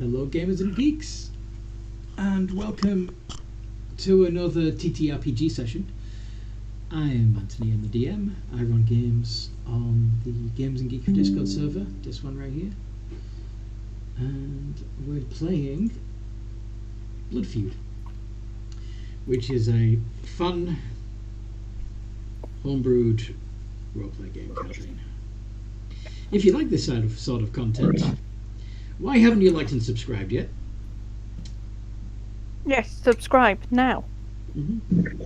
Hello, gamers and geeks, and welcome to another TTRPG session. I am Anthony, I'm the DM. I run games on the Games and Geekery Discord server, this one right here. And we're playing Blood Feud, which is a fun, homebrewed roleplay game campaign. If you like this sort of content, why haven't you liked and subscribed yet? Yes, subscribe now.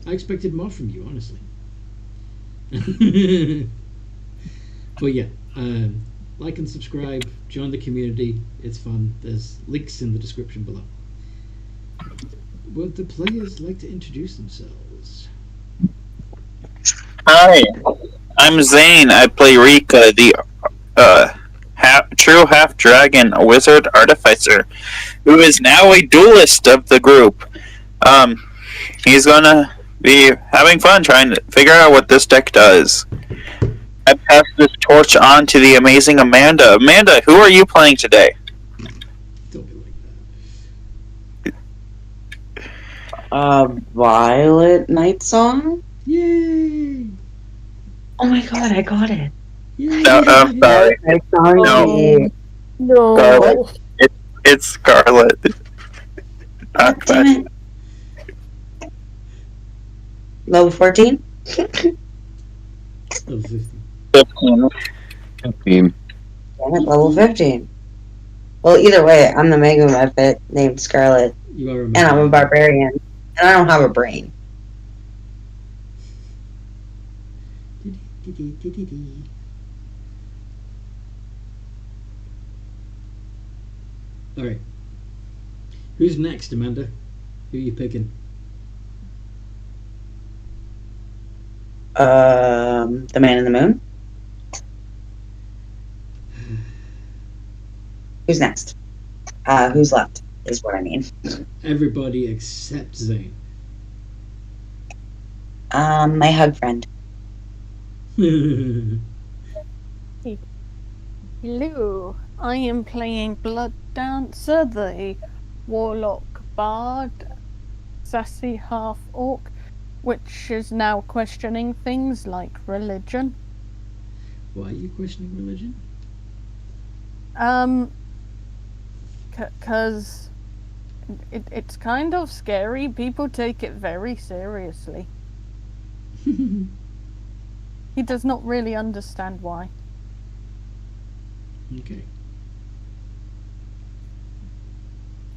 I expected more from you, honestly. But yeah, like and subscribe, join the community, it's fun. There's links in the description below. Would the players like to introduce themselves? Hi, I'm Zane. I play Rika, the true half-dragon wizard artificer, who is now a duelist of the group. He's gonna be having fun trying to figure out what this deck does. I pass this torch on to the amazing Amanda. Amanda, who are you playing today? Don't be like that. Violet Night Song? Yay! Oh my god, I got it. Yay! No, I'm sorry. Night Song. No. No. Scarlet. It's Scarlet. God damn it. Level 14? Level 50. 15. Damn it, level 15. Well, either way, I'm the Mega Muppet named Scarlet, You are and I'm a barbarian, and I don't have a brain. Alright. Who's next, Amanda? Who are you picking? The Man in the Moon? Who's next? Who's left, is what I mean. Everybody except Zane. My hug friend. Hello, I am playing Blood Dancer, the warlock bard, sassy half-orc, which is now questioning things like religion. Why are you questioning religion? Cause it's kind of scary. People take it very seriously. He does not really understand why. Okay.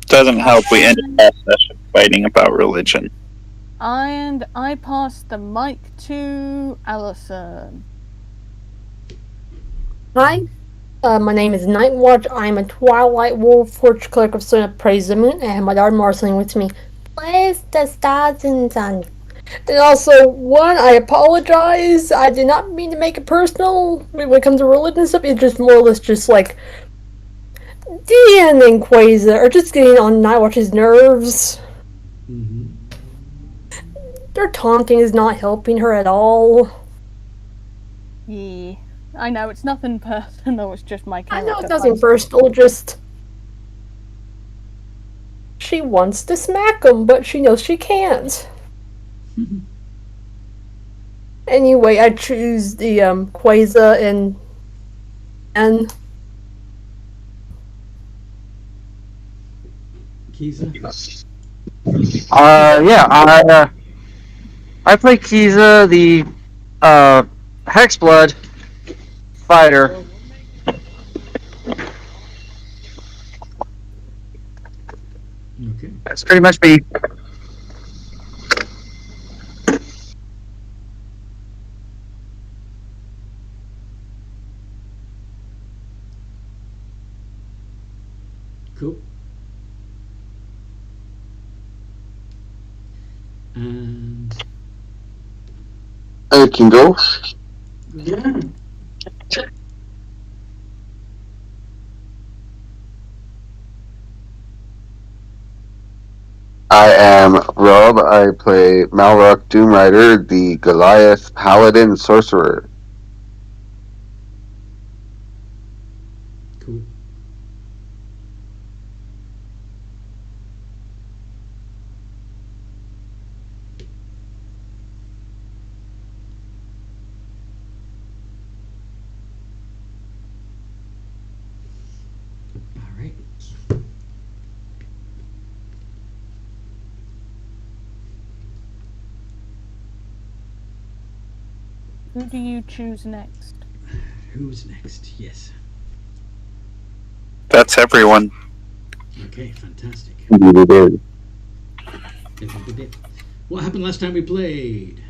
Doesn't help we ended that session fighting about religion. And I pass the mic to Allison. Hi, my name is Nightwatch. I'm a Twilight Wolf, Forge Clerk of Sun of Praise the Moon, and my daughter Marceline with me. Bless the stars and sun. And also, one, I apologize. I did not mean to make it personal when it comes to religion stuff. It's just more or less just like Deanne and Quaza are just getting on Nightwatch's nerves. Their taunting is not helping her at all. Yeah, I know, it's nothing personal, it's just my character. I know it's nothing personal, just she wants to smack him, but she knows she can't. Anyway, I choose the Quaza and Kiza? I play Kiza, the Hexblood fighter. Okay. That's pretty much me. Cool. And I can go. Yeah. I am Rob. I play Malrock Doomrider, the Goliath Paladin Sorcerer. cool. Who do you choose next? Who's next? Yes. That's everyone. Okay, fantastic. Indeed it is. What happened last time we played?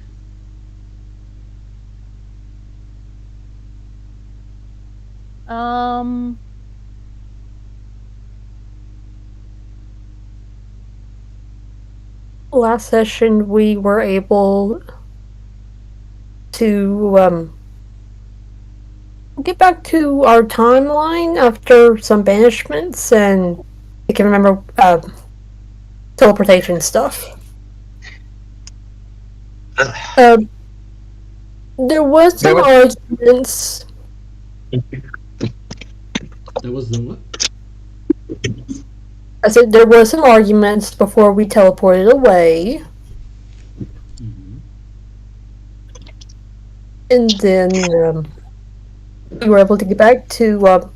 Last session, we were able to get back to our timeline after some banishments, and I can remember teleportation stuff. There was some arguments. There was the what? I said there were some arguments before we teleported away. Mm-hmm. And then we were able to get back to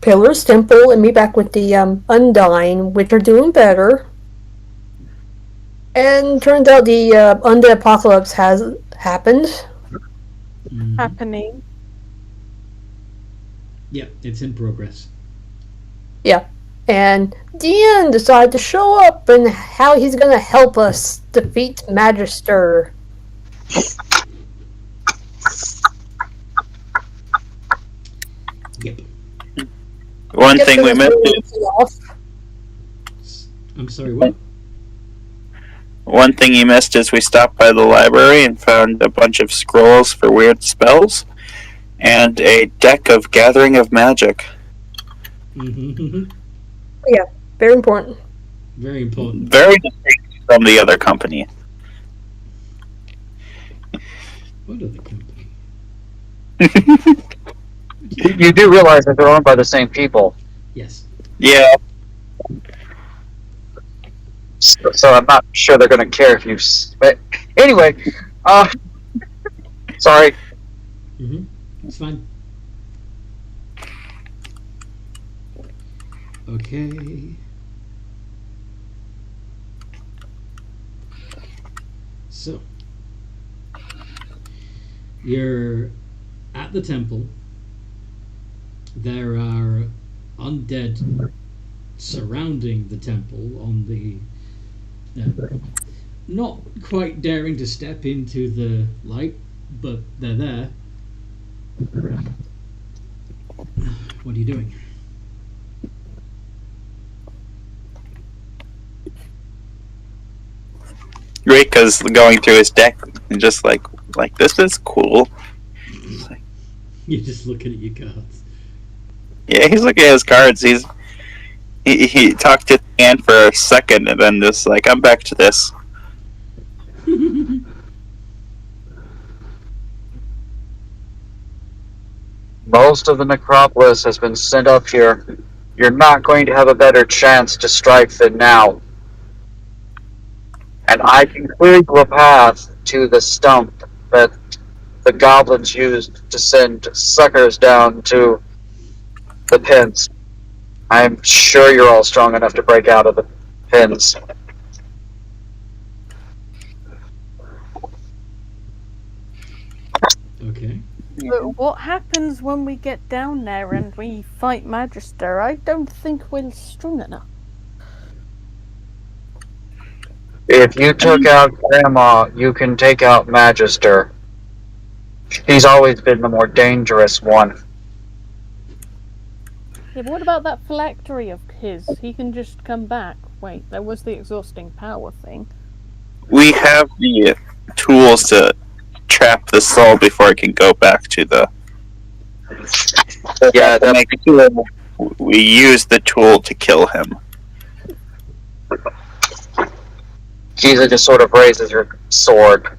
Pelor's Temple and meet back with the Undying, which are doing better. And turns out the undead apocalypse has happened. Mm-hmm. Happening. Yeah, it's in progress. Yeah. And Dean decided to show up and how he's going to help us defeat Magister. Yep. One thing we missed is, I'm sorry, what? one thing you missed is we stopped by the library and found a bunch of scrolls for weird spells and a deck of Gathering of Magic. Mm-hmm. Yeah, very important. Very important. Very distinct from the other company. What other company? You do realize that they're owned by the same people. Yes. Yeah, So I'm not sure they're going to care if you... But anyway, sorry. Mm-hmm. It's fine. Okay. So, you're at the temple. There are undead surrounding the temple on the... not quite daring to step into the light, but they're there. What are you doing? Rika's going through his deck and just like this is cool. You're just looking at your cards. Yeah, he's looking at his cards. He talked to Anne for a second and then just like, I'm back to this. Most of the necropolis has been sent up here. You're not going to have a better chance to strike than now. And I can clear you a path to the stump that the goblins used to send suckers down to the pins. I'm sure you're all strong enough to break out of the pins. Okay. But what happens when we get down there and we fight Magister? I don't think we're strong enough. If you took out Grandma, you can take out Magister. He's always been the more dangerous one. Yeah, but what about that phylactery of his? He can just come back. Wait, there was the exhausting power thing. We have the tools to trap the soul before it can go back to the... Yeah, that we use the tool to kill him. Giza just sort of raises her sword.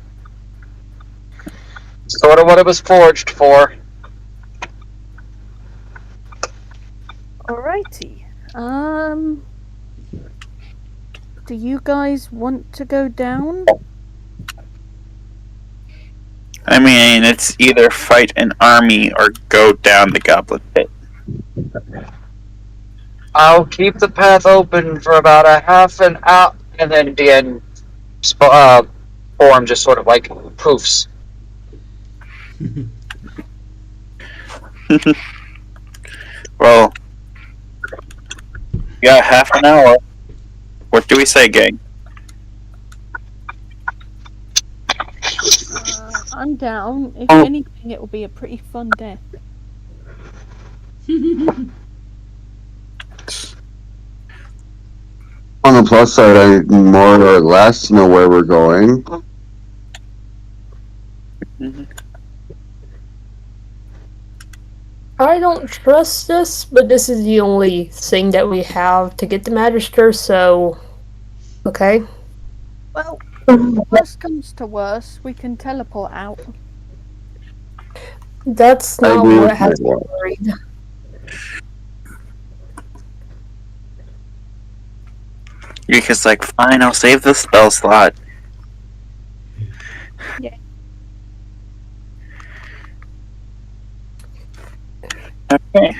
Sort of what it was forged for. Alrighty. Do you guys want to go down? I mean, it's either fight an army or go down the goblin pit. I'll keep the path open for about a half an hour, and then the end form just sort of like poofs. Well, we got half an hour. What do we say, gang? I'm down. If Oh. anything, it will be a pretty fun day. On the plus side, I more or less know where we're going. I don't trust this, but this is the only thing that we have to get the Magister, so... Okay. Well, worst comes to worst, we can teleport out. That's I not agree what with has me Nightwatch. worried. Rika's like, fine, I'll save the spell slot. Yeah. Okay.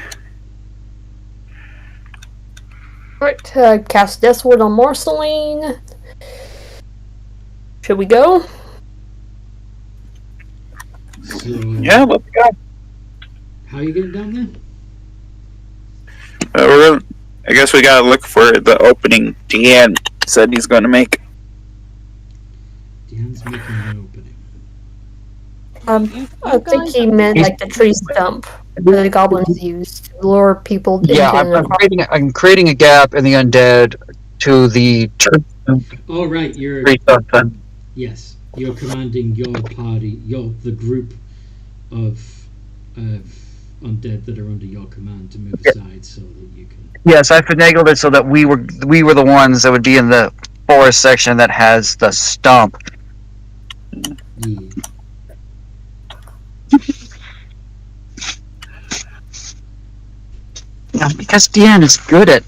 Alright, cast Deathward on Marceline. Should we go? So, Yeah, let's go. how are you getting down there? I guess we gotta look for the opening Deanne said he's gonna make. Deanne's making an opening. I think he meant like the tree stump that the goblins used to lure people Yeah, into I'm creating a gap in the undead to the Oh, right, you're... tree stump. Yes, you're commanding your party, the group of undead that are under your command to move aside so that you can... Yes, I finagled it so that we were the ones that would be in the forest section that has the stump. Yeah. Yeah, because Deanne is good at.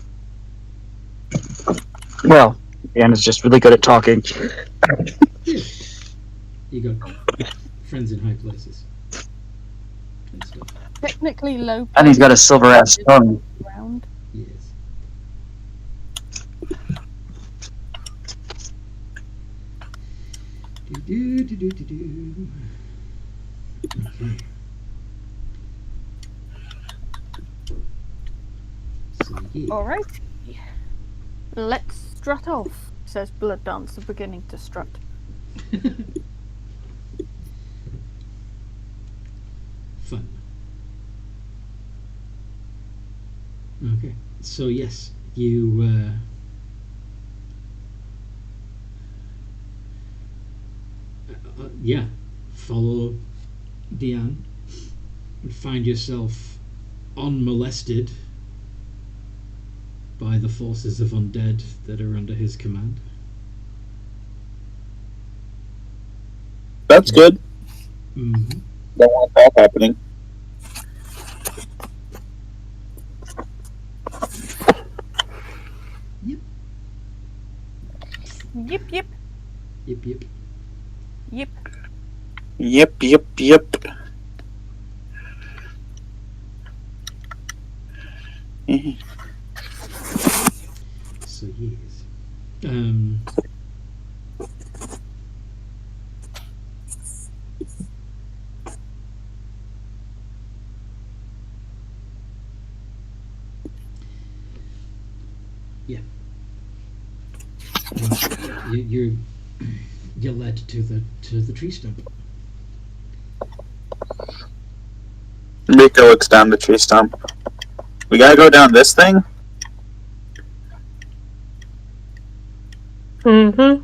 Well, Deanne is just really good at talking. Yeah. You got friends in high places. And stuff. Technically low. And he's got a silver ass tongue. Round. Yes. Do. Okay. So, yeah. Alright. Let's strut off, says Blood Dancer, beginning to strut. Fun. Okay. So, yes, you. Yeah, follow Deanne and find yourself unmolested by the forces of undead that are under his command. That's good. Mm-hmm. Don't want that happening. Yip, yip, Yep, yep. yip. Yep. So, yes. Yeah. You're led to the tree stump. Rika looks down the tree stump. We gotta go down this thing? Mm-hmm.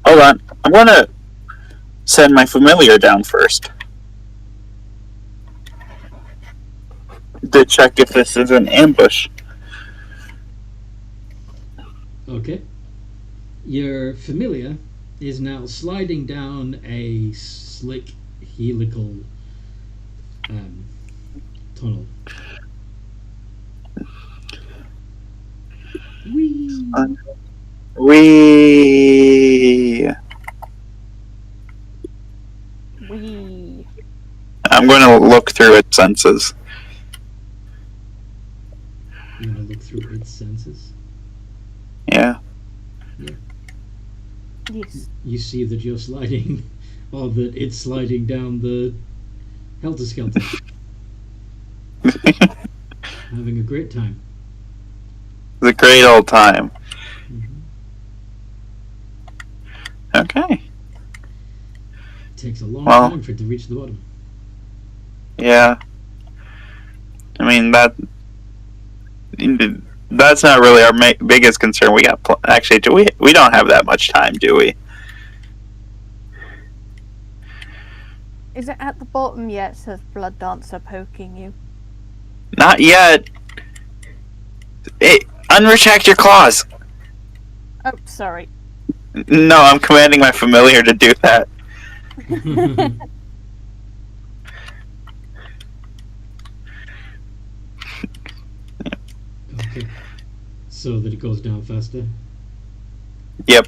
Hold on. I'm gonna send my familiar down first. To check if this is an ambush. Okay. Your familiar is now sliding down a slick helical tunnel. Whee! Wee. Wee. I'm gonna look through its senses. its senses. Yeah. Yes. You see that you're sliding, or that it's sliding down the helter-skelter. Having a great time. It's a great old time. Mm-hmm. Okay. Takes a long Well- time for it to reach the bottom. Yeah. I mean, that's not really our biggest concern. We got actually, we don't have that much time, do we? Is it at the bottom yet? Says Blood Dancer poking you. Not yet. Hey, unretract your claws. Oh, sorry. No, I'm commanding my familiar to do that. Okay. So that it goes down faster. Yep.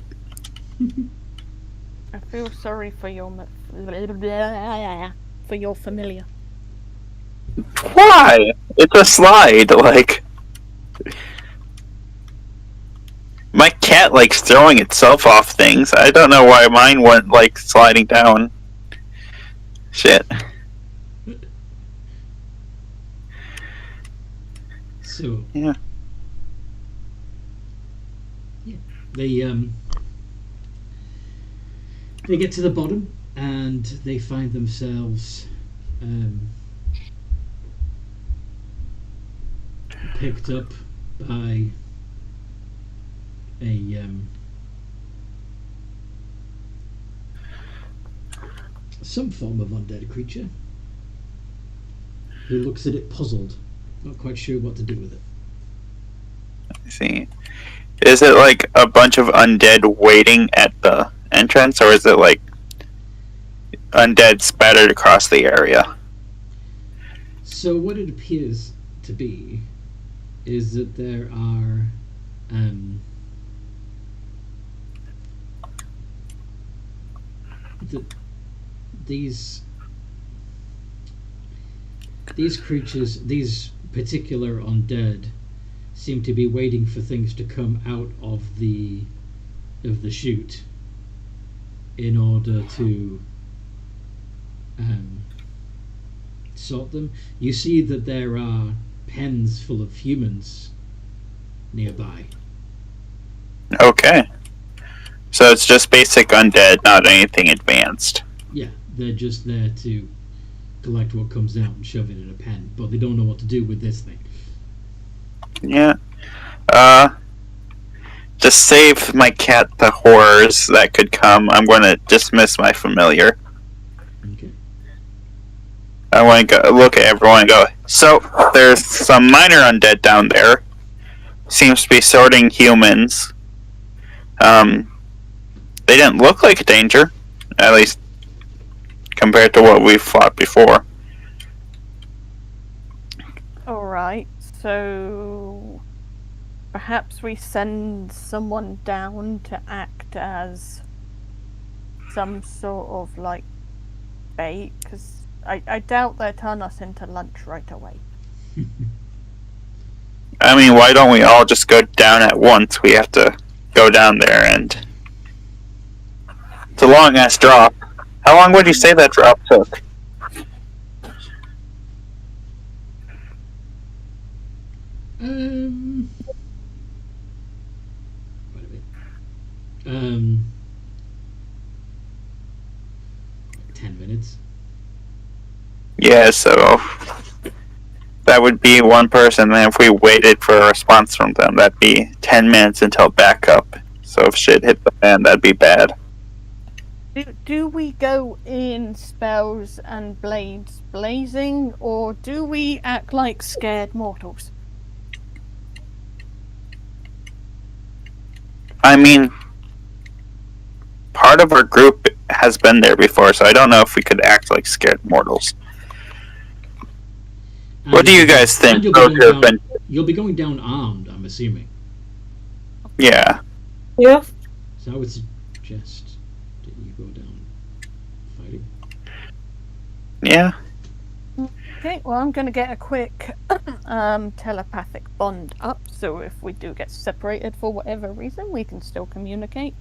I feel sorry for your familiar. Why? It's a slide, like. My cat likes throwing itself off things. I don't know why mine went, like, sliding down. Shit. So Yeah. They get to the bottom and they find themselves picked up by a some form of undead creature who looks at it puzzled, not quite sure what to do with it. I see. Is it like a bunch of undead waiting at the entrance, or is it like undead spattered across the area? So what it appears to be is that there are these creatures, these particular undead, seem to be waiting for things to come out of the chute in order to sort them. You see that there are pens full of humans nearby. Okay. So it's just basic undead, not anything advanced. Yeah, they're just there to collect what comes out and shove it in a pen, but they don't know what to do with this thing. Yeah. Just save my cat the horrors that could come. I'm going to dismiss my familiar. Okay. I want to go look at everyone and go, so there's some minor undead down there. Seems to be sorting humans. They didn't look like a danger, at least compared to what we've fought before. Alright, so perhaps we send someone down to act as some sort of like bait, because I doubt they'll turn us into lunch right away. I mean, why don't we all just go down at once? We have to go down there, and it's a long ass drop. How long would you say that drop took? Quite a bit. 10 minutes. Yeah, so that would be one person, and if we waited for a response from them, that'd be 10 minutes until backup. So if shit hit the fan, that'd be bad. Do we go in spells and blades blazing, or do we act like scared mortals? I mean, part of our group has been there before, so I don't know if we could act like scared mortals. What do you guys think? You'll be going down armed, I'm assuming. Yeah. Yeah. So I would suggest that you go down fighting. Yeah. Okay, well, I'm going to get a quick telepathic bond up, so if we do get separated for whatever reason, we can still communicate.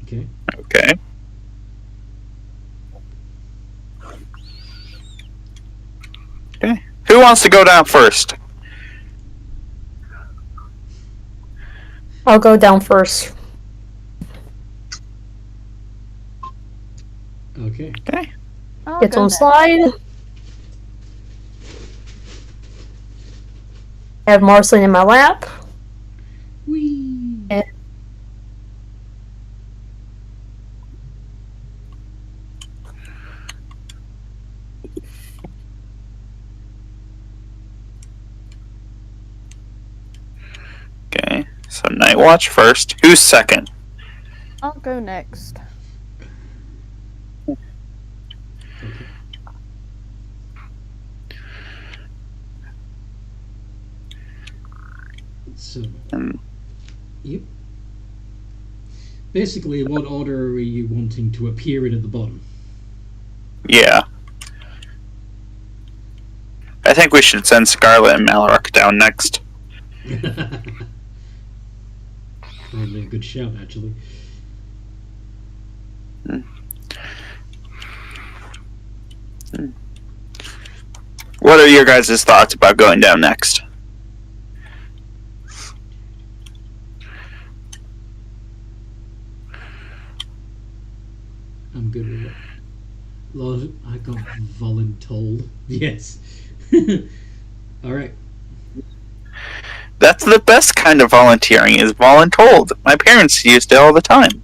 Okay. Okay. Okay. Who wants to go down first? I'll go down first. Okay. Okay. I'll Get go on next. slide. Have Marceline in my lap. Whee! And Okay. So Night Watch first. Who's second? I'll go next. Okay. So, yep. Basically, what order are you wanting to appear in at the bottom? Yeah. I think we should send Scarlet and Malrock down next. Probably a good shout, actually. What are your guys' thoughts about going down next? I'm good with it. Lord, I got voluntold. Yes. Alright. That's the best kind of volunteering, is voluntold. My parents used it all the time.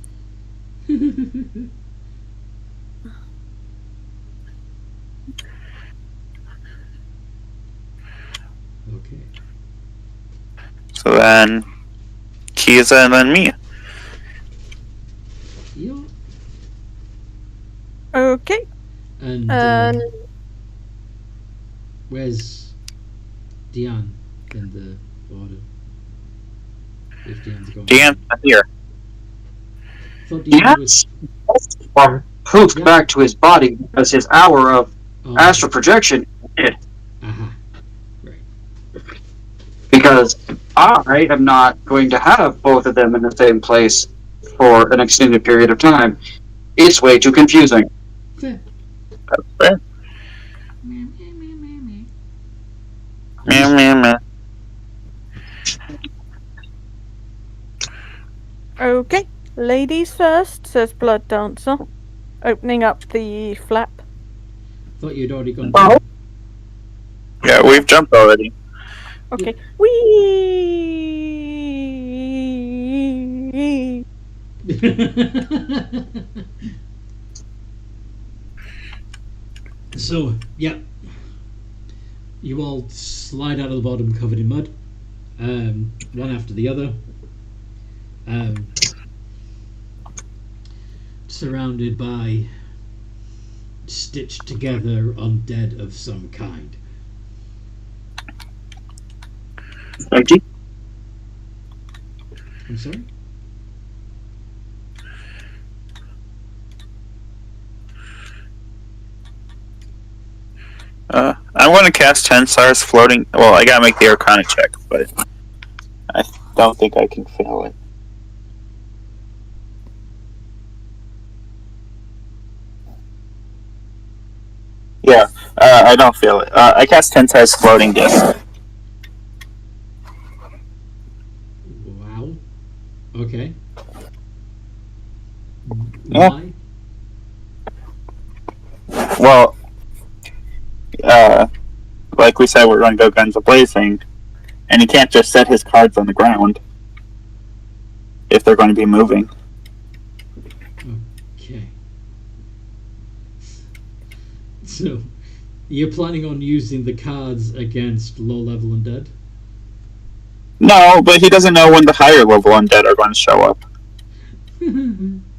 Okay. So then, Kiza and then me. Yeah. Okay. And where's Dion in the order? If Dion's going. Dan's not here. Thought Dion was. Or poofed Yeah. back to his body because his hour of Oh, astral projection ended. aha. Right. Because I am not going to have both of them in the same place for an extended period of time. It's way too confusing. Fair. Fair. Meow, meow, meow. Okay. Ladies first, says Blood Dancer, opening up the flap. Thought you'd already gone. Oh. Yeah, we've jumped already. Okay. Whee! So, yeah. You all slide out of the bottom covered in mud. One after the other. Surrounded by stitched together undead of some kind. Empty? I'm sorry? I'm going to cast 10 stars floating. Well, I gotta make the Arcana check, but I don't think I can fail it. Yeah, I don't feel it. I cast 10 stars floating disc. Wow. Okay. Yeah. Why? Well, like we said, we're going to go guns a-blazing, and he can't just set his cards on the ground if they're going to be moving. Okay. So, you're planning on using the cards against low-level undead? No, but he doesn't know when the higher level undead are going to show up.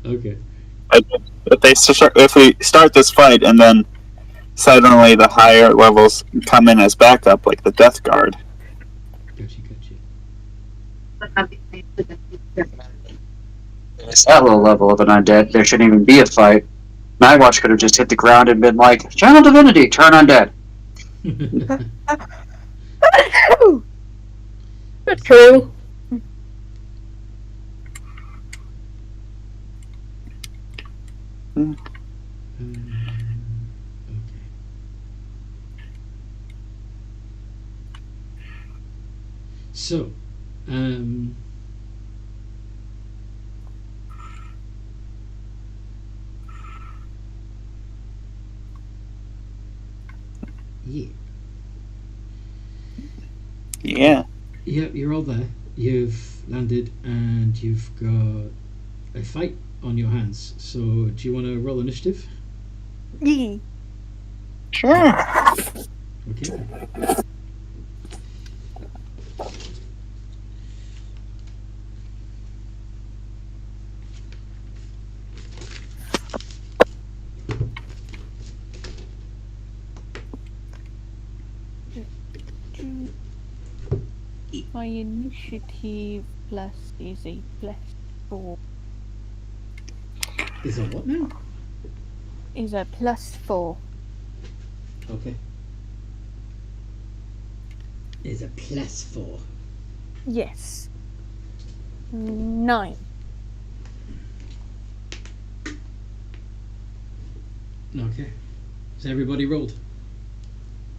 Okay. If we start this fight and then suddenly the higher levels come in as backup, like the Death Guard. Gotcha. It's that low level of an undead. There shouldn't even be a fight. Nightwatch could have just hit the ground and been like, Channel Divinity, turn undead. True. Okay. So, yeah. Yeah. Yep, you're all there. You've landed and you've got a fight on your hands. So, do you want to roll initiative? Yee. Sure. Okay. My initiative plus is a plus 4. Is that what now? Is a plus 4. Okay. Is a plus 4. Yes. 9. Okay. So everybody rolled.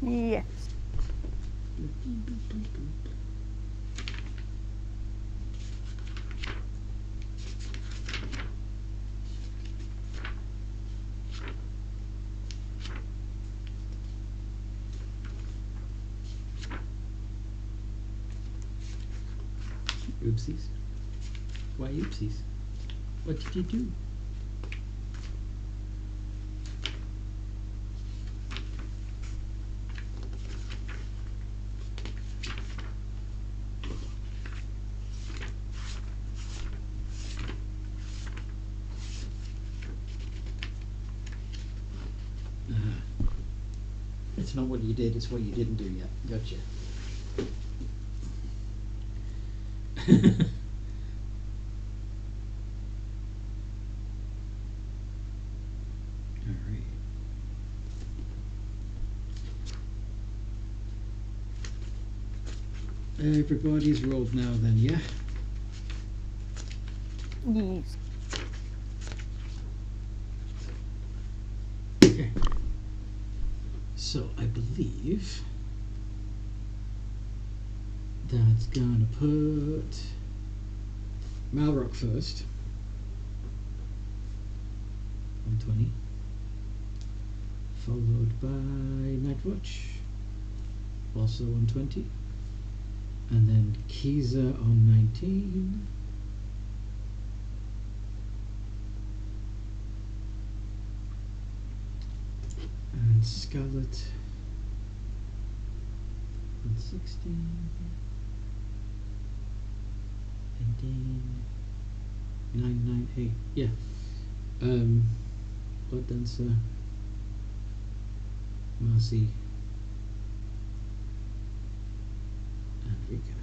Yes. Oopsies. Why oopsies? What did you do? It's not what you did, it's what you didn't do yet. Gotcha. Alright. Everybody's rolled now then, yeah? Yes. Okay. So I believe that's gonna put Malrock first. 120. Followed by Nightwatch. Also 120. And then Kiza on 19. And Scarlet on 16. And then 998. Yeah. Blood Dancer. Marcy. And Rika.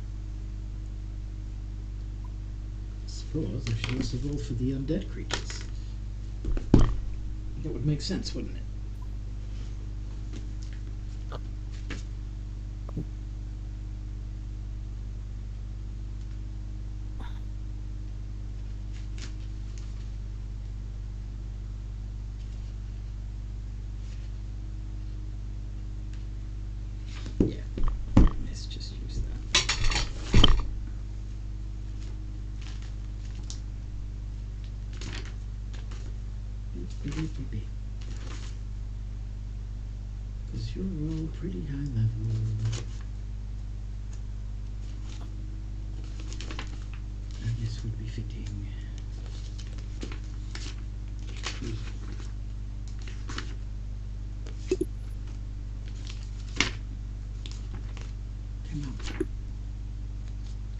I suppose I should also roll for the undead creatures. That would make sense, wouldn't it? Yeah. Let's just use that. Because you're all pretty high level. And this would be fitting. Come on.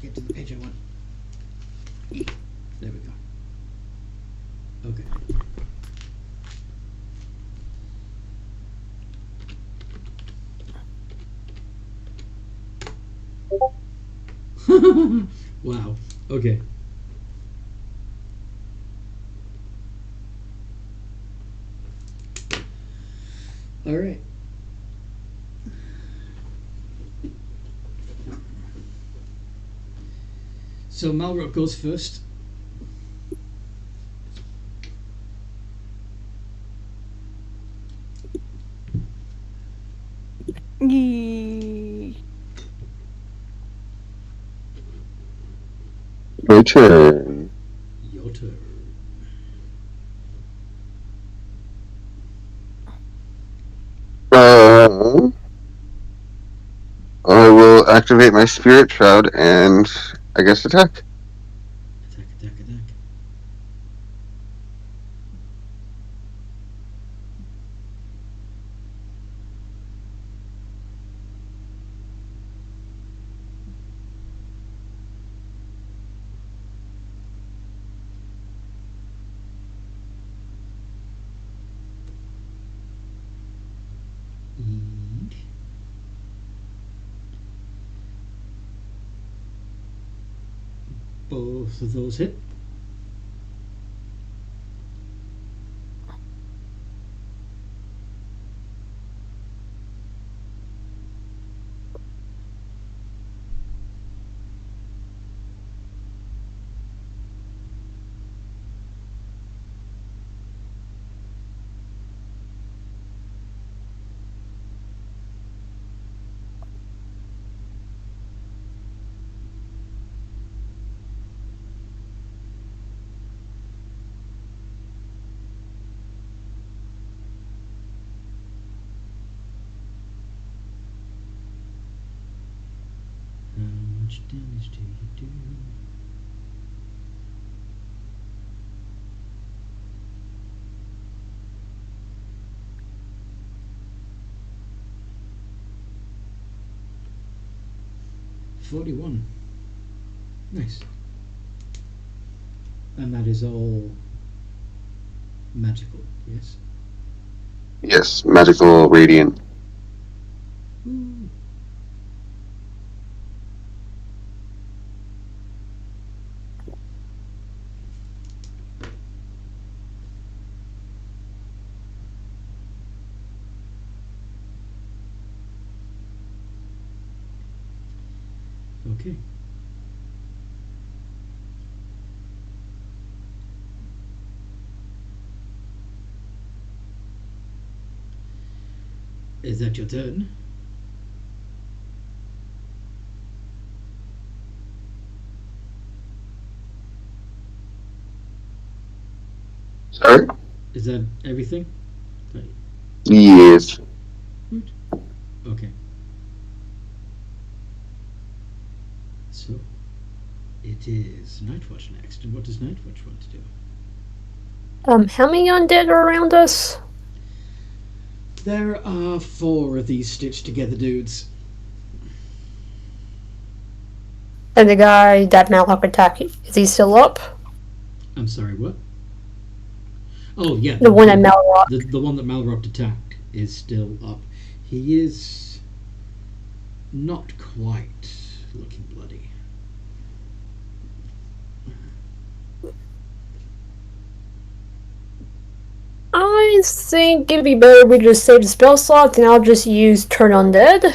Get to the page I want. There we go. Okay. Wow. Okay. All right. So Malrock goes first. Yee. My turn. Your turn. I will activate my Spirit Shroud and, I guess, attack. Attack. Eek. Both of those hit. How much damage do you do? $41. Nice. And that is all magical, yes? Yes, magical radiant. Ooh. Okay. Is that your turn? Sorry? Is that everything? Yes. Okay. So, it is Nightwatch next. And what does Nightwatch want to do? How many undead are around us? There are 4 of these stitched together dudes. And the guy that Malrock attacked, is he still up? I'm sorry, what? Oh, yeah. The one that Malrock. The one that Malrock attacked is still up. He is not quite looking bloody. I think it'd be better if we just save the spell slot and I'll just use Turn Undead.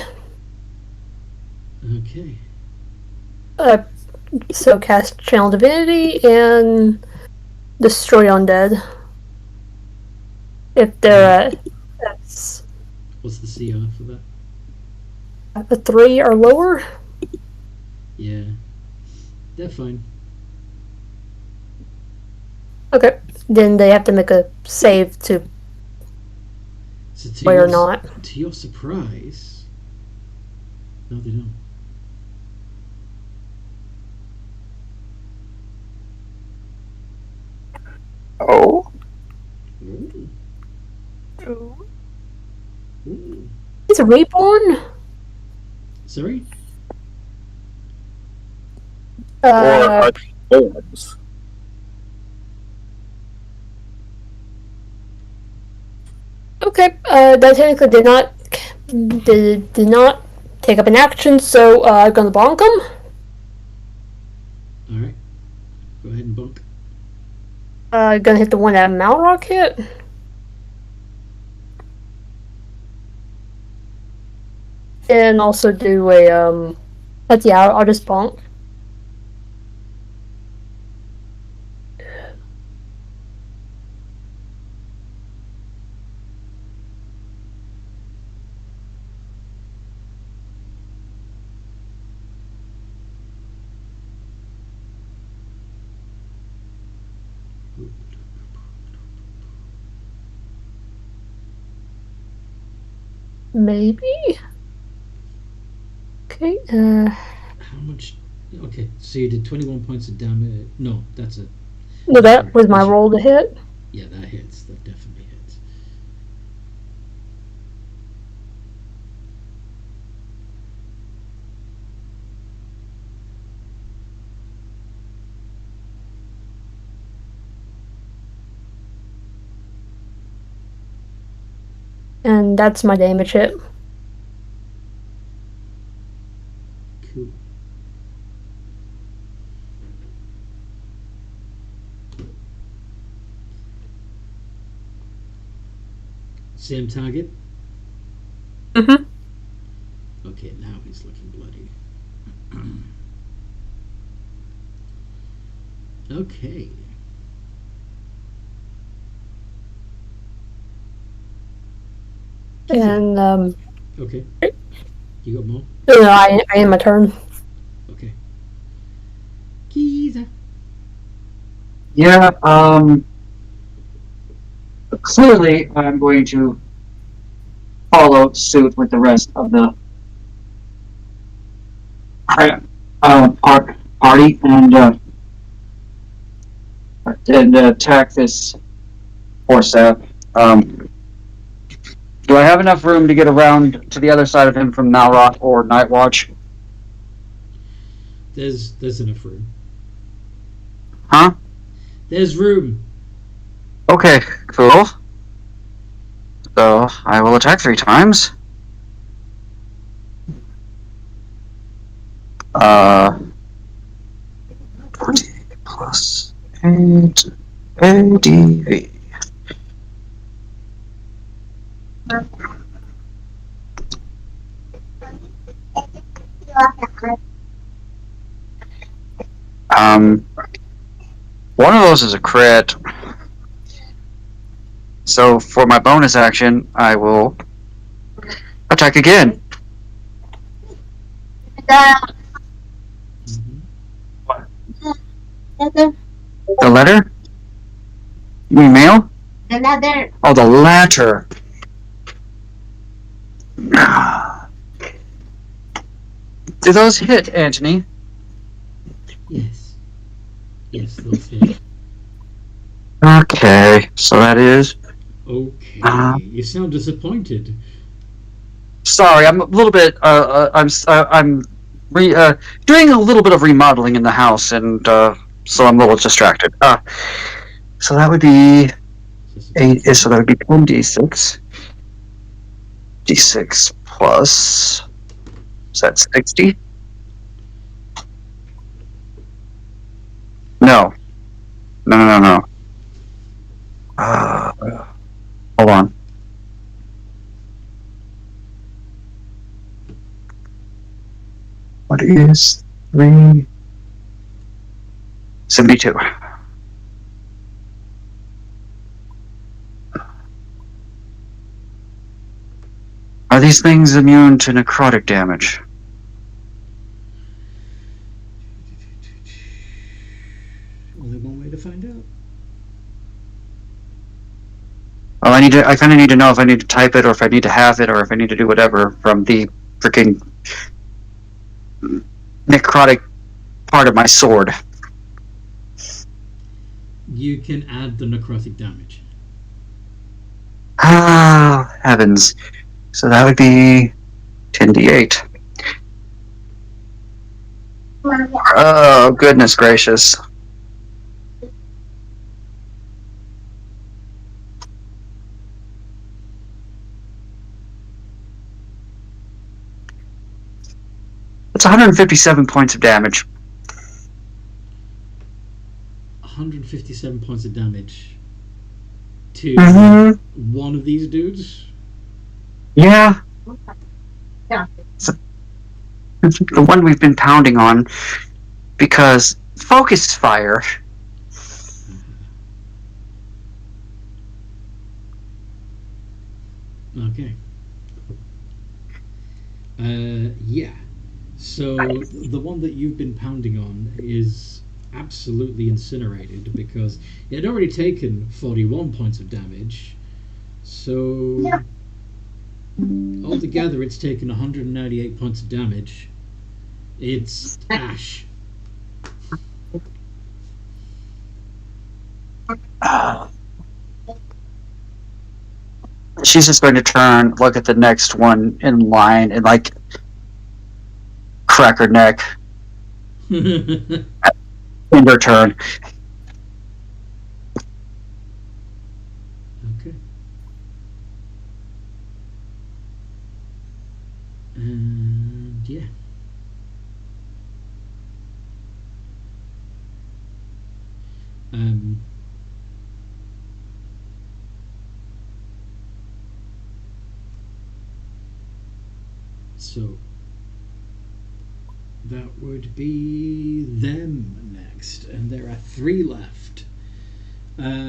Okay. So cast Channel Divinity and Destroy Undead. If they're that's What's the CR for that? a 3 or lower. Yeah. They're fine. Okay. Then they have to make a save to So play or not. To your surprise... No, they don't. Oh? Ooh. Ooh. Ooh. It's a reborn. Sorry? Or bones? Okay. That technically did not take up an action, so I'm gonna bonk him. Alright. Go ahead and bonk. Gonna hit the one that Malrock hit. And also do a but yeah, I'll just bonk. Maybe. Okay. How much? Okay, so you did 21 points of damage. No, that's a. No, that was my That's your- roll to hit. Yeah, that hits. That definitely hits. And that's my damage hit. Cool. Same target? Mm-hmm. Okay, now he's looking bloody. Okay. And Okay. You got more? no, I am my turn. Okay. Kiza. Yeah, clearly I'm going to follow suit with the rest of the party and attack this horse out. Do I have enough room to get around to the other side of him from Malrock or Nightwatch? There's enough room. Huh? There's room. Okay, cool. So I will attack 3 times. 20 plus 8 ADV. One of those is a crit. So for my bonus action, I will attack again. Mhm. The letter? You mean mail? Another. Oh, the latter. Do those hit, Anthony? Yes. Yes, those hit. Okay, so that is. Okay. Uh-huh. You sound disappointed. Sorry, I'm a little bit. I'm doing a little bit of remodeling in the house, and so I'm a little distracted. So that would be 8. So that would be 1d6. D6 plus. Is that 60? No. No. Hold on. What is 372? Are these things immune to necrotic damage? Only one way to find out. Well, I kind of need to know if I need to type it, or if I need to have it, or if I need to do whatever from the freaking necrotic part of my sword. You can add the necrotic damage. Ah, heavens. So that would be 10d8. Oh, goodness gracious. That's 157 points of damage. 157 points of damage to one of these dudes. Yeah. So, the one we've been pounding on, because focused fire. Okay. Yeah. So the one that you've been pounding on is absolutely incinerated because it had already taken 41 points of damage. So altogether, it's taken 198 points of damage. It's ash. She's just going to turn, look at the next one in line, and like crack her neck in her turn. Okay. And yeah. So that would be them next, and there are 3 left. Yeah.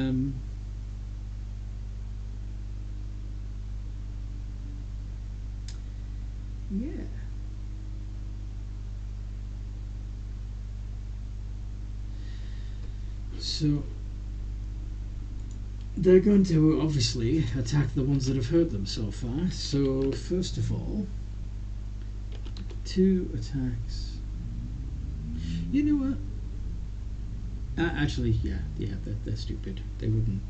So they're going to obviously attack the ones that have hurt them so far. So first of all, 2 attacks. You know what? Actually, yeah, they're stupid. They wouldn't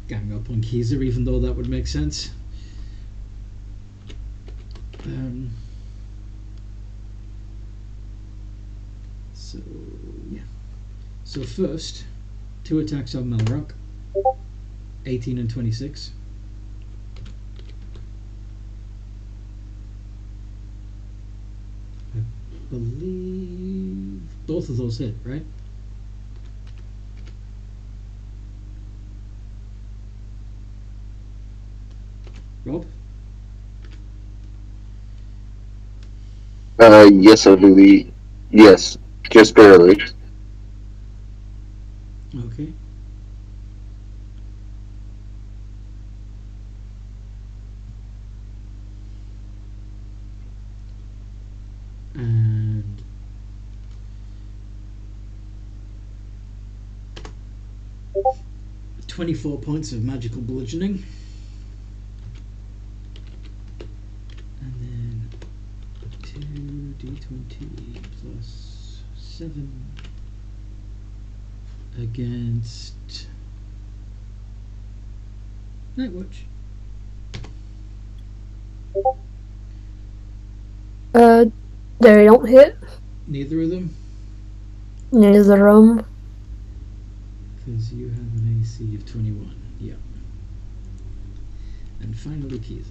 gang up on Keezer, even though that would make sense. So yeah. So first, 2 attacks on Malrock, 18 and 26. I believe both of those hit, right? Rob? Yes, I believe. Yes, just barely. Okay. And 24 points of magical bludgeoning. And then 2d20 plus 7 against Nightwatch. They don't hit. Neither of them, Neither of them. because you have an AC of 21. Yep. And finally, Kiza.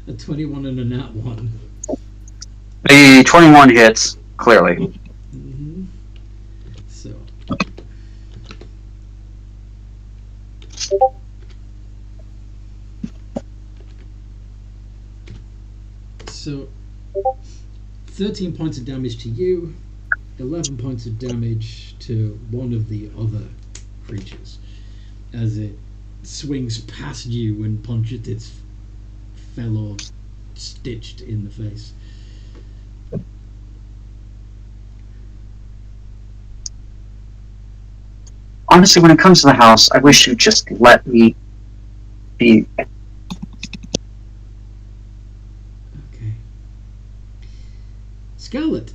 A 21 and a nat 1. The 21 hits, clearly. Mm-hmm. So. So, 13 points of damage to you, 11 points of damage to one of the other creatures as it swings past you and punches its fellow stitched in the face. Honestly, when it comes to the house, I wish you'd just let me be. Okay. Scarlet.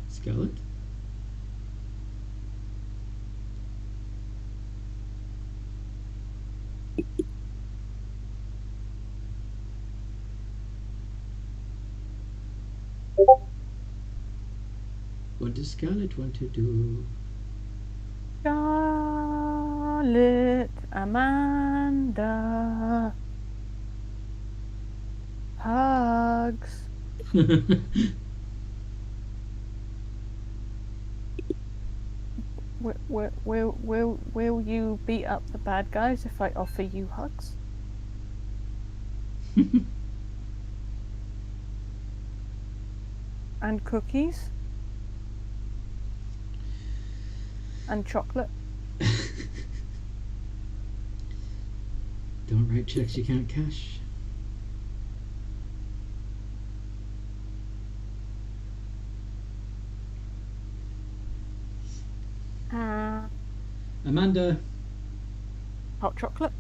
Scarlet. What does Scarlet want to do? Charlotte, Amanda, hugs. Will you beat up the bad guys if I offer you hugs? And cookies. And chocolate. Don't write checks you can't cash. Amanda. Hot chocolate.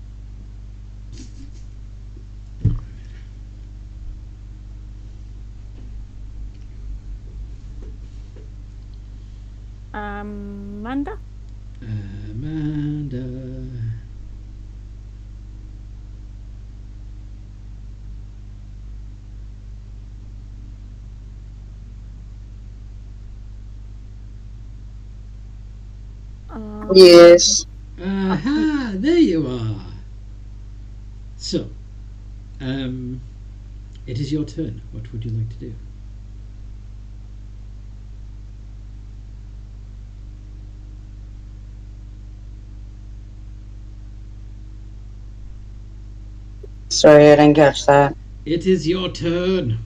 Amanda. Amanda. Yes. Aha! There you are. So, it is your turn. What would you like to do? Sorry, I didn't catch that. It is your turn.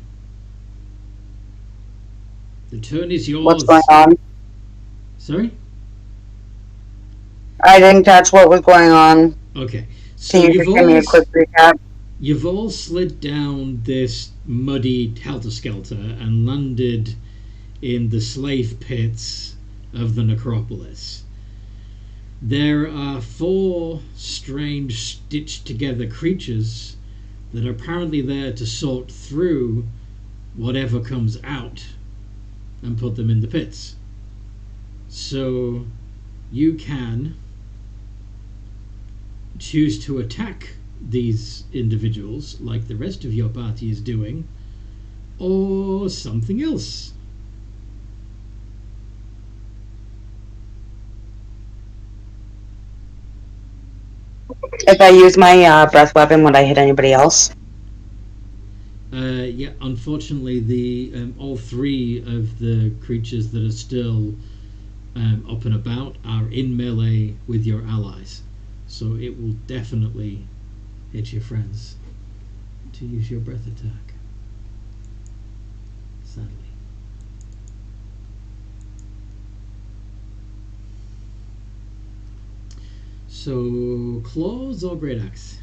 The turn is yours. What's going on? Sorry? I didn't catch what was going on. Okay. So Can you just give me a quick recap? You've all slid down this muddy helter-skelter and landed in the slave pits of the necropolis. There are 4 strange stitched-together creatures that are apparently there to sort through whatever comes out and put them in the pits. So you can choose to attack these individuals like the rest of your party is doing, or something else. If I use my breath weapon, would I hit anybody else? Yeah, unfortunately, the all 3 of the creatures that are still up and about are in melee with your allies, so it will definitely hit your friends to use your breath attack. Sadly. So, claws or great axe?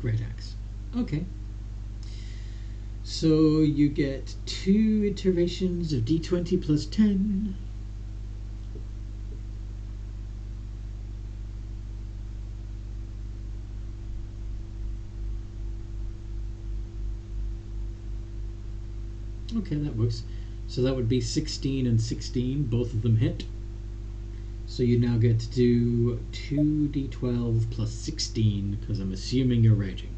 Great axe. Okay. So you get 2 iterations of d20 plus 10. Okay, that works. So that would be 16 and 16, both of them hit. So you now get to do 2d12 plus 16, because I'm assuming you're raging.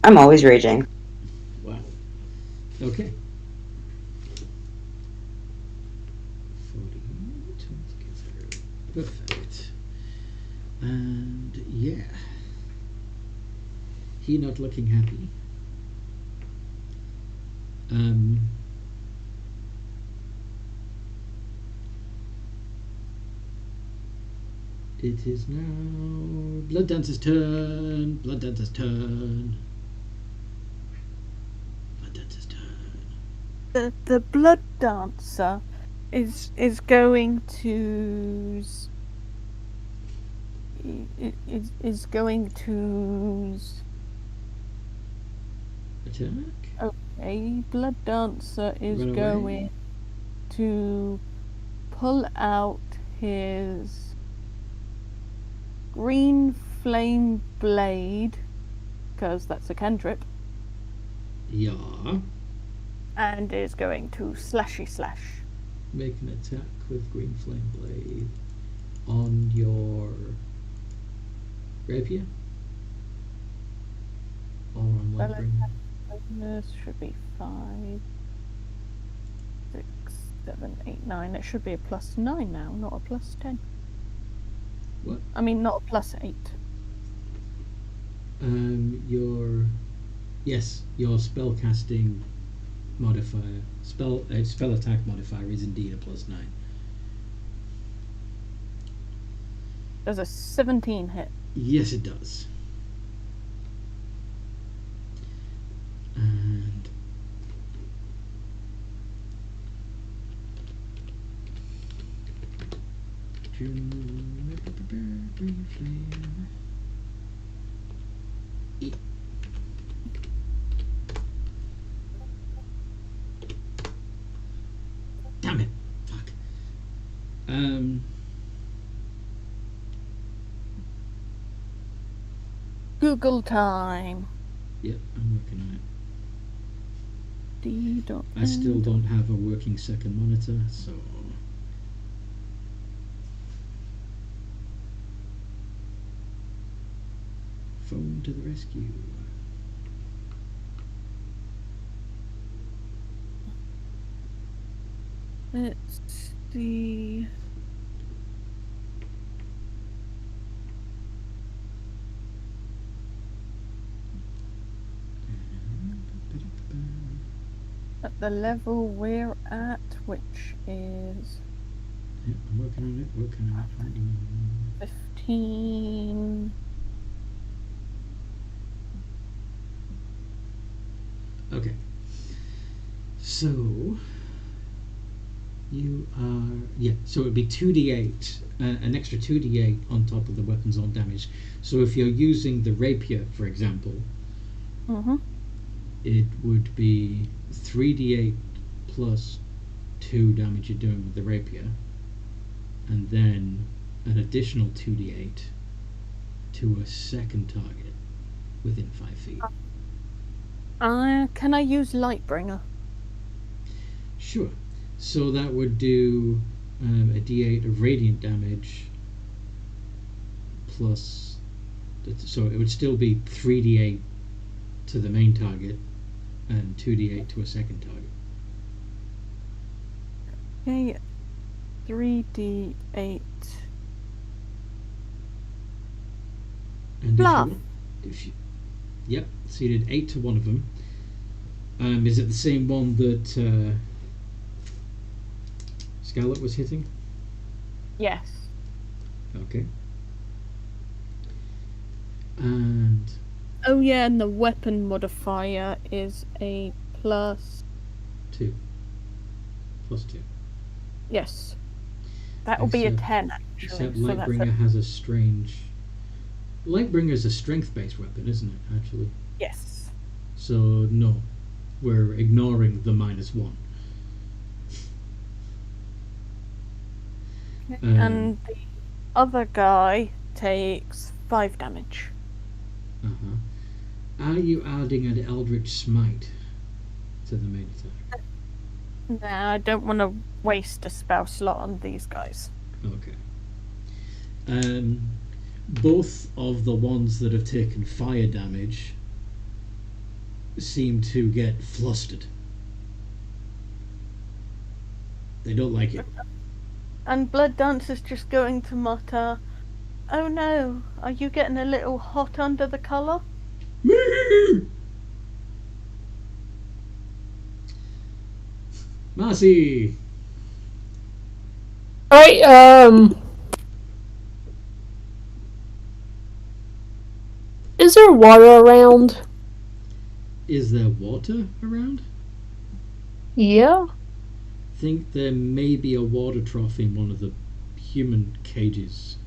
I'm always raging. Wow. Okay. 40 together. Perfect. And yeah. He not looking happy. It is now Blood Dancer's turn. Blood Dancer's turn. Blood Dancer's turn. The Blood Dancer is going to is going to Attack. Okay, Blood Dancer is Run away. going to pull out his green flame blade, because that's a cantrip, Yeah. and is going to slashy slash. Make an attack with Green Flame Blade on your rapier. Or on Well, Lightbring. This should be 5, 6, 7, 8, 9. It should be a +9 now, not a +10. What? I mean, not a +8. Your spell casting modifier, spell attack modifier is indeed a +9. Does a 17 hit? Yes, it does. And damn it! Fuck. Google time. Yep, I'm working on it. D. I still don't have a working second monitor, so. Phone to the rescue. Let's see. At the level we're at, which is Yep, I'm working on it. 15. Okay. So you are so it'd be 2d8, an extra 2d8 on top of the weapons on damage. So if you're using the rapier, for example, it would be 3d8 plus 2 damage you're doing with the rapier, and then an additional 2d8 to a second target within 5 feet. Can I use Lightbringer? Sure. So that would do a d8 of radiant damage plus. So it would still be 3d8 to the main target and 2d8 to a second target. Okay, 3d8. And Bluff. Yep, so you did 8 to one of them. Is it the same one that Scarlet was hitting? Yes. Okay. And Oh yeah, and the weapon modifier is a plus. 2. Plus 2. Yes. That will be a 10 actually. Except So that's Lightbringer has a strange. Lightbringer's a strength-based weapon, isn't it? Actually. Yes. So no, we're ignoring the -1. And the other guy takes 5 damage. Are you adding an Eldritch Smite to the main attack? Nah, I don't want to waste a spell slot on these guys. Okay. Both of the ones that have taken fire damage seem to get flustered. They don't like it. And Blood Dance is just going to mutter, "Oh no, are you getting a little hot under the collar?" Marcy! Alright, is there water around? Is there water around? Yeah. Think there may be a water trough in one of the human cages.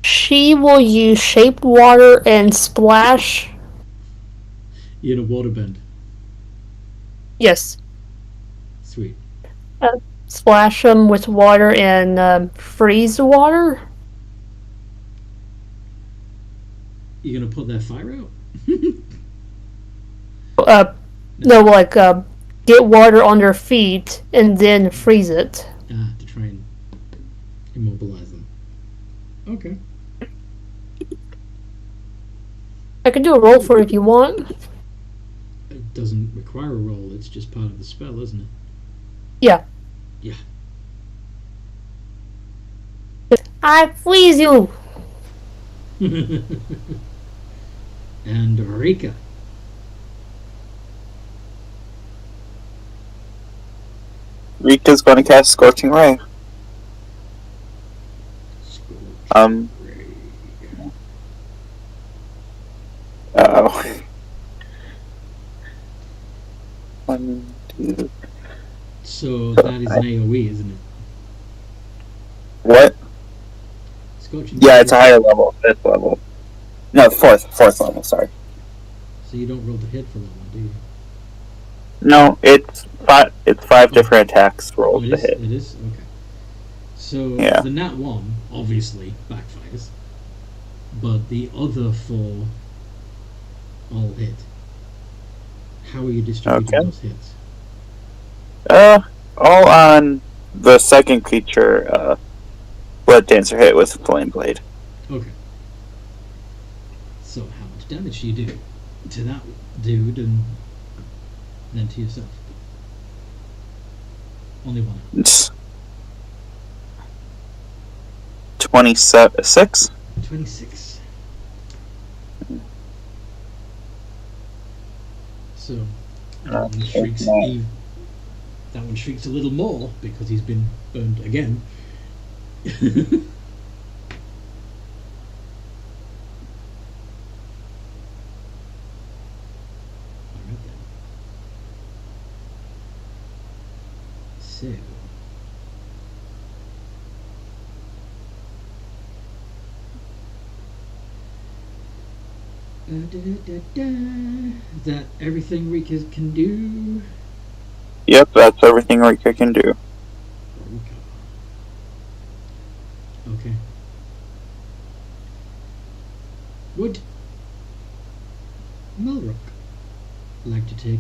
She will use shaped water and splash. In a waterbend. Yes. Sweet. Splash them with water and freeze the water. You gonna put their fire out? No, like get water on their feet and then freeze it. To try and immobilize them. Okay. I can do a roll for it if you want. It doesn't require a roll, it's just part of the spell, isn't it? Yeah. Yeah. I freeze you. And Rika. Rika's going to cast Scorching Ray. Scorching Ray. Uh-oh. 1, 2. So that is an AoE, isn't it? What? Scorching Yeah, Ray. it's a higher level, 5th level. No, fourth level, sorry. So you don't roll the hit for that one, do you? No, it's 5 different attacks rolled it to is? hit. It is? Okay. So Yeah. the nat 1 obviously backfires, but the other 4 all hit. How are you distributing Okay. those hits? All on the second creature, Blood Dancer hit with Flame Blade. Okay. So how much damage do you do to that dude and then to yourself? Only one. It's 26. 26. So that one shrieks. That one shrieks a little more because he's been burned again. Alright then. So Is that everything Rika can do? Yep, that's everything Rika can do. Okay. Would Melrock like to take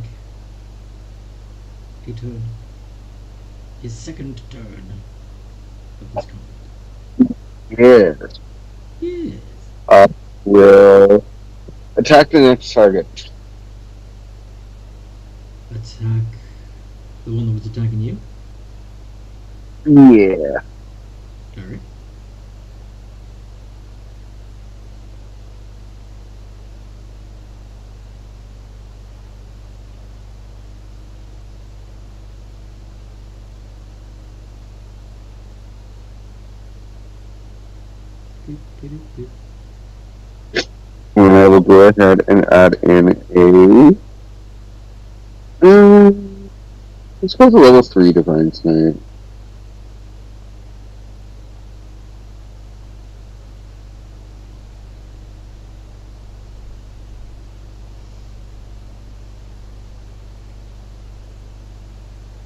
a turn? His second turn of this combat. Yes. Yes. Will attack the next target. Attack the one that was attacking you? Yeah. Alright. And I will go ahead and add in a. I suppose a level 3 Divine Smite.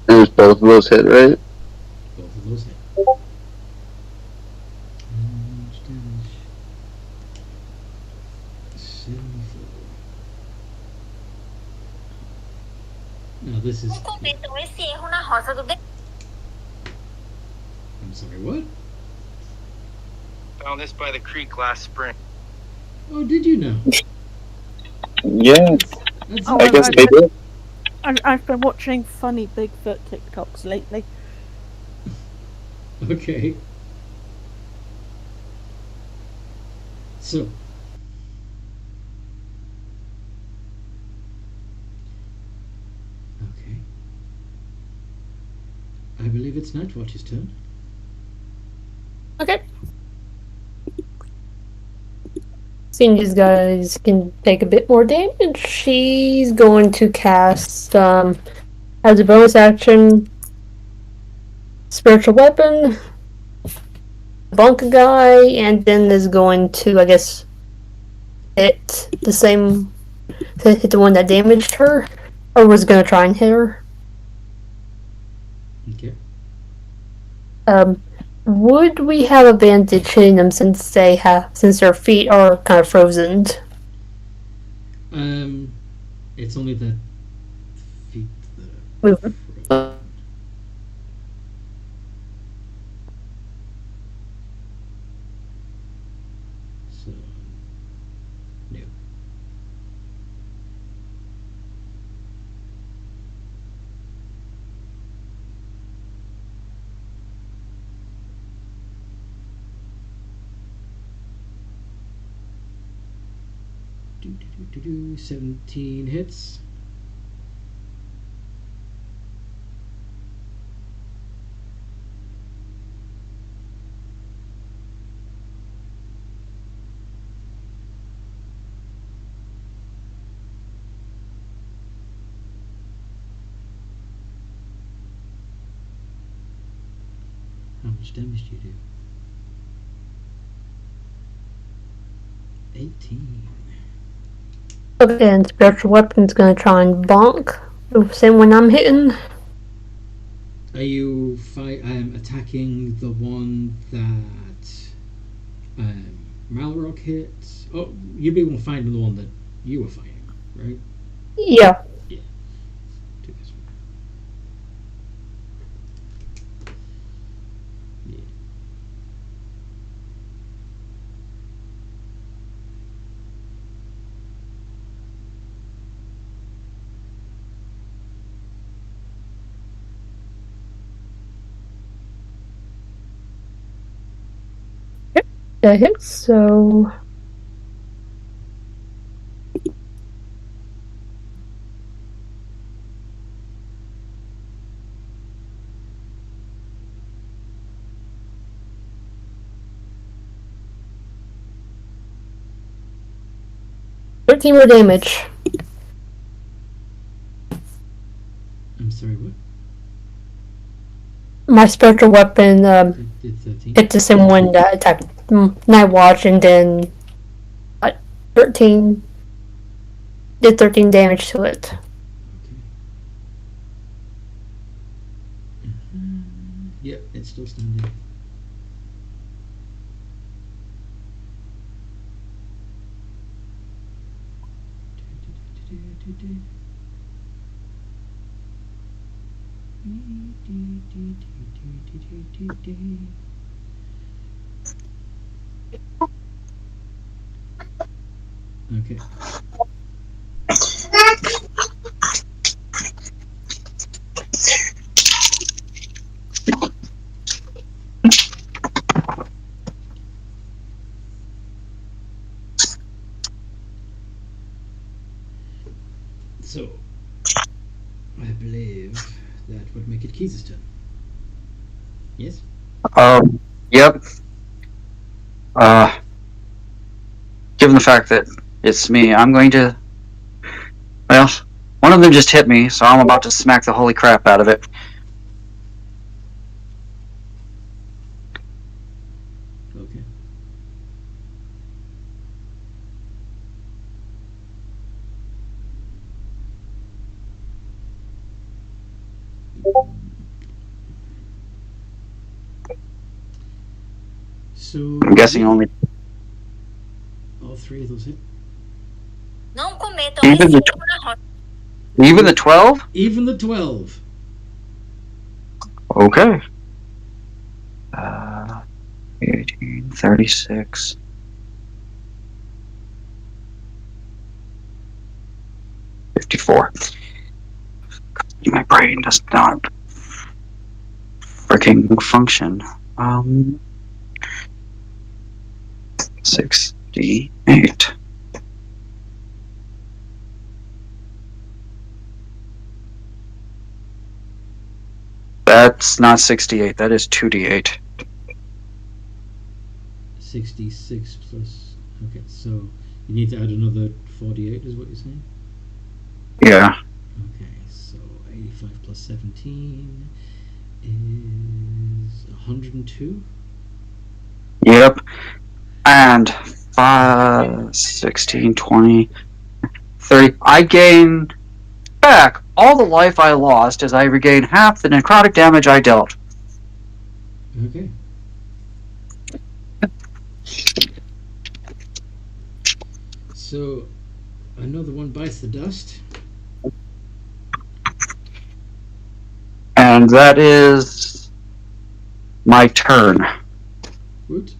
There's both of those hit, right? Both of those hit. Damage. 74. Now this is. I'm sorry, what? Found this by the creek last spring. Oh, did you know? Yes, That's Oh, I guess they did. I've been watching funny Bigfoot TikToks lately. Okay. So. Okay. I believe it's Nightwatch's turn. Okay. Seeing these guys can take a bit more damage, she's going to cast, as a bonus action, Spiritual Weapon, bonk a guy, and then is going to, I guess, hit the one that damaged her, or was going to try and hit her. Okay. Would we have advantage hitting them since their feet are kind of frozen? It's only the feet that are Move. frozen. So, no. 17 hits. How much damage do you do? 18. Okay, and spiritual weapon's gonna try and bonk the same one I'm hitting. Are you attacking the one that Malrock hit? Oh, you'd be able to find the one that you were fighting, right? Yeah. Yeah. Do this one. Yeah. That hits, so 13 more damage. I'm sorry, what? My spiritual weapon Did 13? hit the same one that attacked Nightwatch, and then 13 did 13 damage to it. Okay. Yep, it's still standing. Okay. So, I believe that would make it Keys' turn. Yes? Yep. Given the fact that it's me, I'm going to... Well, one of them just hit me, so I'm about to smack the holy crap out of it. Okay. So I'm guessing only... all three of those hit. Even the 12? Even the 12. Okay. 18, 36. 54. My brain does not freaking function. 68. That's not 68, that is 2d8. 66 plus. Okay, so you need to add another 48, is what you're saying? Yeah. Okay, so 85 plus 17 is 102. Yep. And 5, 16, 20, 30. I gain back all the life I lost as I regain half the necrotic damage I dealt. Okay. So another one bites the dust. And that is my turn. Woot.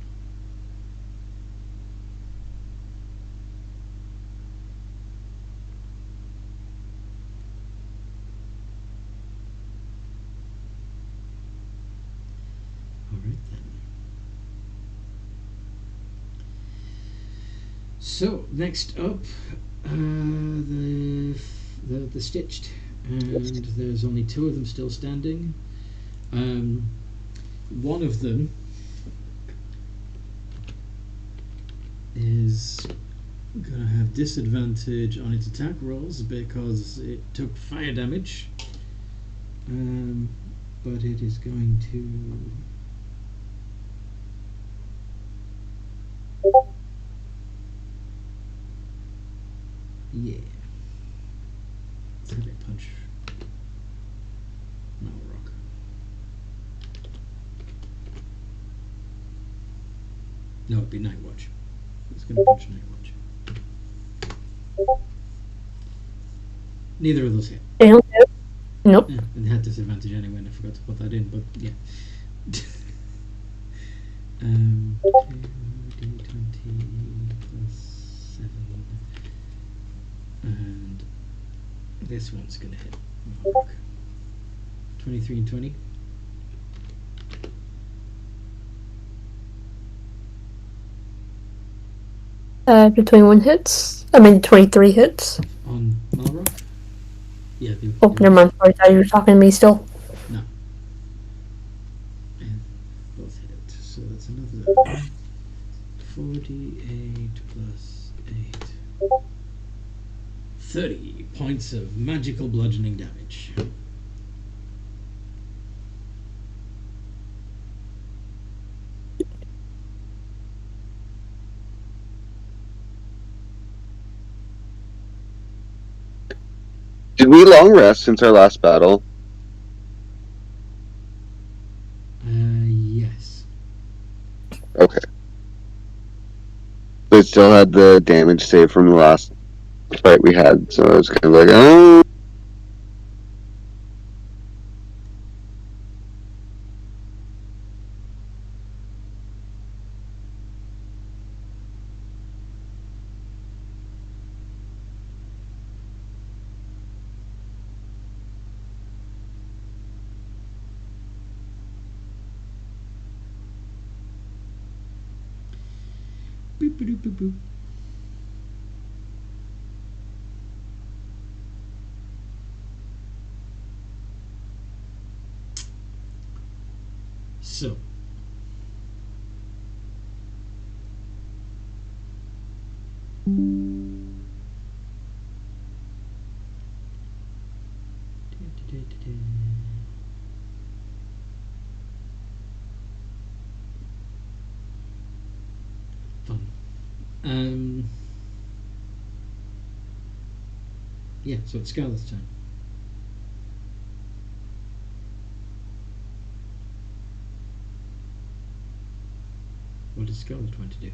Alright then. So next up, the stitched, and there's only 2 of them still standing. One of them is gonna have disadvantage on its attack rolls because it took fire damage, but it is going to so they punch Malrock. No, it'd be Nightwatch. It's gonna punch Nightwatch. Neither of those hit. Nope. Yeah, and it had disadvantage anyway, and I forgot to put that in, but yeah. D20 plus 7. And this one's gonna hit Mark. 23 and 20. The 21 hits. 23 hits. On Malrock? Yeah, Oh, never mind. Sorry, I thought you were talking to me still. No. And both hit it. So that's another 48 plus 8. 30 points of magical bludgeoning damage. Did we long rest since our last battle? Yes. Okay. But it still had the damage saved from the last fight we had, so I was kind of like, oh. Boop, boop, boop, boop. So. Fun. Yeah, so it's Scarlet's turn. What is Scarlet want to do?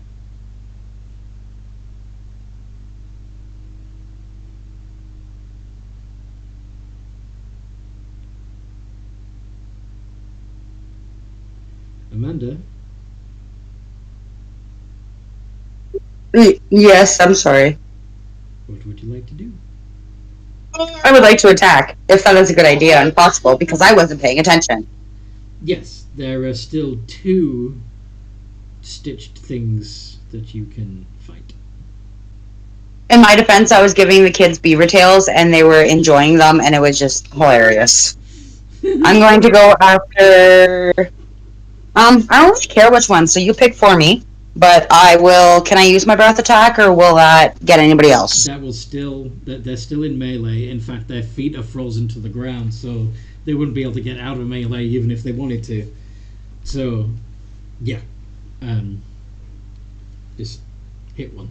Amanda? Yes, I'm sorry. What would you like to do? I would like to attack, if that is a good idea and possible, because I wasn't paying attention. Yes, there are still 2 stitched things that you can fight. In my defense, I was giving the kids beaver tails, and they were enjoying them, and it was just hilarious. I'm going to go after... I don't really care which one, so you pick for me. But I will... Can I use my breath attack, or will that get anybody else? That will still... They're still in melee. In fact, their feet are frozen to the ground, so they wouldn't be able to get out of melee even if they wanted to. So, yeah. Just hit one.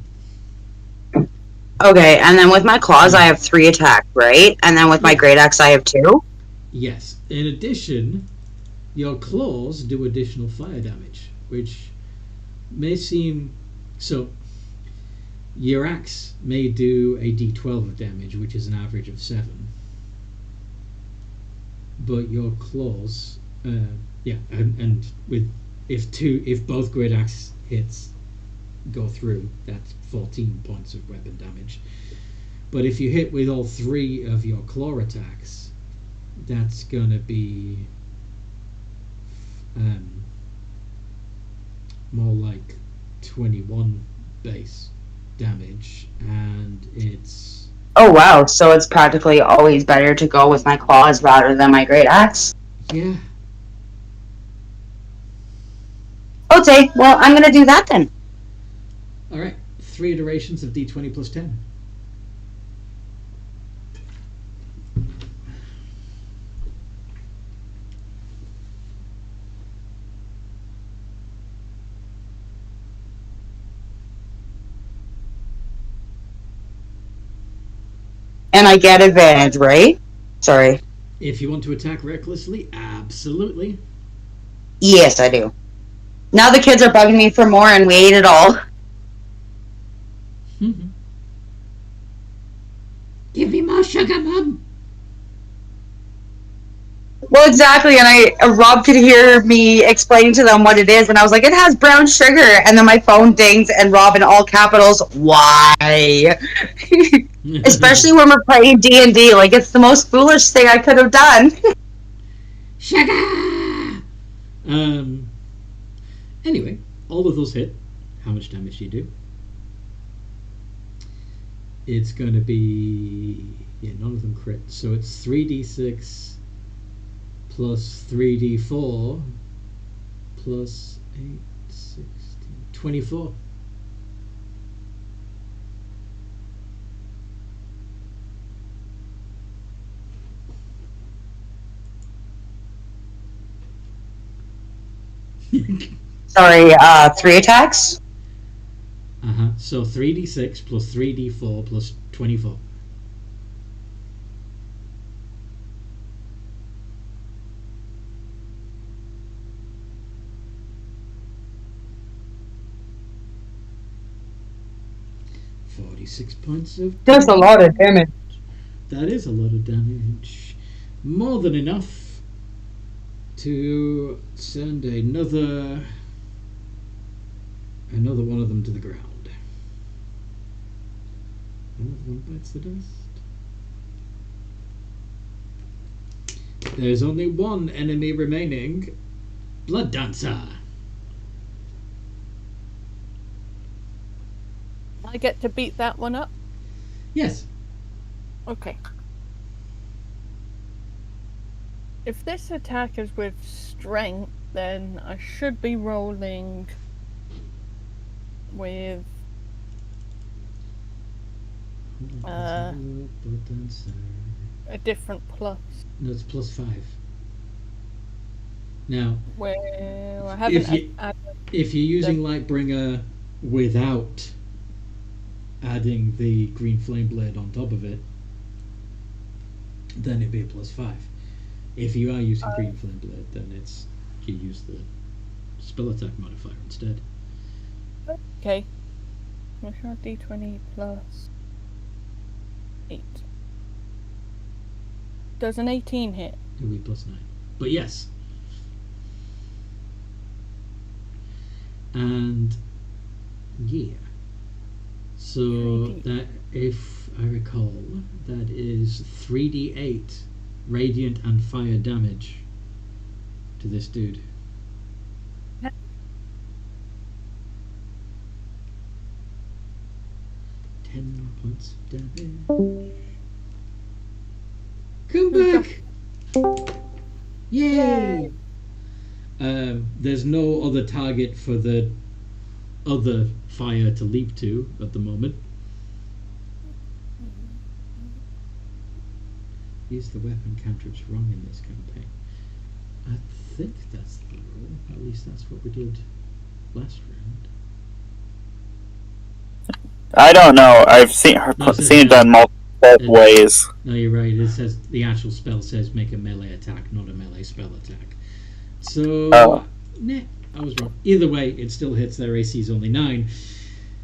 Okay, and then with my claws, I have 3 attack, right? And then with my great axe, I have 2? Yes. In addition, your claws do additional fire damage, which may seem... So, your axe may do a d12 of damage, which is an average of 7. But your claws... yeah, and with... If both great axe hits go through, that's 14 points of weapon damage. But if you hit with all 3 of your claw attacks, that's gonna be more like 21 base damage, and it's Oh wow, so it's practically always better to go with my claws rather than my great axe. yeah. Okay, well I'm gonna do that then. All right, 3 iterations of d20 plus 10. And I get advantage, right? Sorry. If you want to attack recklessly, absolutely. Yes, I do. Now the kids are bugging me for more and we ate it all. Give me more sugar, Mum. Well, exactly, and Rob could hear me explaining to them what it is, and I was like, it has brown sugar, and then my phone dings, and Rob in all capitals, why? Especially when we're playing D&D, like, it's the most foolish thing I could have done. Sugar! Anyway, all of those hit. How much damage do you do? It's going to be... Yeah, none of them crit. So it's 3d6 plus 3d4 plus 8, 16, 24. Sorry, 3 attacks? So 3d6 plus 3d4 plus 24. $46 points of That's a lot of damage. That is a lot of damage. More than enough to send another one of them to the ground. Another one bites the dust. There's only one enemy remaining. Blood Dancer. I get to beat that one up? Yes. Okay. If this attack is with strength, then I should be rolling with a different plus. No, it's plus 5. Now, Well, I haven't if you're using Lightbringer without adding the green flame blade on top of it, then it'd be a plus 5. If you are using green flame blade, then it's you use the spell attack modifier instead. Okay. I'm sure d20 plus 8. Does an 18 hit? It'll be plus 9. But yes. And yeah. So that, if I recall, that is 3d8 radiant and fire damage to this dude. Yep. 10 points of damage. Come back! Yay! There's no other target for the other fire to leap to at the moment. Use the weapon cantrips wrong in this campaign. I think that's the rule. At least that's what we did last round. I don't know. I've seen it done multiple ways. No, you're right. It says the actual spell says make a melee attack, not a melee spell attack. So, nah, I was wrong. Either way, it still hits. Their AC is only 9.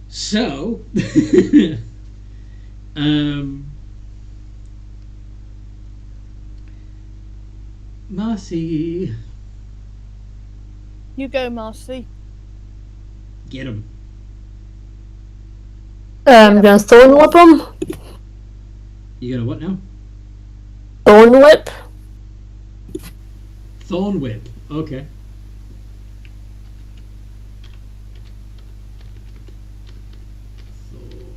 So, Marcy. You go, Marcy. Get him. I'm gonna thorn whip him. You gonna what now? Thorn whip. Thorn whip. Okay. Thorn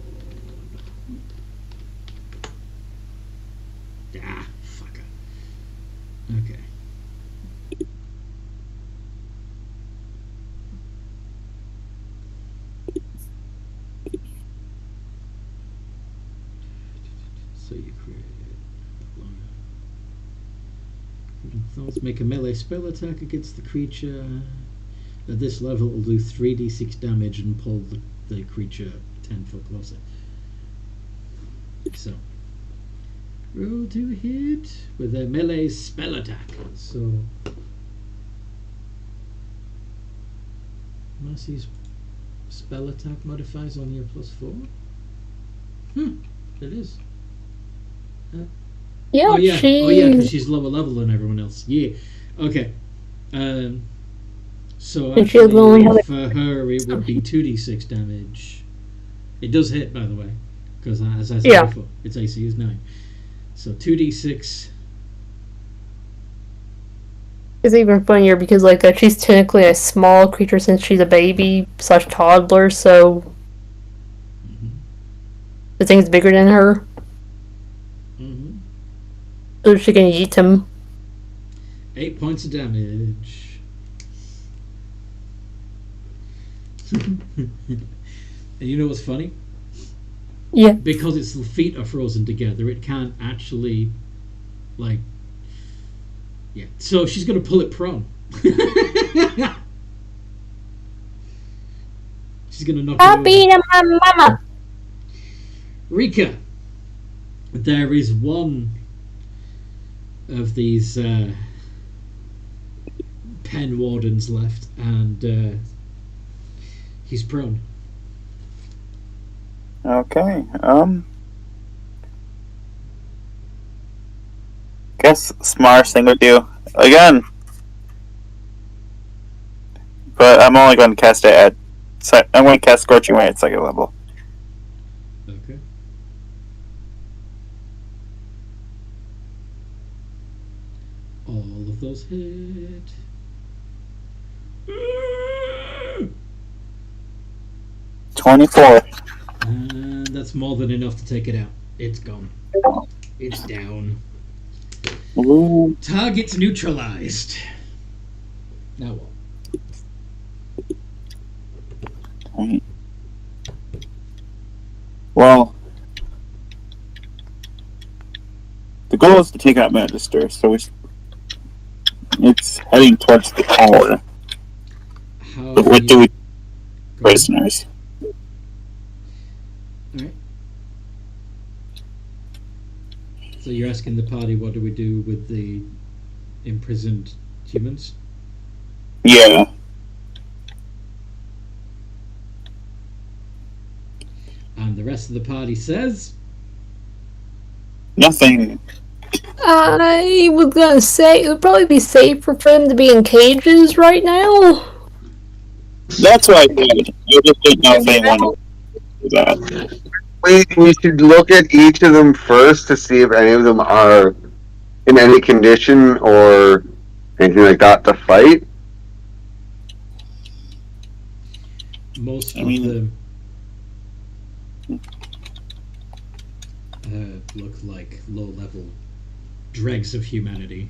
you create. Let's make a melee spell attack against the creature. At this level, it will do 3d6 damage and pull the creature 10 foot closer. So, roll to hit with a melee spell attack. So, Marcy's spell attack modifies only a +4. It is. Yeah, oh yeah, she... because she's lower level than everyone else. Yeah. Okay. So And she'll only have for her, it would be 2d6 damage. It does hit, by the way, because as I said before, its AC is 9. So 2d6. It's even funnier because she's technically a small creature since she's a baby / toddler, so the thing's bigger than her. So she can eat him. 8 points of damage. And you know what's funny? Yeah. Because its feet are frozen together, it can't actually, yeah. So she's going to pull it prone. She's going to knock I'll it beat over. my mama. Rika, there is one of these pen wardens left, and he's prone. Okay. Guess smartest thing to do again, but I'm only going to cast it at. I'm going to cast Scorching Ray at 2nd level. Okay. All of those hit. Mm. 24. And that's more than enough to take it out. It's gone. It's down. Ooh. Target's neutralized. Now what? Right. Well, the goal is to take out Magister, so it's heading towards the tower. But what do we prisoners? Alright. So you're asking the party what do we do with the imprisoned humans? Yeah. And the rest of the party says Nothing. I was gonna say it would probably be safer for them to be in cages right now. That's what I did. I just didn't know if anyone would do that. We should look at each of them first to see if any of them are in any condition or anything like that to fight. most I of mean- them look like low-level dregs of humanity.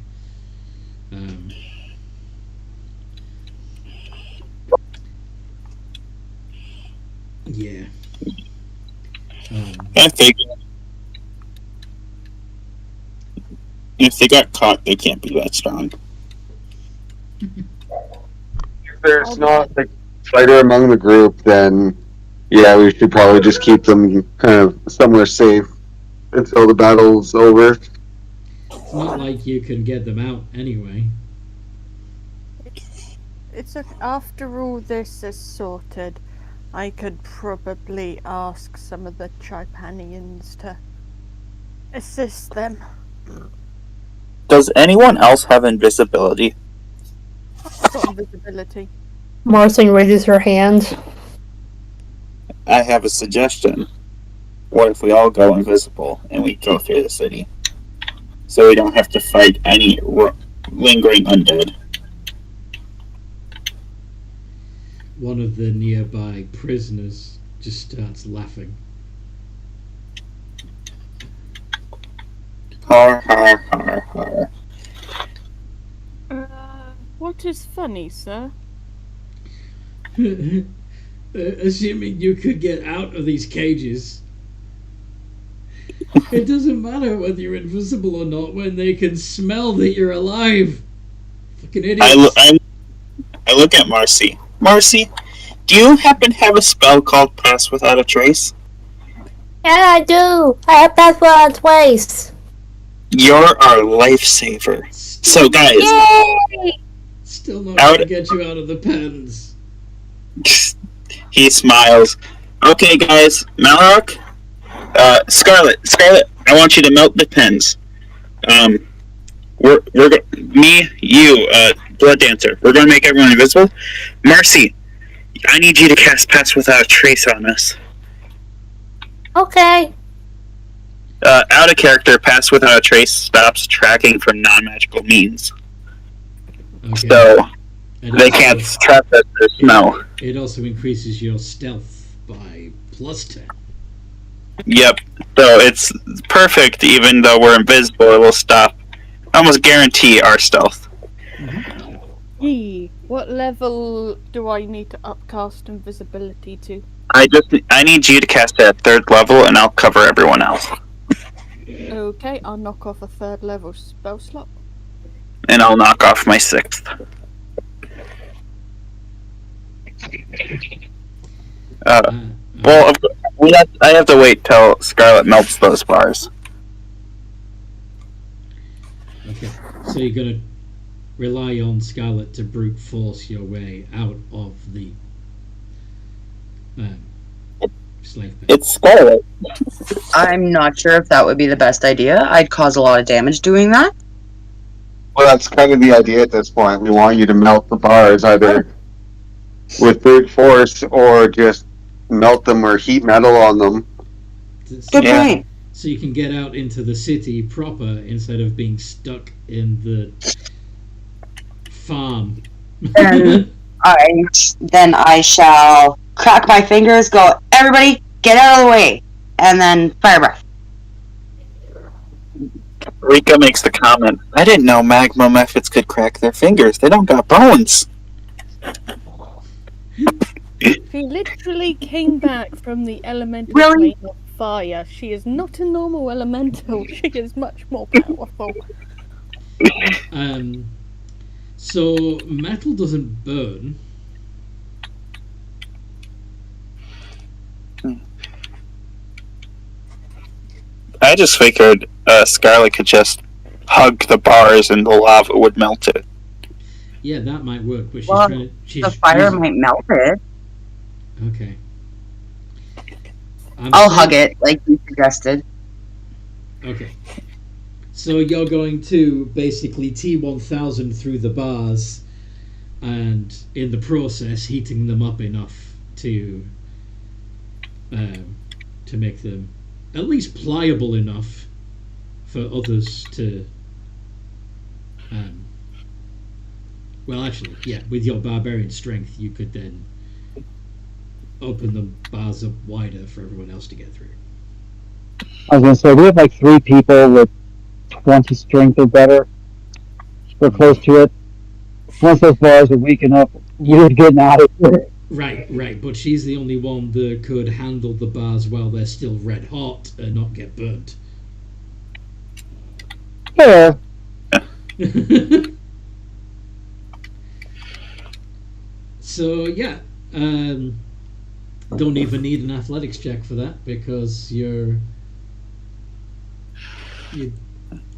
Yeah. I figure if they got caught, they can't be that strong. If there's not a fighter among the group, then yeah, we should probably just keep them kind of somewhere safe until the battle's over. It's not like you can get them out anyway. It's after all this is sorted, I could probably ask some of the Tripanians to assist them. Does anyone else have invisibility? Got invisibility. Marcin raises her hand. I have a suggestion. What if we all go invisible and we go through the city? So we don't have to fight any lingering undead. One of the nearby prisoners just starts laughing. Har har har har. What is funny, sir? Assuming you could get out of these cages. It doesn't matter whether you're invisible or not when they can smell that you're alive. Fucking idiots. I look at Marcy. Marcy, do you happen to have a spell called Pass Without a Trace? Yeah, I do. I have passed on twice. You're our lifesaver. So, guys, Yay! Still not gonna get you out of the pens. he smiles. Okay, guys, Malrock, Scarlet, I want you to melt the pens. Me, you, Blood Dancer. We're gonna make everyone invisible. Marcy, I need you to cast Pass Without a Trace on us. Okay. Out of character, Pass Without a Trace stops tracking for non-magical means. Okay. So And they also- can't trap us or smell. It also increases your stealth by +10. Yep. So it's perfect. Even though we're invisible, it will stop. Almost guarantee our stealth. Yee. What level do I need to upcast invisibility to? I need you to cast it at 3rd level, and I'll cover everyone else. Okay, I'll knock off a 3rd level spell slot. And I'll knock off my 6th. Well, I have to wait till Scarlet melts those bars. Okay, so you're gonna rely on Scarlet to brute force your way out of the slave pen. It's Scarlet. I'm not sure if that would be the best idea. I'd cause a lot of damage doing that. Well, that's kind of the idea at this point. We want you to melt the bars either with brute force or just melt them or heat metal on them. Good point. So you can get out into the city proper instead of being stuck in the farm. Then I shall crack my fingers, go, everybody, get out of the way, and then fire breath. Rika makes the comment, I didn't know magma methods could crack their fingers. They don't got bones. She literally came back from the elemental Really? plane of fire. She is not a normal elemental. She is much more powerful. So metal doesn't burn. I just figured Scarlet could just hug the bars and the lava would melt it. Yeah, that might work, but she's Well, trying to. She's The fire using- might melt it. Okay. I'll hug it, like you suggested. Okay. So you're going to basically T1000 through the bars, and in the process heating them up enough to make them at least pliable enough for others to. Well, actually, yeah, with your barbarian strength, you could then open the bars up wider for everyone else to get through. I was gonna say we have like 3 people with 20 strength or better. We're close to it. Once those bars are weak enough, you're getting out of here. Right, but she's the only one that could handle the bars while they're still red hot and not get burnt. Yeah. So yeah, don't even need an athletics check for that because you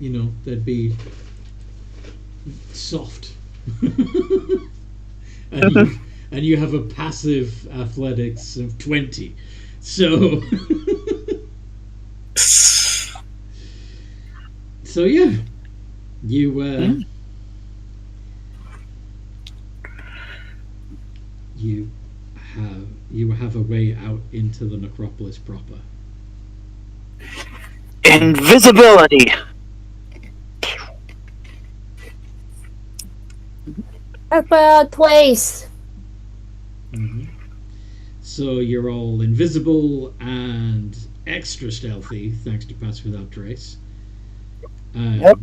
know they'd be soft, and you have a passive athletics of 20, so so yeah, you you have a way out into the necropolis proper. Invisibility! Twice. So you're all invisible and extra stealthy thanks to Pass Without Trace. Yep.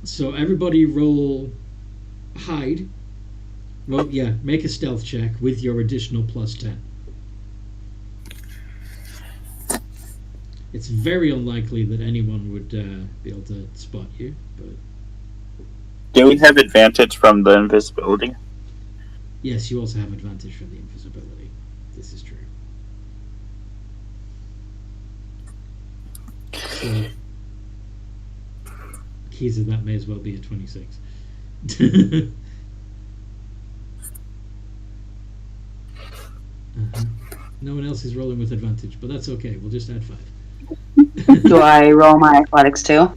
So everybody roll hide. Well, yeah, make a stealth check with your additional +10. It's very unlikely that anyone would be able to spot you, but Do we have advantage from the invisibility? yes, you also have advantage from the invisibility. This is true. So, keys of that may as well be a 26. No one else is rolling with advantage, but that's okay. We'll just add 5. Do I roll my athletics too?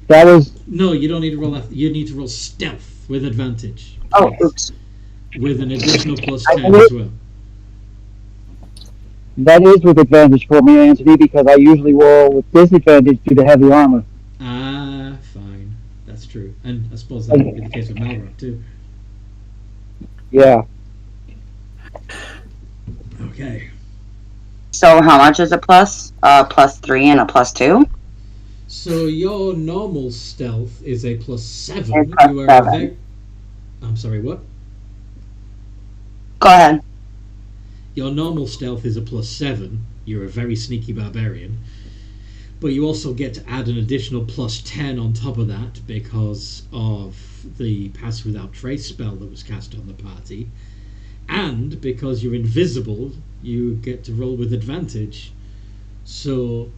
That was No, you don't need to roll. You need to roll stealth with advantage. Oh, please. oops. With an additional plus 10 as well. that is with advantage for me, Anthony, because I usually roll with disadvantage due to heavy armor. Ah, fine. That's true. And I suppose that would be the case with Malrock, too. Yeah. Okay. So how much is a plus? Plus 3 and a plus 2? So your normal stealth is a plus 7. It's plus You are 7. I'm sorry, what? Go ahead. Your normal stealth is a plus 7. You're a very sneaky barbarian. But you also get to add an additional plus 10 on top of that because of the Pass Without Trace spell that was cast on the party. And because you're invisible, you get to roll with advantage. So,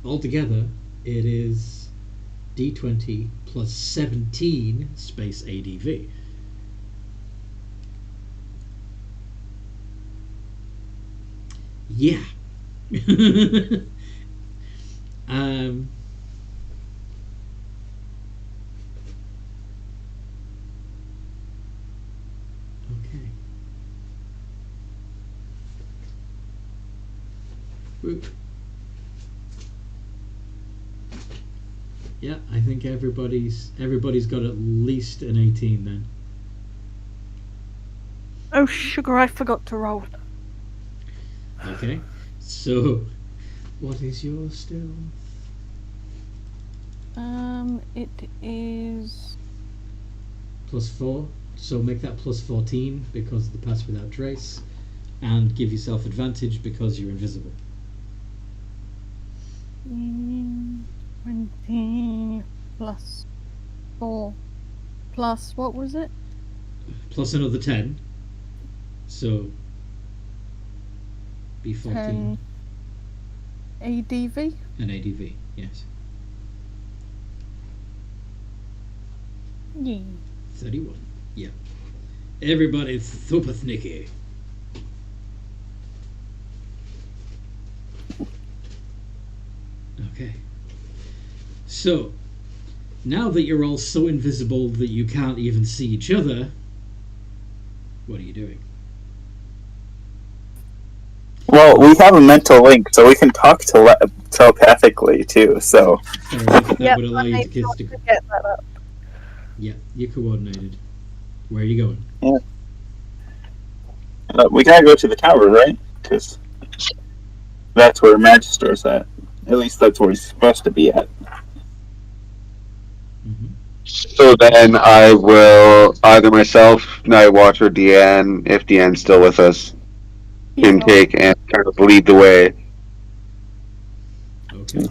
altogether, it is d20 plus 17 space ADV. Yeah. Okay. Whoop. Yeah, I think everybody's got at least an 18 then. Oh, sugar, I forgot to roll. Okay. So, what is your stealth? It is... Plus 4. So make that plus 14 because of the Pass Without Trace. And give yourself advantage because you're invisible. 20 plus 4 plus, what was it? Plus another 10. So, be 14. 10 ADV? An ADV, yes. Yeah. 31. Yeah. Everybody thupeth Nicky. Okay. So, now that you're all so invisible that you can't even see each other, what are you doing? Well, we have a mental link, so we can talk telepathically too. So Fair enough, that Yep, would allow I you to made kiss sure the... to get that up. Yeah, you're coordinated. Where are you going? we gotta go to the tower, right? Because that's where Magister's at. At least that's where he's supposed to be at. Mm-hmm. So then I will either myself, Nightwatch, or Deanne, if Deanne's still with us, can Yeah. take and kind of lead the way. Okay.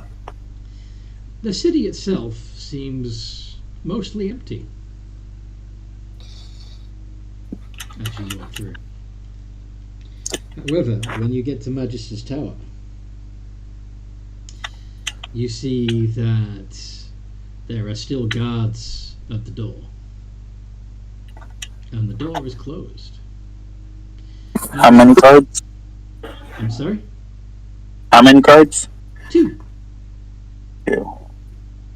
The city itself seems mostly empty as you walk through. However, when you get to Magister's Tower, you see that there are still guards at the door. And the door is closed. How many cards? I'm sorry? How many cards? 2. 2.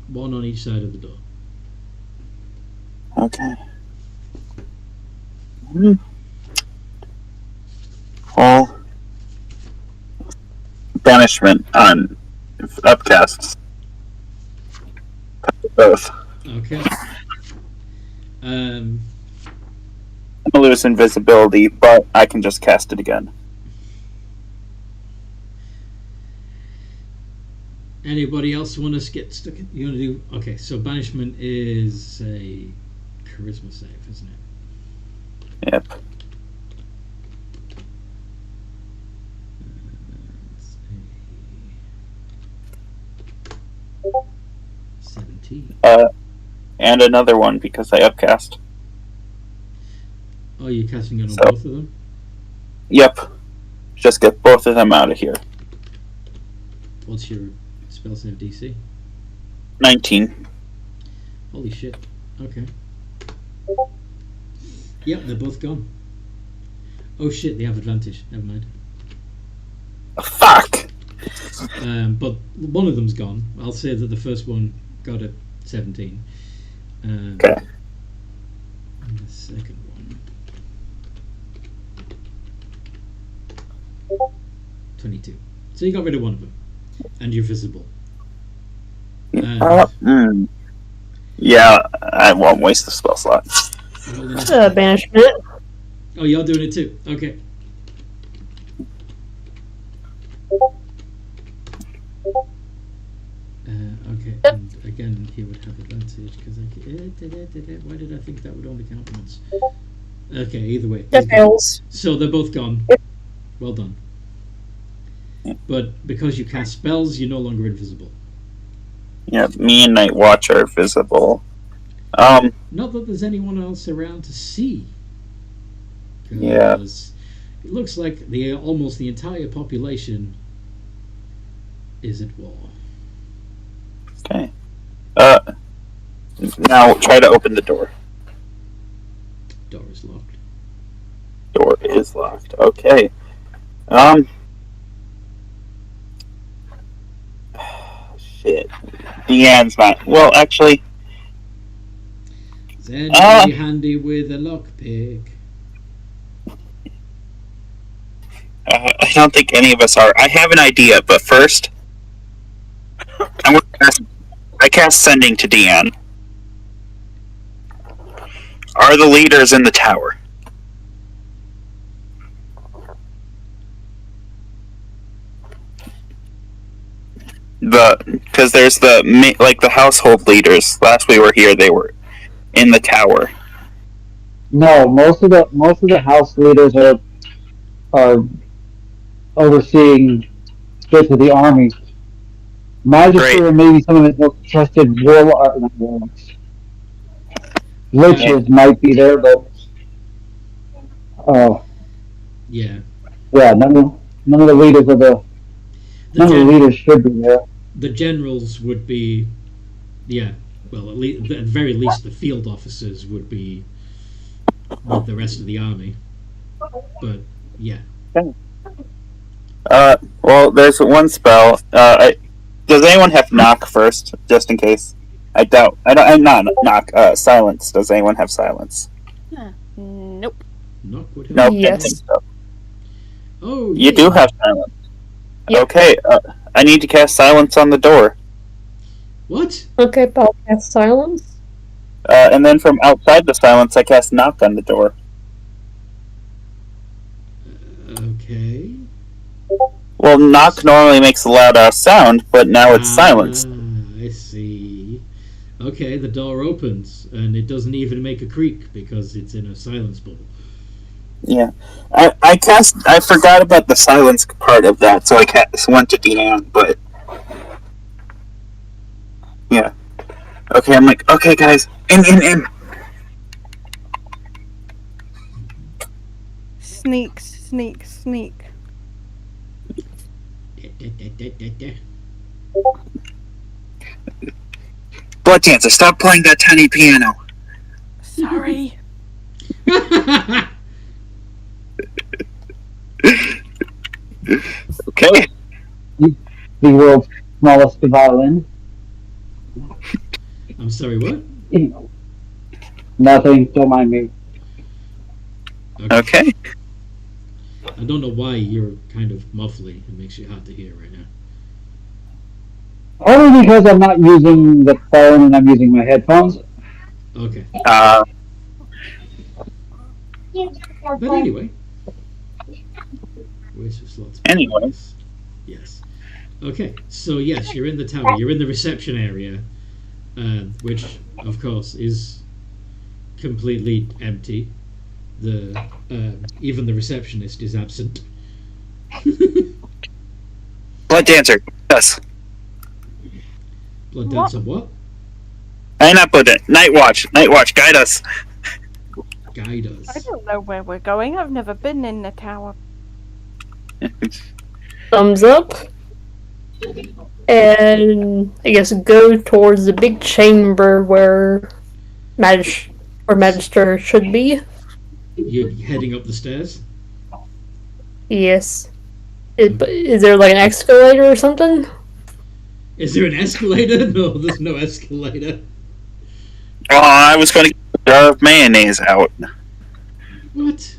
1 on each side of the door. Okay. Well, banishment on upcasts. Both. Okay. I'm gonna lose invisibility, but I can just cast it again. Anybody else want to get stuck in? You want to do... Okay, so banishment is a charisma save, isn't it? Yep. It's 17. And another one because I upcast. Oh, you're casting it on So- both of them? Yep. Just get both of them out of here. What's your spell save DC? 19. Holy shit. Okay. Yep, they're both gone. Oh shit, they have advantage. Never mind. Fuck! But one of them's gone. I'll say that the first one got a 17. Okay. And the second one. 22. So you got rid of one of them. And you're visible. Yeah, I won't waste the spell slot. Roll the next die. Banishment. Oh, you're doing it too. Okay. Okay, and again, he would have advantage because why did I think that would only count once? Okay, either way. That fails. So they're both gone. Well done. But because you cast spells, you're no longer invisible. Yeah, me and Night Watch are visible. Not that there's anyone else around to see. Yeah. Because it looks like almost the entire population is at war. Okay. Now try to open the door. Door is locked. Door is locked. Okay. Shit. Deanne's not. Well, actually, Is anybody handy with a lockpick? I don't think any of us are. I have an idea, but first, I cast Sending to Deanne. Are the leaders in the tower? Because there's the household leaders. Last we were here, they were in the tower. No, most of the house leaders are overseeing bits of the army. Magister and maybe some of his most trusted warlocks. Liches might be there, but Yeah. none of the leaders of the none of the leaders should be there. The generals would be, well, at the very least, the field officers would be with the rest of the army. But yeah, Well, there's one spell. Does anyone have knock first, just in case? I doubt. I'm not knock. Silence. Does anyone have silence? Nope. knock would help. No, Yes. can't think so. Oh, You do have silence. Yep. Okay, I need to cast silence on the door. What? Okay, I'll cast silence. And then from outside the silence, I cast knock on the door. Okay. Well, knock normally makes a loud sound, but now it's silenced. I see. Okay, the door opens, and it doesn't even make a creak because it's in a silence bubble. Yeah, I forgot about the silence part of that, so I went to Deanne, but yeah. Okay, I'm like, okay, guys, in. Sneak, sneak, sneak. Blood Dancer, stop playing that tiny piano. Sorry. Okay. The world's smallest violin. I'm sorry, what? Nothing. Don't mind me. Okay. I don't know why you're kind of muffly. It makes you hard to hear right now. Only because I'm not using the phone and I'm using my headphones. Okay. Uh, But anyway. Where's your slots? Anyways. Yes. Okay, so yes, you're in the tower. You're in the reception area, which, of course, is completely empty. Even the receptionist is absent. Blood Dancer, yes. Blood dance of what? I not put it. Night Watch, guide us. Guide I us. don't know where we're going. I've never been in the tower. Thumbs up. And I guess go towards the big chamber where Magister should be. You're heading up the stairs? Yes. Is there like an escalator or something? Is there an escalator? No, there's no escalator. Oh, I was going to get a jar of mayonnaise out. What?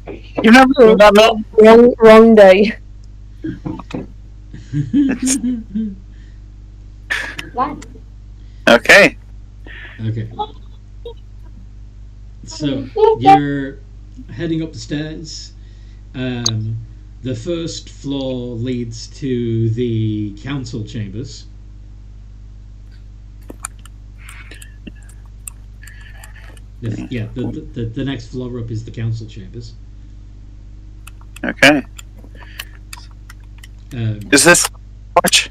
You never heard that, man? Wrong day. What? Okay. Okay. So, you're heading up the stairs. The first floor leads to the council chambers. The next floor up is the council chambers. Okay. Is this Watch?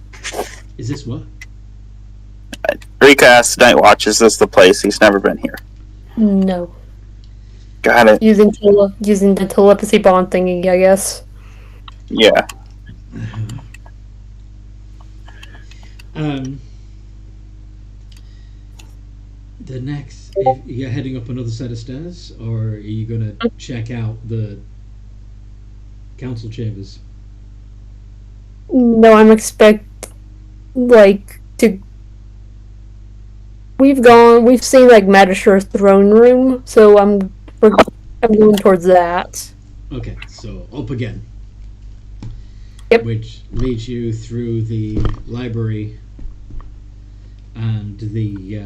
Is this what? Rika asked Night Watch, is this the place? He's never been here. No. Got it. Using the telepathy bond thingy, I guess. Yeah. The next, if you're heading up another set of stairs, or are you going to check out the council chambers? No, I'm we've seen like Magister's throne room, so I'm going towards that. Okay, so up again. Yep. Which leads you through the library and the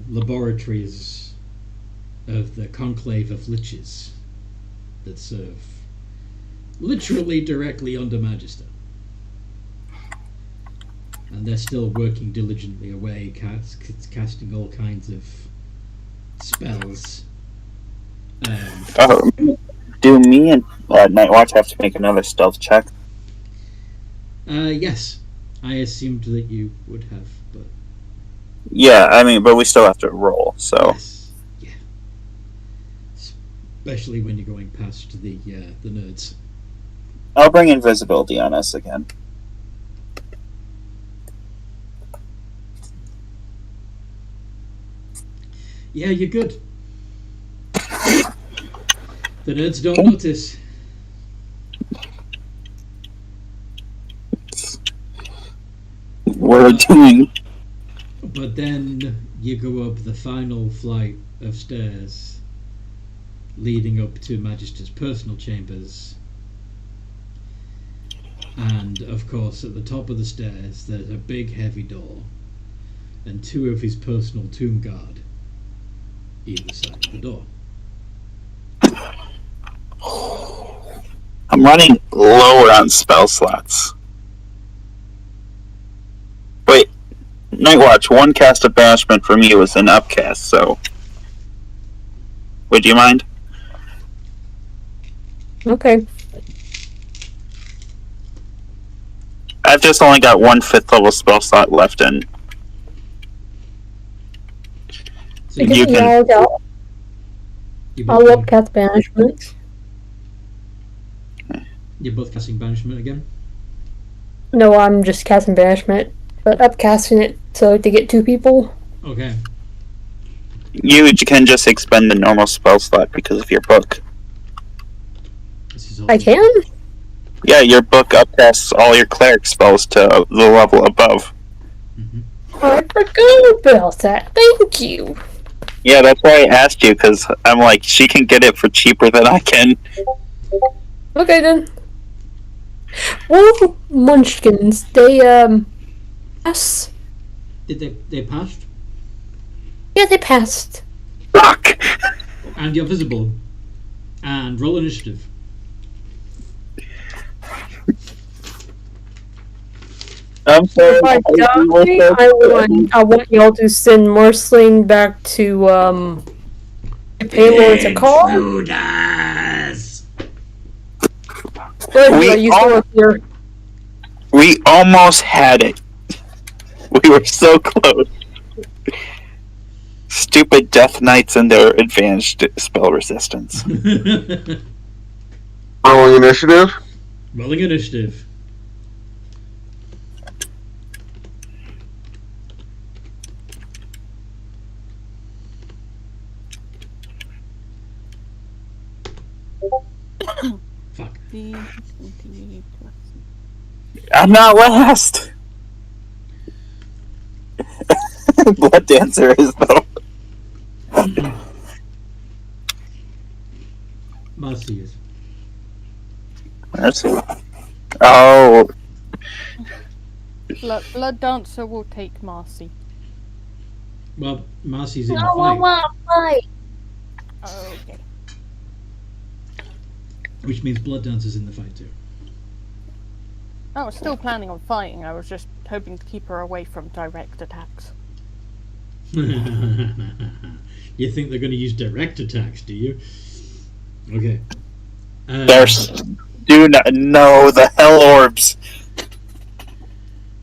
laboratories of the Conclave of Liches that serve literally directly under Magister. And they're still working diligently away, casting all kinds of spells. Do me and Night Watch have to make another stealth check? Yes. I assumed that you would have, but... Yeah, I mean, but we still have to roll, so... Yes. Yeah. Especially when you're going past the nerds. I'll bring invisibility on us again. Yeah, you're good. The nerds don't notice. We're doing. But then you go up the final flight of stairs leading up to Magister's personal chambers. And, of course, at the top of the stairs there's a big heavy door and two of his personal tomb guard either side of the door. I'm running lower on spell slots. Wait, Night Watch, one cast of banishment from you is an upcast, so... Would you mind? Okay. I've just only got one 5th level spell slot left in. So You can... I'll upcast banishment. You're both casting banishment again? No, I'm just casting banishment, but upcasting it so to get 2 people. Okay. You can just expend the normal spell slot because of your book. This is all I can? Yeah, your book upcasts all your cleric spells to the level above. I forgot about that. Thank you. Yeah, that's why I asked you, because I'm like, she can get it for cheaper than I can. Okay then. Well, Munchkins, they pass. Did they passed? Yeah, they passed. Fuck! And you're visible. And roll initiative. I'm sorry. If I die, I want y'all to send Marceline back to Pelor to call. Intruders! Good, We you all- still have your We almost had it. We were so close. Stupid Death Knights and their advanced spell resistance. Rolling initiative. Rolling initiative. Fuck. I'm not last. Blood Dancer is though. Marcy is. Mercy. Oh, Blood Dancer will take Marcy. Well, Marcy's in No, the I fight, want to fight. Okay. which means Blood Dancer's in the fight too. I was still planning on fighting. I was just hoping to keep her away from direct attacks. You think they're going to use direct attacks, do you? Okay. there's. Do not know the hell orbs.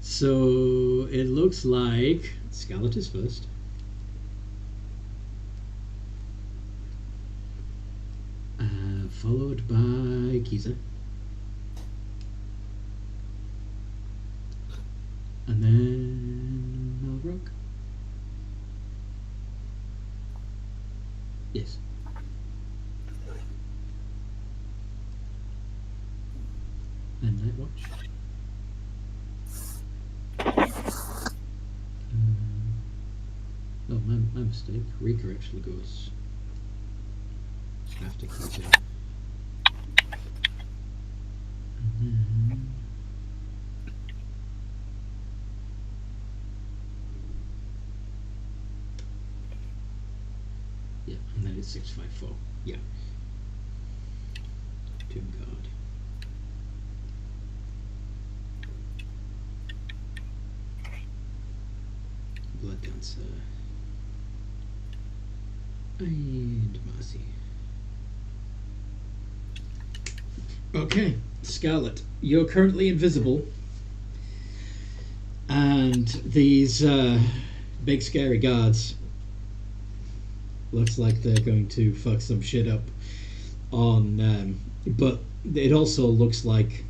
So it looks like Scarlet is first. Followed by Kiza. And then Malrock. Yes. And Nightwatch. Oh, my mistake. Rika actually goes after Kiza. And then... yeah, and then it's 654. Yeah. Tomb card. Blood Dancer. And Marcy. Okay, Scarlet, you're currently invisible. And these big scary guards looks like they're going to fuck some shit up on but it also looks like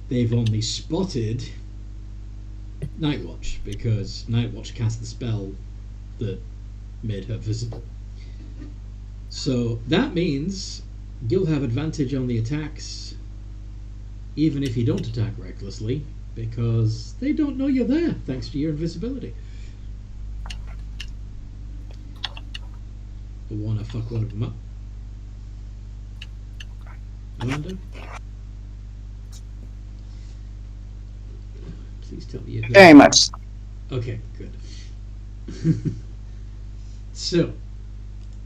they've only spotted Nightwatch because Nightwatch cast the spell that made her visible. So that means you'll have advantage on the attacks even if you don't attack recklessly because they don't know you're there thanks to your invisibility. I wanna fuck one of them up. Amanda? Please tell me you're good. Very much. Okay, good. So,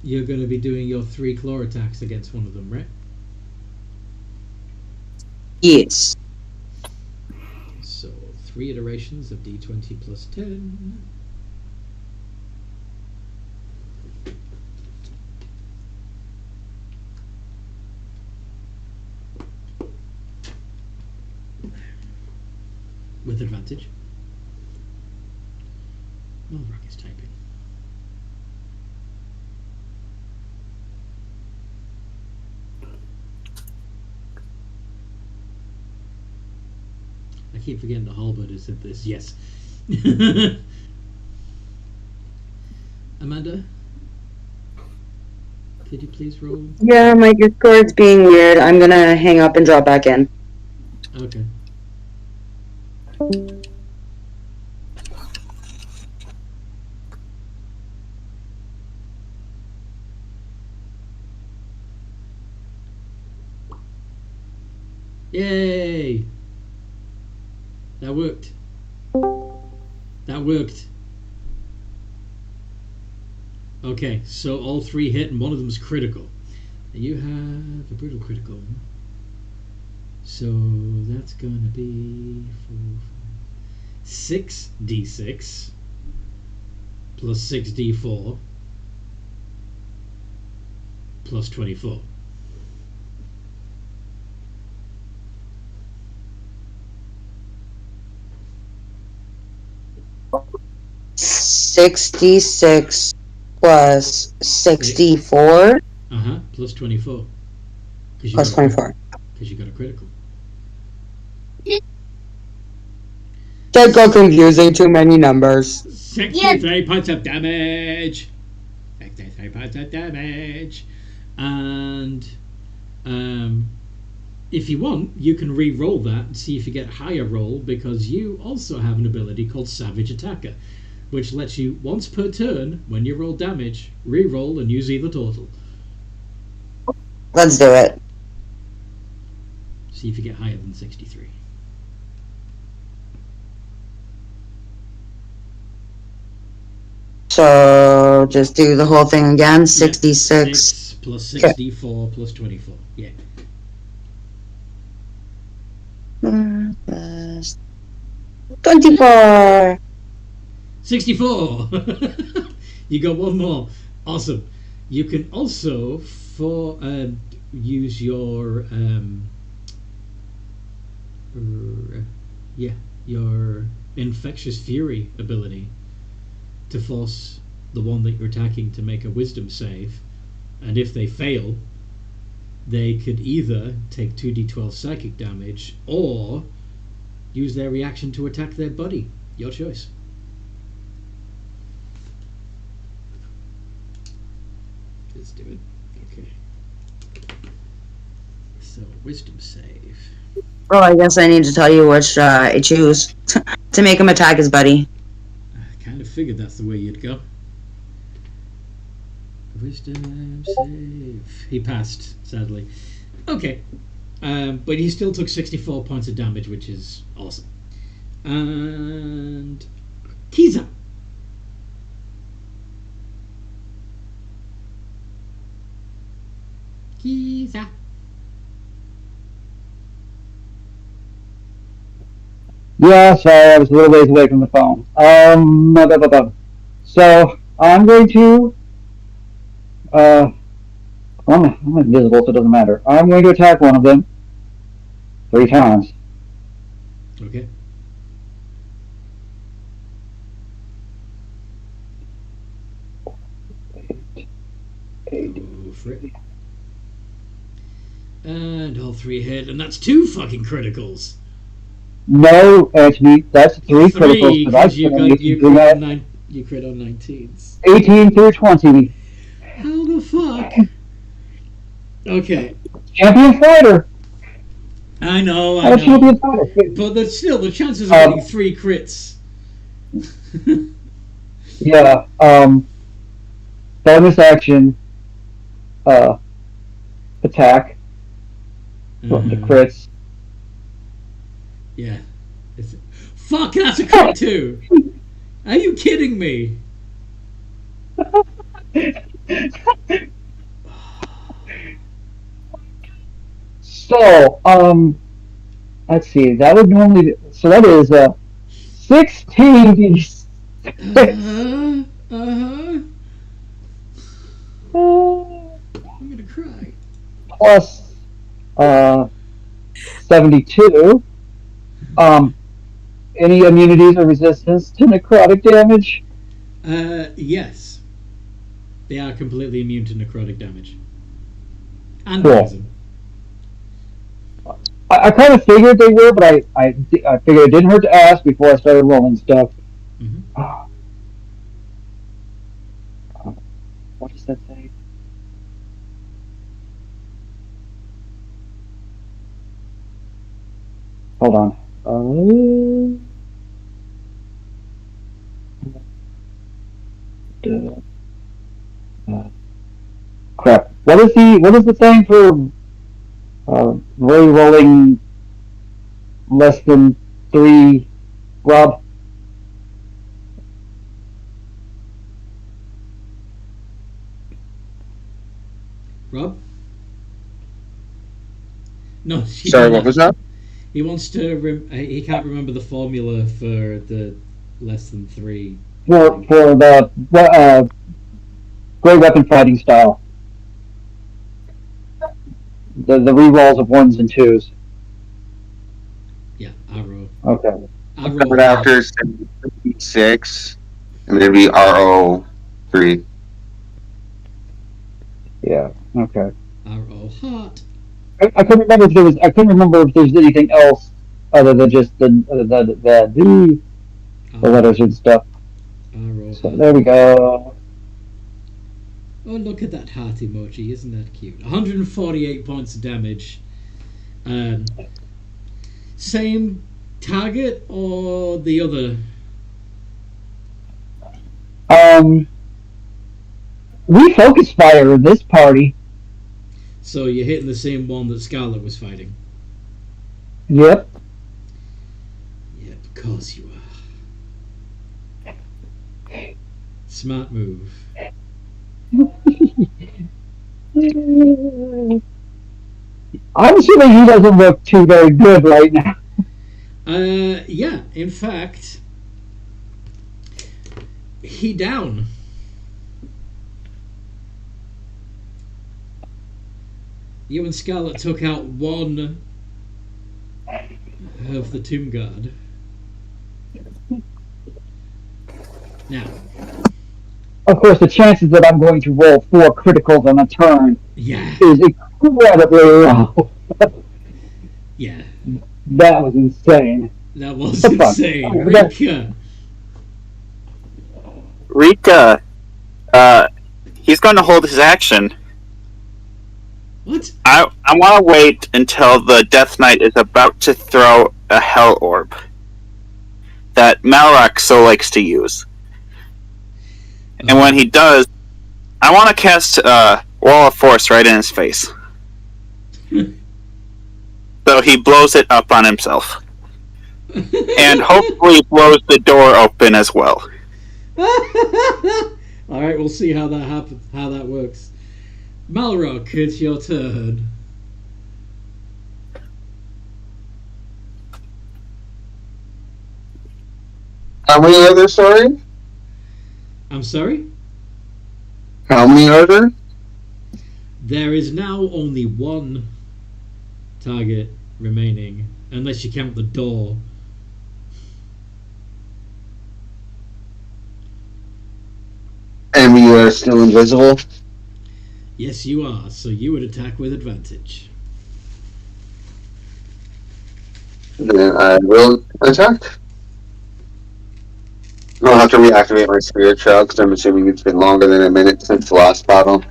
you're going to be doing your 3 claw attacks against one of them, right? Yes. So, 3 iterations of d20 plus 10. With advantage. Malrock is typing. I keep forgetting the halberd is at this. Yes. Amanda? Could you please roll? Yeah, my Discord's being weird. I'm gonna hang up and drop back in. Okay. Yay! That worked. That worked. Okay, so all 3 hit and one of them's critical. And you have a brutal critical. So that's gonna be 6d6 plus 6d4 plus 24. 66 plus 64 Plus 24. plus 24. Because you got a critical. That got confusing. Too many numbers. 63 points of damage. 63 points of damage. And if you want, you can re-roll that and see if you get a higher roll, because you also have an ability called Savage Attacker, which lets you, once per turn, when you roll damage, re-roll and use either total. Let's do it. See if you get higher than 63. So just do the whole thing again. 66. 6 plus 64 plus 24. Yeah. Plus 24. 64. You got one more. Awesome. You can also use your your Infectious Fury ability to force the one that you're attacking to make a wisdom save, and if they fail, they could either take 2d12 psychic damage or use their reaction to attack their buddy. Your choice. Let's do it. Okay. So, wisdom save. Well, I guess I need to tell you which I choose to make him attack his buddy. I kind of figured that's the way you'd go. Wisdom save. He passed, sadly. Okay. But he still took 64 points of damage, which is awesome. And Kiza. Kiza. Yeah, sorry, I was a little ways away from the phone. So, I'm going to, I'm invisible, so it doesn't matter. I'm going to attack one of them 3 times. Okay. Go for it. And all 3 hit, and that's 2 fucking criticals. No, Anthony, that's 3 3, criticals. because you crit on 19s. 18 through 20. How the fuck? Okay. Champion fighter. I know. Champion fighter. But still, the chances of getting 3 crits. Yeah. Bonus action. Attack. The crits. Yeah. Fuck, that's a crit too! Are you kidding me? So, let's see. That would normally. So that is 16 I'm gonna cry. plus 72. Any immunities or resistance to necrotic damage? Yes. They are completely immune to necrotic damage. And Cool. poison. I kind of figured they were, but I figured it didn't hurt to ask before I started rolling stuff. Mm-hmm. What does that say? Hold on. Crap. What is the thing for re-rolling less than 3, Rob? Rob? No. Sorry, what was that? He wants to. He can't remember the formula for the less than 3. For the great weapon fighting style. The re-rolls of 1s and 2s. Yeah, arrow. Okay. Arrow. But after 76, And it'd be RO3. Yeah. Okay. R.O. Heart. I couldn't remember if there was. I couldn't remember if there's anything else other than just the letters and stuff. R.O. So Heart. there we go. Oh, look at that heart emoji. Isn't that cute? 148 points of damage. Same target or the other? We focus fire in this party. So you're hitting the same one that Scarlet was fighting? Yep. Yep, of course you are. Smart move. I'm assuming he doesn't look too very good right now. Yeah, in fact, he down. You and Scarlet took out one of the Tomb Guard. Now, of course, the chances that I'm going to roll 4 criticals on a turn is incredibly low. Yeah. That was insane. That was insane. Rika, he's going to hold his action. What? I want to wait until the Death Knight is about to throw a Hell Orb that Malrock so likes to use. And when he does, I want to cast Wall of Force right in his face. So he blows it up on himself. And hopefully blows the door open as well. Alright, we'll see how that happens, how that works. Malrock, it's your turn. How many are there, sorry? I'm sorry? How many are there? There is now only one target remaining, unless you count the door. And we are still invisible? Yes, you are, so you would attack with advantage. Then I will attack. I'll have to reactivate my spirit shell because I'm assuming it's been longer than a minute since the last battle.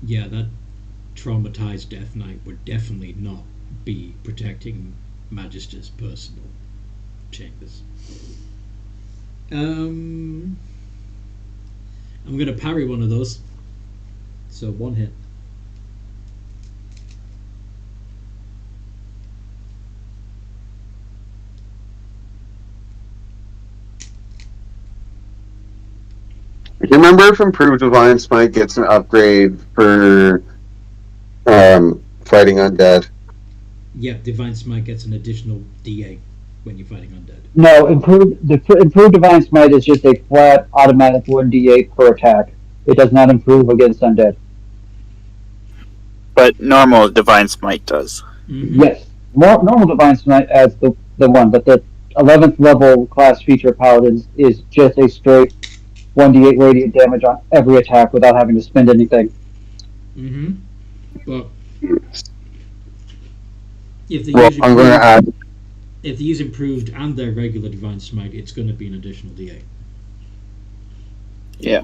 Yeah, that traumatized Death Knight would definitely not be protecting Magister's personal chambers. I'm going to parry one of those. So 1 hit. You remember if Improved Divine Smite gets an upgrade for fighting undead? Yeah, Divine Smite gets an additional D8 when you're fighting undead. No, improved Divine Smite is just a flat automatic 1d8 per attack. It does not improve against undead. But normal Divine Smite does. Mm-hmm. Yes, normal Divine Smite adds the one, but the 11th level class feature Paladins is just a straight 1d8 radiant damage on every attack without having to spend anything. Mm-hmm. But if they use improved and their regular Divine Smite, it's going to be an additional D8. Yeah.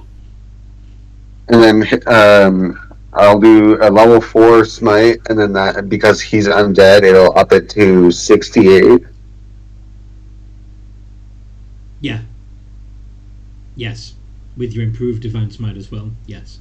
And then I'll do a level 4 smite, and then that, because he's undead, it'll up it to 68. Yeah. Yes. With your improved Divine Smite as well, yes.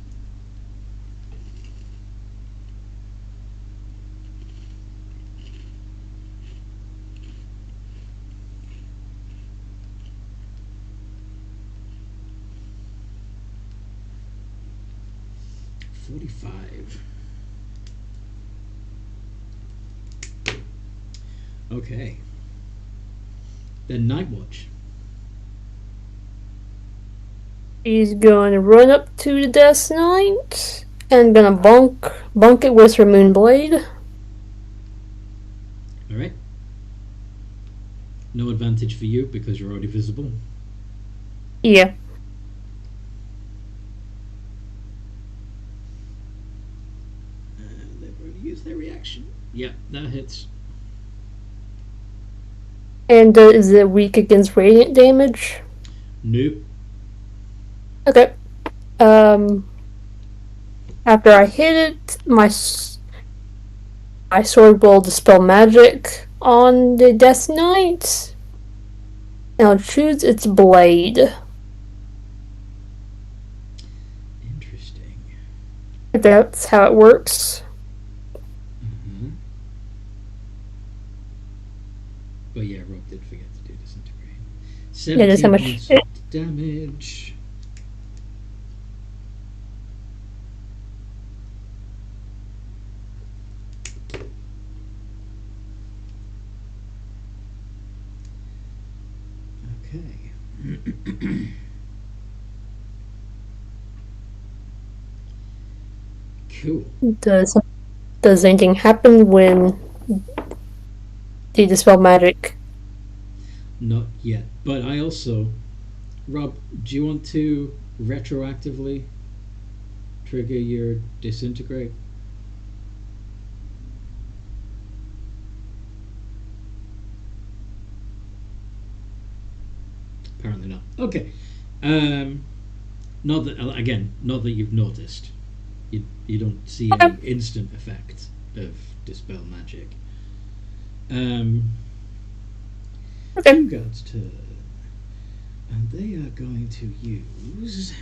Okay. Then Night Watch. He's gonna run up to the Death Knight and gonna bonk it with her Moonblade. No advantage for you because you're already visible. Yeah. And they've already used their reaction. Yeah, that hits. And is it weak against radiant damage? Nope. Okay. After I hit it, my sword will dispel magic on the Death Knight. And I'll choose its blade. Interesting. If that's how it works. Mm-hmm. But yeah, Rob did forget to do disintegrate. 17 that's how much points it- of damage. Okay. Cool. Does anything happen when they dispel magic? Not yet. But I also, Rob, do you want to retroactively trigger your disintegrate? Apparently not. Okay. Not that you've noticed. You don't see any instant effect of dispel magic. Okay. Two guards turn, and they are going to use.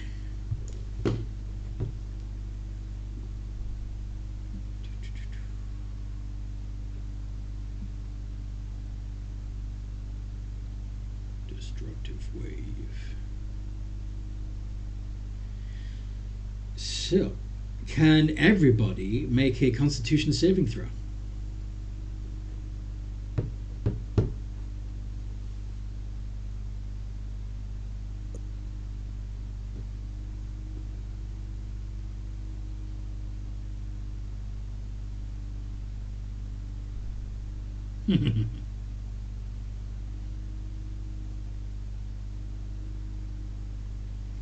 Destructive wave. So, can everybody make a Constitution saving throw?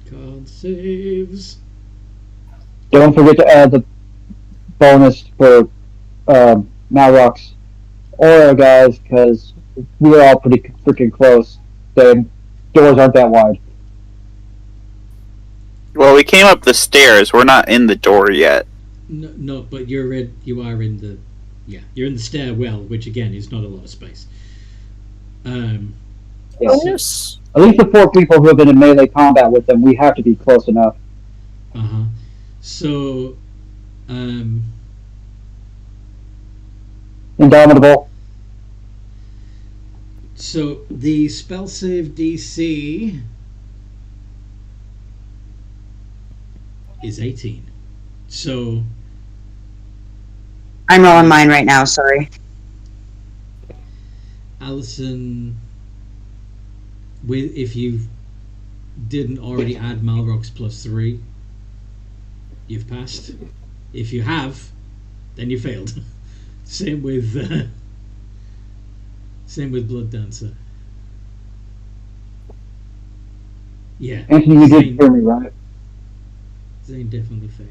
Con saves. Don't forget to add the bonus for Malrock's aura, guys, because we're all pretty freaking close. The doors aren't that wide. Well, we came up the stairs. We're not in the door yet. No, but you are in the, you're in the stairwell, which again is not a lot of space. Bonus. At least the 4 people who have been in melee combat with them, we have to be close enough. So, Indomitable. So the spell save DC is 18. So I'm rolling mine right now, sorry. Alison, if you didn't already add Malrock's +3, you've passed. If you have, then you failed. Same with Blood Dancer. Yeah. Anthony, you did hear me, right? Zane definitely failed.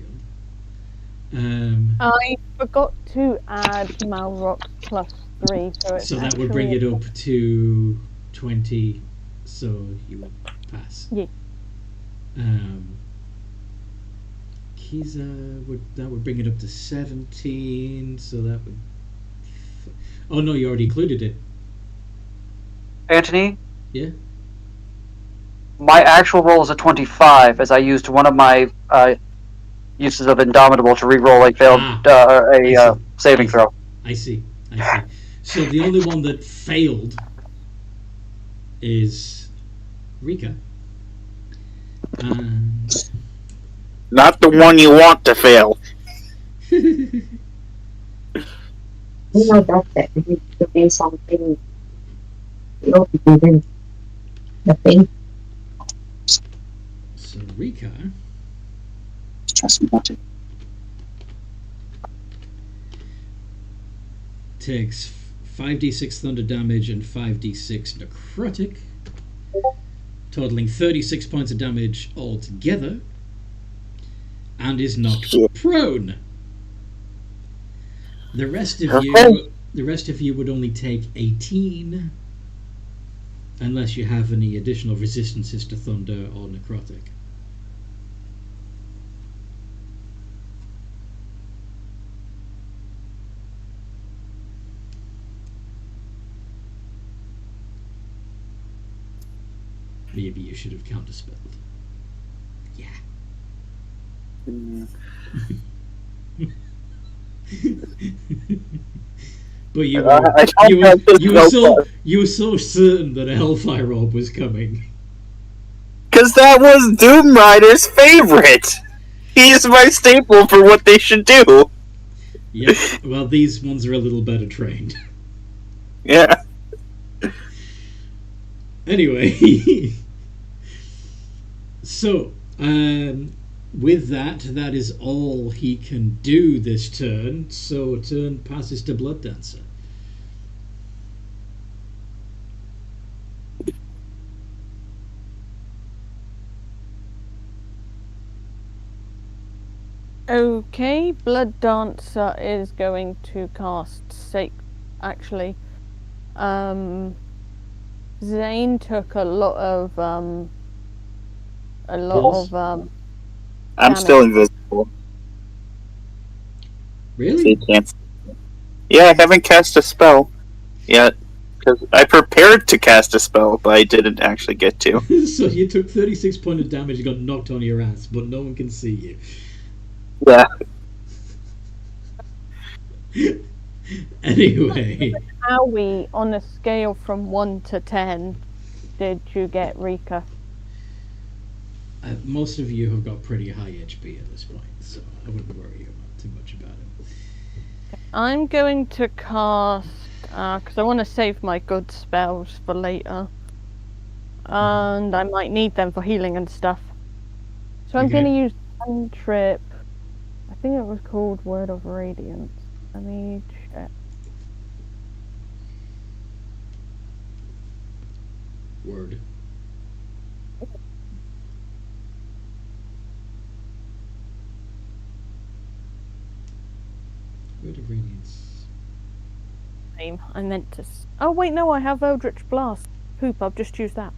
I forgot to add Malrock +3, so that would bring it up to 20, so you would pass. Yeah. Kiza would bring it up to 17, so that would. Oh no, you already included it. Anthony? Yeah. My actual roll is a 25, as I used one of my uses of Indomitable to re-roll a failed saving throw. I see. So the only one that failed is Rika. Not the one you want to fail. Oh, that's it. We need to do something. Nothing. So Rika Trust me, not to. takes 5d6 thunder damage and 5d6 necrotic, totaling 36 points of damage altogether, and is knocked prone. The rest of you would only take 18, unless you have any additional resistances to thunder or necrotic. Maybe you should have counterspelled. Yeah. But you were so certain that a Hellfire Orb was coming. Because that was Doom Rider's favorite. He is my staple for what they should do. Yeah, well, these ones are a little better trained. Yeah. Anyway, so with that is all he can do this turn. So turn passes to Blood Dancer. Okay, Blood Dancer is going to cast Actually, Zane took a lot of I'm damage. still invisible. Really? Yeah, I haven't cast a spell yet. Because I prepared to cast a spell, but I didn't actually get to. So you took 36 points of damage and got knocked on your ass, but no one can see you. Yeah. Anyway. How we, on a scale from 1 to 10, did you get Rika? Most of you have got pretty high HP at this point, so I wouldn't worry too much about it. I'm going to cast, because I want to save my good spells for later. And I might need them for healing and stuff. So I'm going to use cantrip. I think it was called Word of Radiance. Let me check. Word. Word of Radiance. I meant to. Oh wait, no, I have Eldritch Blast. Poop, I've just used that.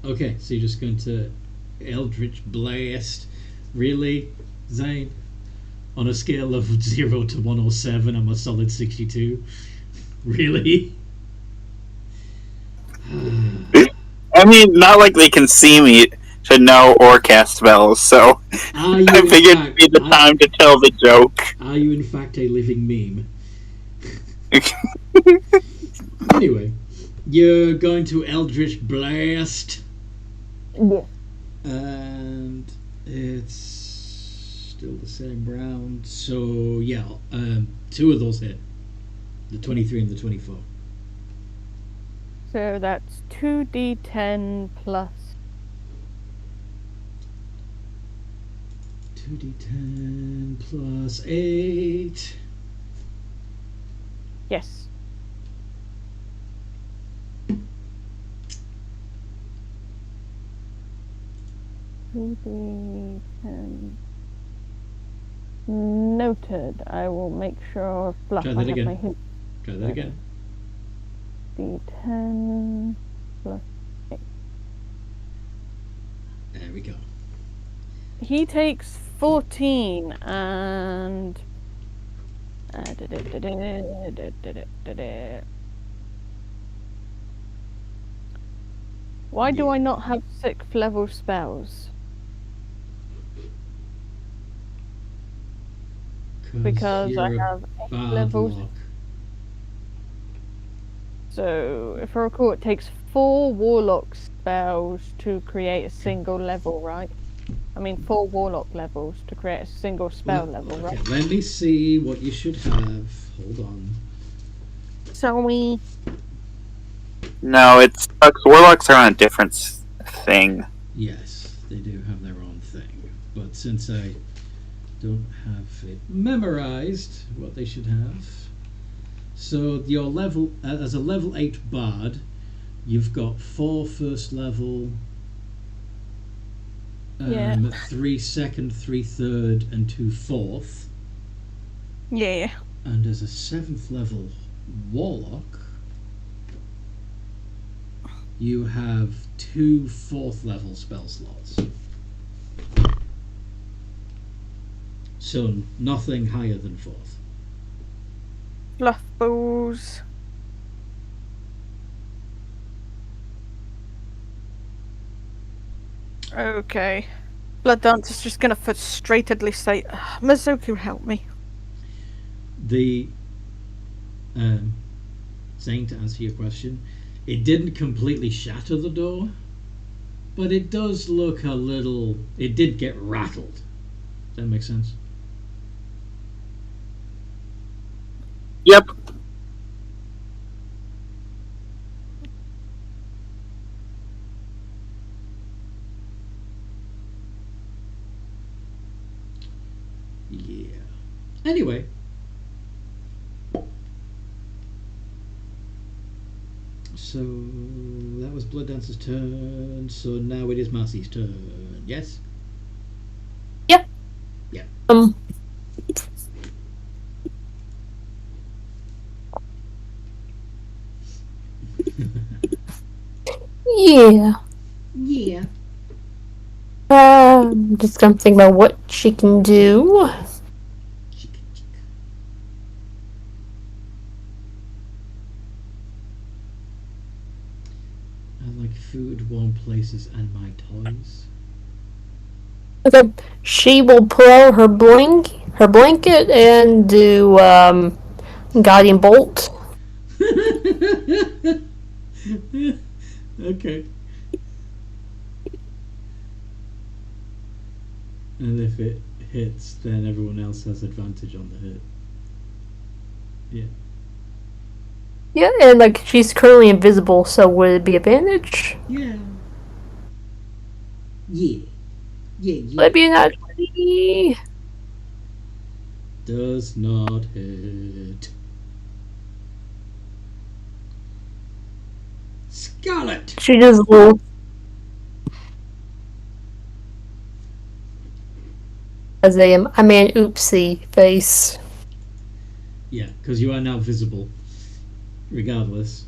Okay, so you're just going to Eldritch Blast. Really, Zane? On a scale of 0 to 107, I'm a solid 62. Really? I mean, not like they can see me to know or cast spells, so I figured it'd be the time to tell the joke. Are you in fact a living meme? Anyway, you're going to Eldritch Blast. Yeah. And it's still the same round. So, yeah, 2 of those hit. The 23 and the 24. So that's 2d10 plus 2d10 plus 8. Yes. Noted. I will make sure fluff. Try that again. Try that again. D10 plus 8. There we go. He takes 14 and why do I not have 6th level spells? Because I have 8 levels. Luck. So, if I recall, it takes 4 warlock spells to create a single level, right? I mean, 4 warlock levels to create a single spell level, right? Okay, let me see what you should have. Hold on. So No, it's warlocks are on a different thing. Yes, they do have their own thing. But since I don't have it memorized, what they should have, So your level as a level 8 bard, you've got 4 first level, Yeah. 3 second, 3 third, and 2 fourth. Yeah. And as a 7th level warlock, you have 2 4th level spell slots. So nothing higher than 4th. Fluff balls. Okay. Blood Dance is just gonna frustratedly say, Mizuku, help me. The saying, to answer your question, it didn't completely shatter the door, but it does look a little. It did get rattled. Does that make sense? Yep. Yeah. Anyway. So that was Blood Dancer's turn. So now it is Marcy's turn. Yes? Yep. Yeah. Yeah. Yeah. I'm just gonna think about what she can do. I like food, warm places, and my toys. Okay. She will pull out her blanket and do guiding bolt. Okay. And if it hits, then everyone else has advantage on the hit. Yeah. Yeah, and like she's currently invisible, so would it be advantage? Yeah. Yeah. Yeah, Would yeah. it be an 20? Does not hit. Scarlet! She just will. As I made an oopsie face. Yeah, because you are now visible. Regardless.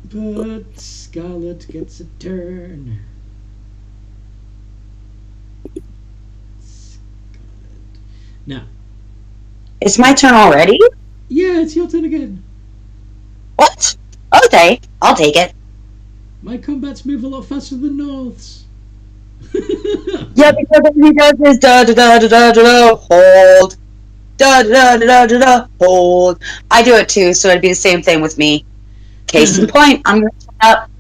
But Scarlet gets a turn. Scarlet. Now. It's my turn already? Yeah, it's your turn again. What? Okay, I'll take it. My combats move a lot faster than North's. Yeah, because what he does is da da da da da da hold. Da da da da da da hold. I do it too, so it'd be the same thing with me. Case in point, I'm gonna shut up.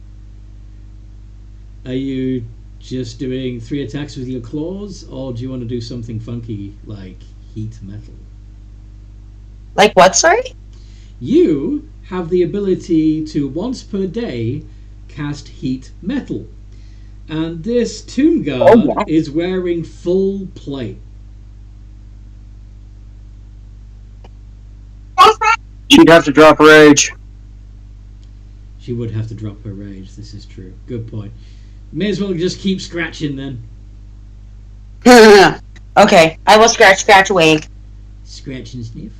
Are you just doing 3 attacks with your claws, or do you want to do something funky like heat metal? Like what, sorry? You have the ability to once per day cast heat metal. And this tomb guard is wearing full plate. She'd have to drop rage. She would have to drop her rage, this is true. Good point. May as well just keep scratching then. Okay, I will scratch away. Scratch and sniff.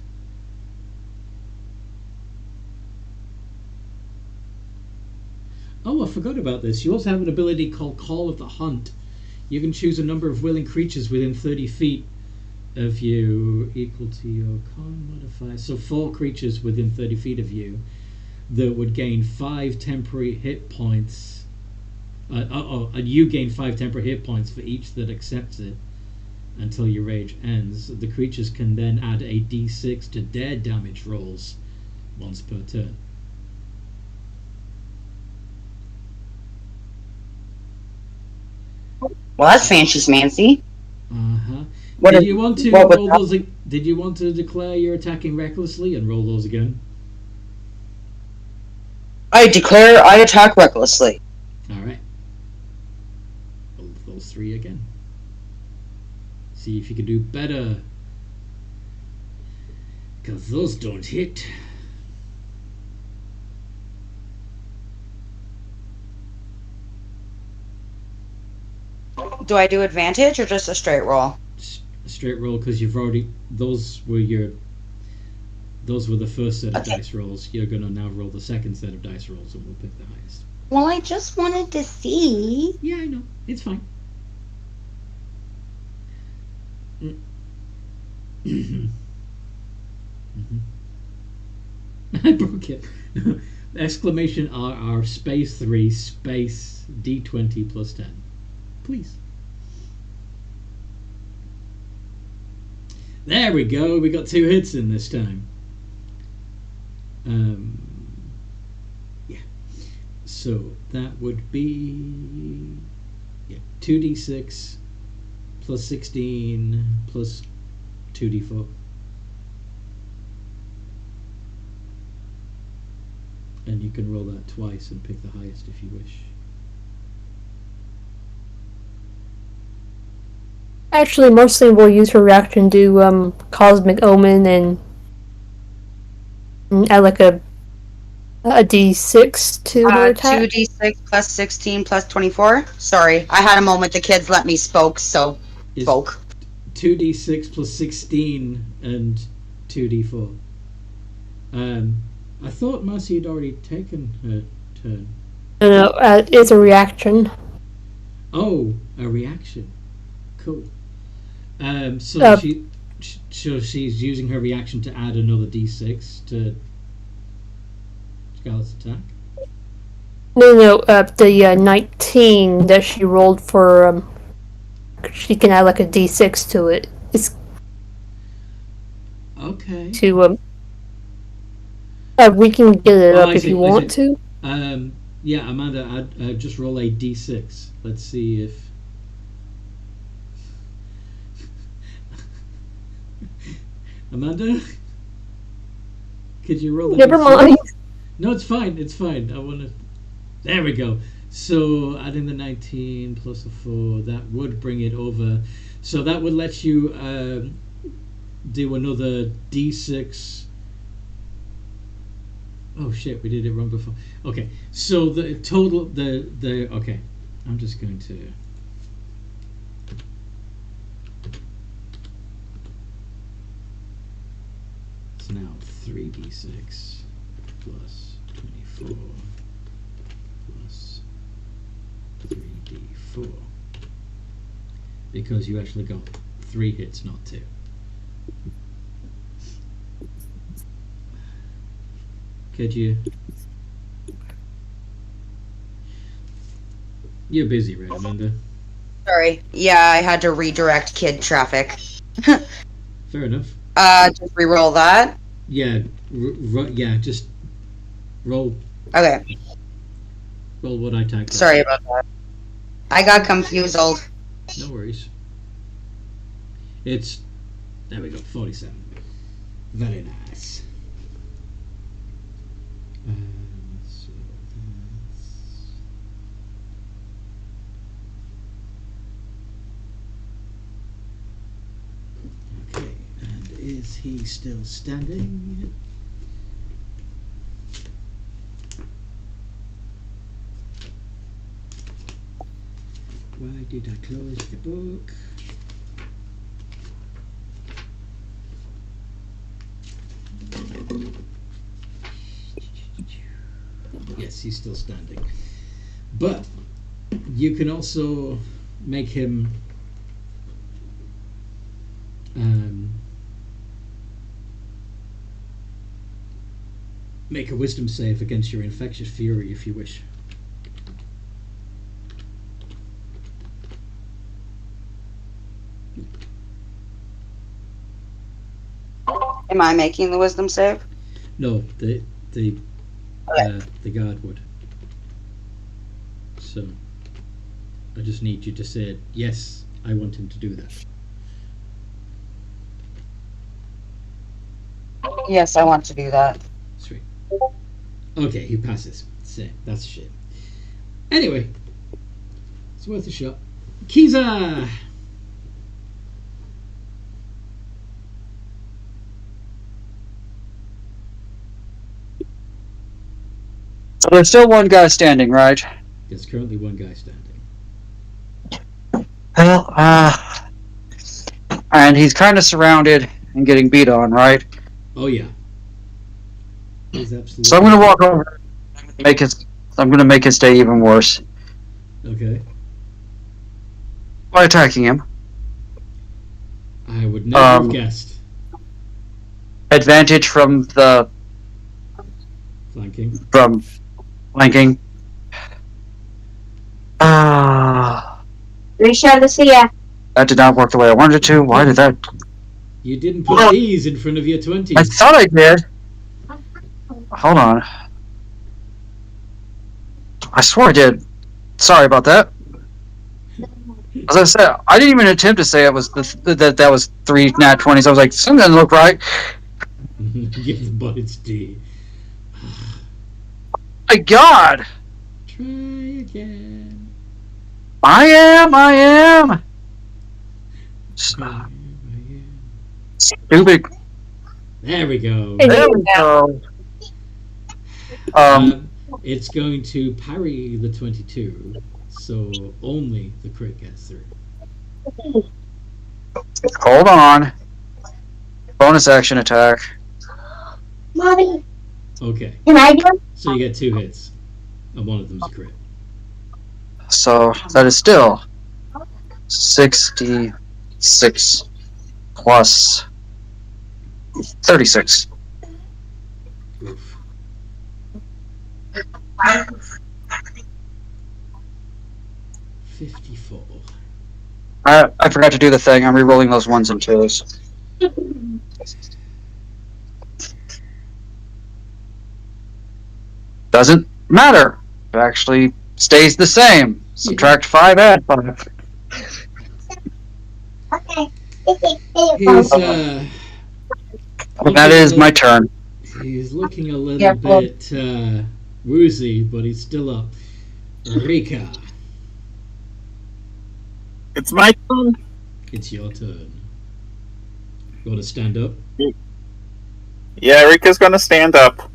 Oh, I forgot about this. You also have an ability called Call of the Hunt. You can choose a number of willing creatures within 30 feet of you equal to your con modifier. So 4 creatures within 30 feet of you that would gain 5 temporary hit points. And you gain 5 temporary hit points for each that accepts it until your rage ends. The creatures can then add a d6 to their damage rolls once per turn. Well, that's fancy schmancy. Uh-huh. What Did is- you want to what was roll that? those? Did you want to declare you're attacking recklessly and roll those again? I declare I attack recklessly. All right. Roll those 3 again. See if you can do better. Because those don't hit. do I do advantage or just a straight roll? Straight roll, because you've already... Those were the first set of dice rolls. You're going to now roll the second set of dice rolls, and we'll pick the highest. Well, I just wanted to see. Yeah, I know. It's fine. I broke it. Exclamation RR space 3 space D20 plus 10. Please. There we go. We got 2 hits in this time. Yeah. So that would be 2d6 plus 16 plus 2d4. And you can roll that twice and pick the highest if you wish. Actually, mostly we'll use her reaction to Cosmic Omen and add like a d6 to her attack. 2d6 plus 16 plus 24. Sorry, I had a moment. The kids let me spoke, so spoke. 2d6 plus 16 and 2d4. I thought Marcy had already taken her turn. No, it's a reaction. Oh, a reaction. Cool. So she's using her reaction to add another d6 to Scarlet's attack. No, the 19 that she rolled for, she can add like a d6 to it. It's okay. To we can get it up if you want to. Yeah, Amanda, I'd just roll a d6. Let's see if. Amanda, could you roll? Never mind. No, it's fine. It's fine. I want to. There we go. So adding the 19 plus a 4, that would bring it over. So that would let you do another d6. Oh shit, we did it wrong before. Okay, so the total, okay, I'm just going to. It's now 3d6 plus 24 plus 3d4. Because you actually got 3 hits, not 2. Could you? You're busy, right, Amanda? Sorry. Yeah, I had to redirect kid traffic. Fair enough. Just re-roll that. Yeah, yeah. Just roll. Okay. Roll what I typed. Sorry about that. I got confused. No worries. It's there. We go. 47. Very nice. So that's... Okay, and is he still standing? Why did I close the book? Yes, he's still standing. But you can also make him make a wisdom save against your infectious fury if you wish. Am I making the wisdom save? No, the guard would. So I just need you to say, yes, I want him to do that. Yes, I want to do that. Sweet. Okay, he passes. So that's a shame. Anyway, it's worth a shot. Kiza! So there's still one guy standing, right? There's currently one guy standing. Well, and he's kind of surrounded and getting beat on, right? Oh yeah. He's absolutely. So I'm gonna walk over. I'm gonna make his day even worse Okay. by attacking him. I would never have guessed. Advantage from Flanking. flanking. Risha, to see ya. That did not work the way I wanted it to. Why did that? You didn't put these in front of your 20s. I thought I did. Hold on. I swore I did. Sorry about that. As I said, I didn't even attempt to say it was that was 3 nat 20s. I was like, something doesn't look right. Give the bullets D. My God! Try again. I am. Stupid. There we go. There we go. It's going to parry the 22, so only the crit gets through. Hold on. Bonus action attack. Mommy, Okay, can I do it? so you get 2 hits, and one of them's a crit. So that is still 66 plus 36. Oof. 54. I forgot to do the thing. I'm re-rolling those 1s and 2s. Doesn't matter. It actually stays the same. Subtract 5, add 5. Okay. He's, That is my turn. he's looking a little bit woozy, but he's still up. Rika, It's my turn. it's your turn. You want to stand up? Yeah, Rika's gonna stand up.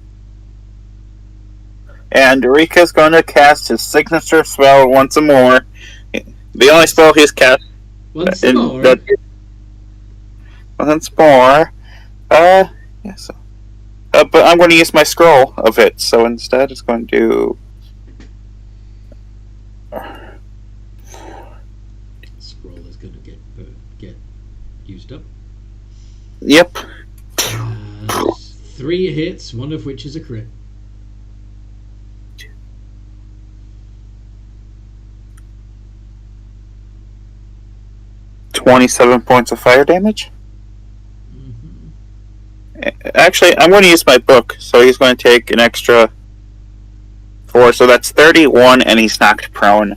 And Rika's gonna cast his signature spell once more. The only spell he's cast Once more. Once more. Yes. But I'm going to use my scroll of it, so instead it's going to. Scroll is going to get used up. Yep. 3 hits, one of which is a crit. $27 points of fire damage. Actually, I'm going to use my book, so he's going to take an extra 4, so that's 31, and he's knocked prone.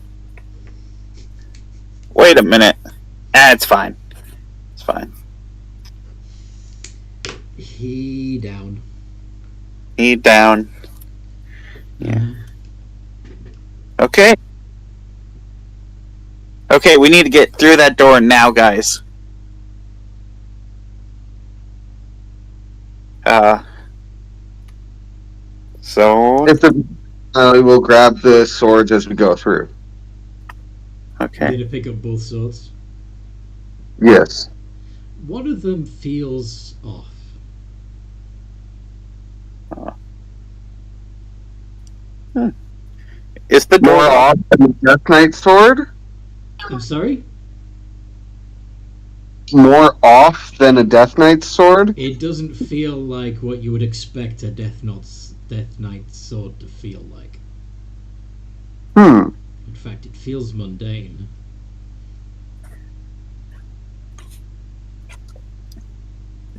Wait a minute. It's fine. It's fine. He down. He down. Yeah. Okay. Okay, we need to get through that door now, guys. So. We'll grab the swords as we go through. Okay. Need to pick up both swords. Yes. One of them feels off. Is the door More off than the Death Knight sword? I'm sorry? More off than a Death Knight sword? It doesn't feel like what you would expect a Death Knight sword to feel like. In fact, it feels mundane.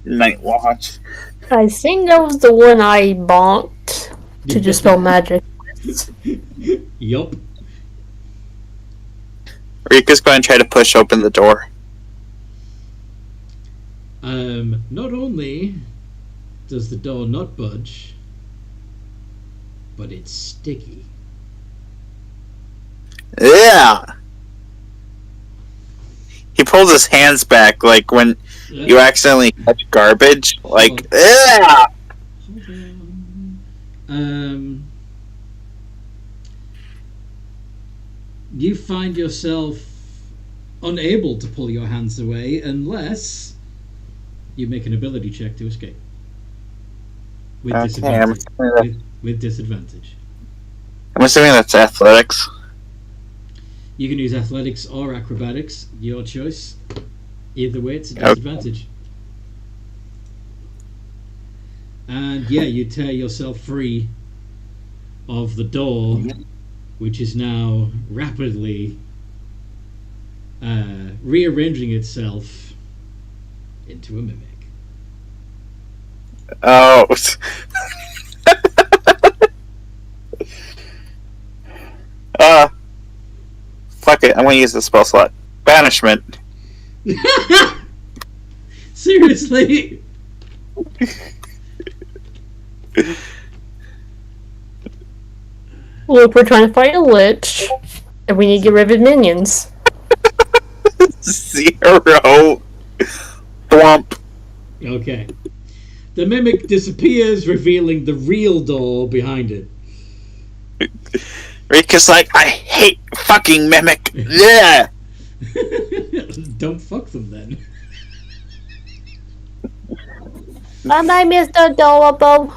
Night Watch? I think that was the one I bonked to dispel magic. Yup. Rika's going to try to push open the door. Not only does the door not budge, but it's sticky. Yeah! He pulls his hands back like when you accidentally touch garbage. Like, yeah! Hold on. You find yourself unable to pull your hands away unless you make an ability check to escape. With Okay, disadvantage. With disadvantage. I'm assuming that's athletics. You can use athletics or acrobatics, your choice. Either way, it's a disadvantage. And yeah, you tear yourself free of the door, which is now rapidly rearranging itself into a mimic. Oh. Fuck it, I'm gonna use the spell slot. Banishment. Seriously? Look, we're trying to fight a lich, and we need to get rid of minions. 0. Thwomp. Okay. The mimic disappears, revealing the real door behind it. Rika's like, I hate fucking mimic. Yeah. Don't fuck them then. Bye-bye, Mr. Adorable.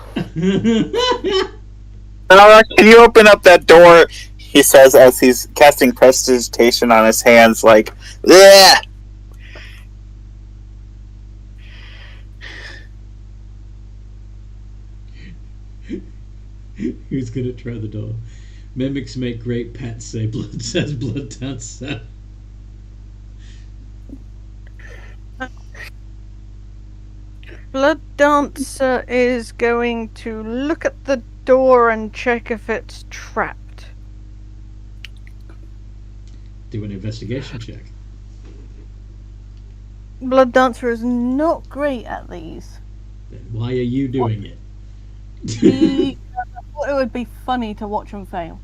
Nala, can you open up that door? He says as he's casting prestidigitation on his hands, like, yeah. Who's gonna try the door? Mimics make great pets, says Blood Dancer. Blood Dancer is going to look at the door and check if it's trapped. Do an investigation check. Blood Dancer is not great at these. Then why are you doing it? I thought it would be funny to watch him fail.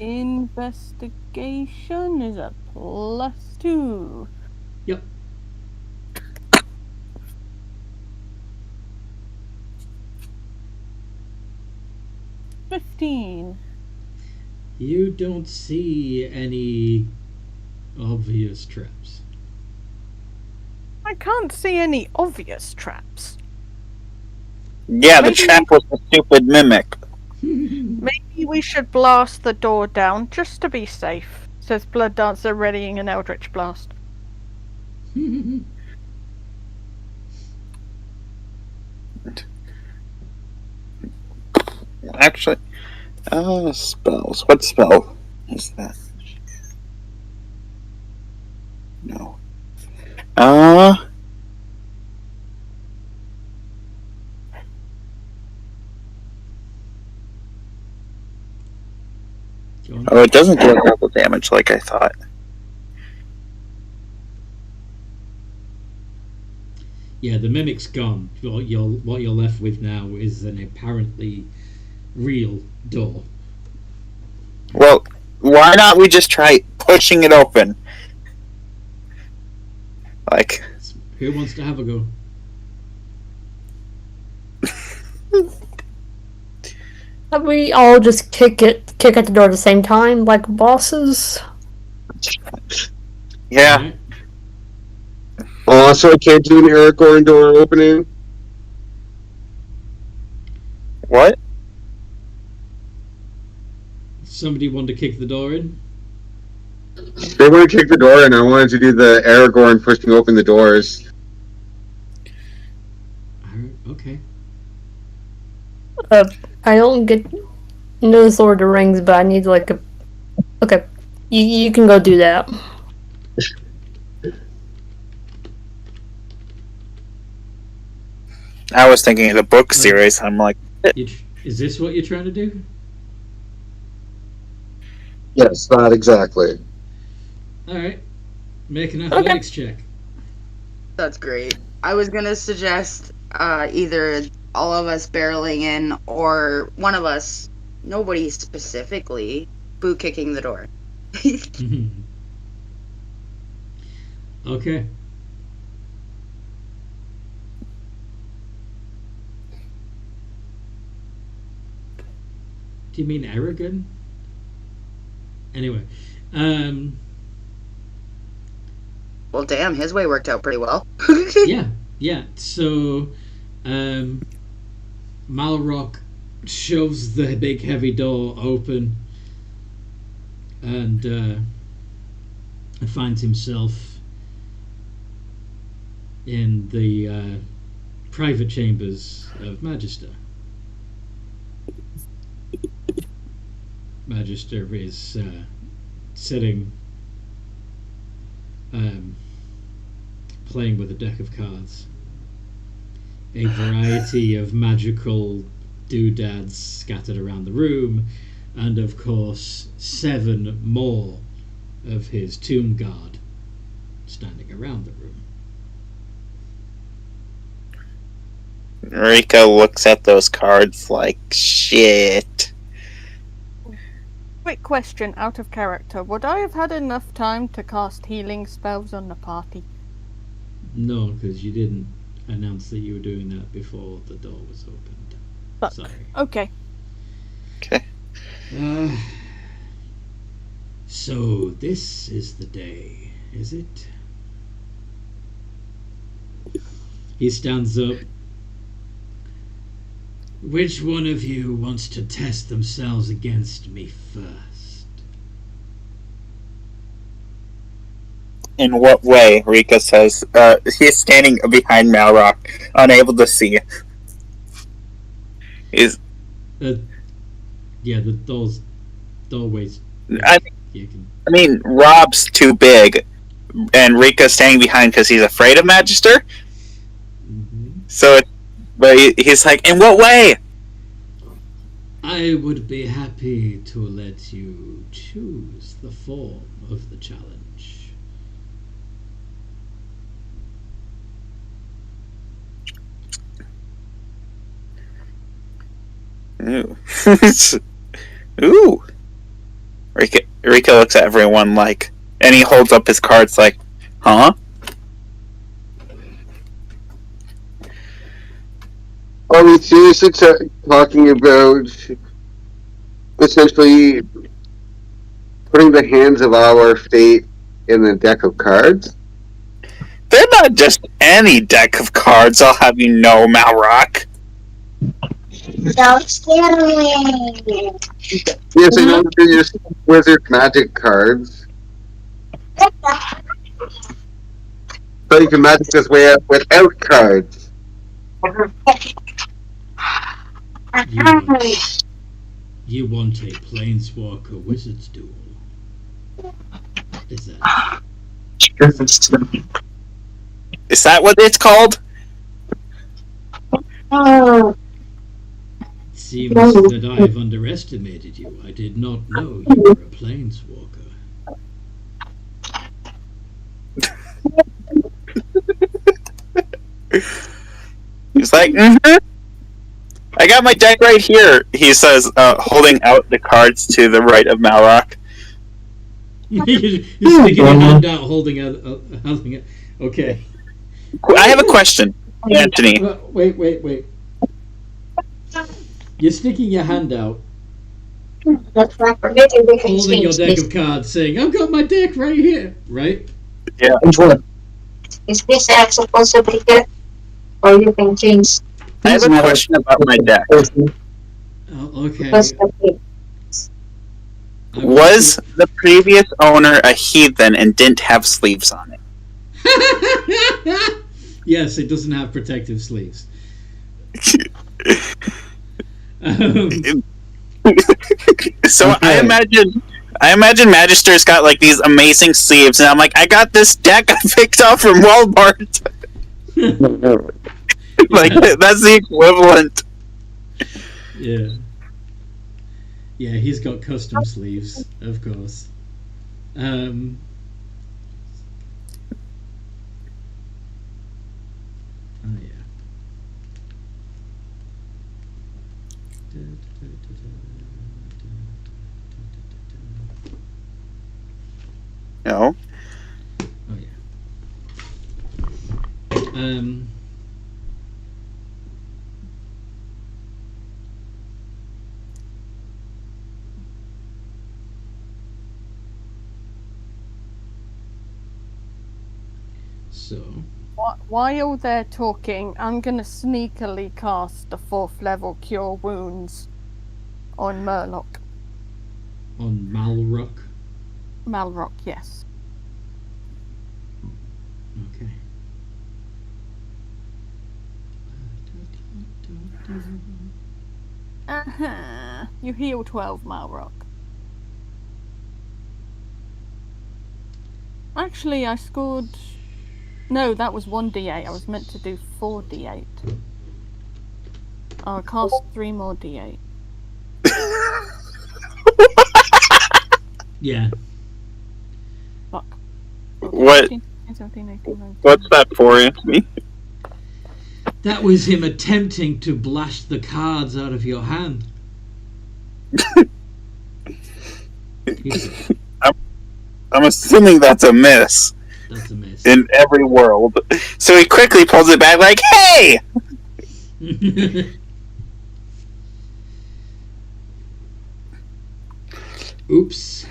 Investigation is a +2. Yep. $15. You don't see any obvious traps. I can't see any obvious traps. Yeah, the trap was a stupid mimic. Maybe we should blast the door down just to be safe, says Blood Dancer, readying an Eldritch Blast. Actually, spells. What spell is that? No. Oh, it doesn't do double damage like I thought. Yeah, the mimic's gone. What you're left with now is an apparently real door. Well, why not we just try pushing it open? Like, who wants to have a go? Have we all just kick at the door at the same time, like bosses? yeah. Right. So I can't do an Aragorn door opening? What? Somebody want to kick the door in? They want to kick the door in. I wanted to do the Aragorn pushing open the doors. Okay. I don't get no Lord of the Rings, but I need like a. Okay, you can go do that. I was thinking of the book series. I'm like, Is this what you're trying to do? Yes, not exactly. Alright. Make an athletics check. That's great. I was gonna suggest either all of us barreling in or one of us, nobody specifically, boot kicking the door. Okay. Do you mean Aragorn? Anyway, Well, damn, his way worked out pretty well. Yeah. So, Malrock shoves the big heavy door open and finds himself in the private chambers of Magister. Magister is sitting playing with a deck of cards. A variety of magical doodads scattered around the room, and of course 7 more of his tomb guard standing around the room. Rika looks at those cards like, shit. Quick question, out of character. Would I have had enough time to cast healing spells on the party? No, because you didn't announce that you were doing that before the door was opened. Fuck. Sorry. Okay. Okay. So this is the day, is it? He stands up. Which one of you wants to test themselves against me first? In what way? Rika says. He's standing behind Malrock, unable to see. He's. Yeah, the doorways. I mean, Rob's too big, and Rika's standing behind because he's afraid of Magister. Mm-hmm. So, but he's like, in what way? I would be happy to let you choose the form of the challenge. Ooh. Ooh. Rika looks at everyone like, and he holds up his cards like, huh? Are we seriously talking about essentially putting the hands of our fate in the deck of cards? They're not just any deck of cards, I'll have you know, Malrock. Don't scare me. Yes, I know they're just wizard magic cards. So you can magic this way out without cards. You want a Planeswalker Wizards duel? Is that? Is that what it's called? It seems that I have underestimated you. I did not know you were a Planeswalker. He's like, I got my deck right here, he says, holding out the cards to the right of Malrock. You're sticking your hand out, holding it. Okay. I have a question, Anthony. Wait. You're sticking your hand out, holding your deck of cards, saying, I've got my deck right here, right? Yeah. Which one? Is this X supposed to be here? Or you can change? I have a question about my deck. Oh, okay. Was the previous owner a heathen and didn't have sleeves on it? Yes, it doesn't have protective sleeves. So I imagine Magister's got like these amazing sleeves, and I'm like, I got this deck I picked up from Walmart. Like, that's the equivalent. Yeah. Yeah, he's got custom sleeves, of course. Oh yeah. No. Oh yeah. So, While they're talking, I'm gonna sneakily cast the 4th level Cure Wounds on Murloc. on Malrock. Malrock, yes. Okay. You heal 12, Malrock. Actually, I scored... No, that was 1d8. I was meant to do 4d8. I'll cast 3 more d8. Yeah. Fuck. What? 15, 17, 18, 19. What's that for, Anthony? That was him attempting to blast the cards out of your hand. I'm assuming that's a miss. That's a miss. In every world. So he quickly pulls it back like, hey! Oops.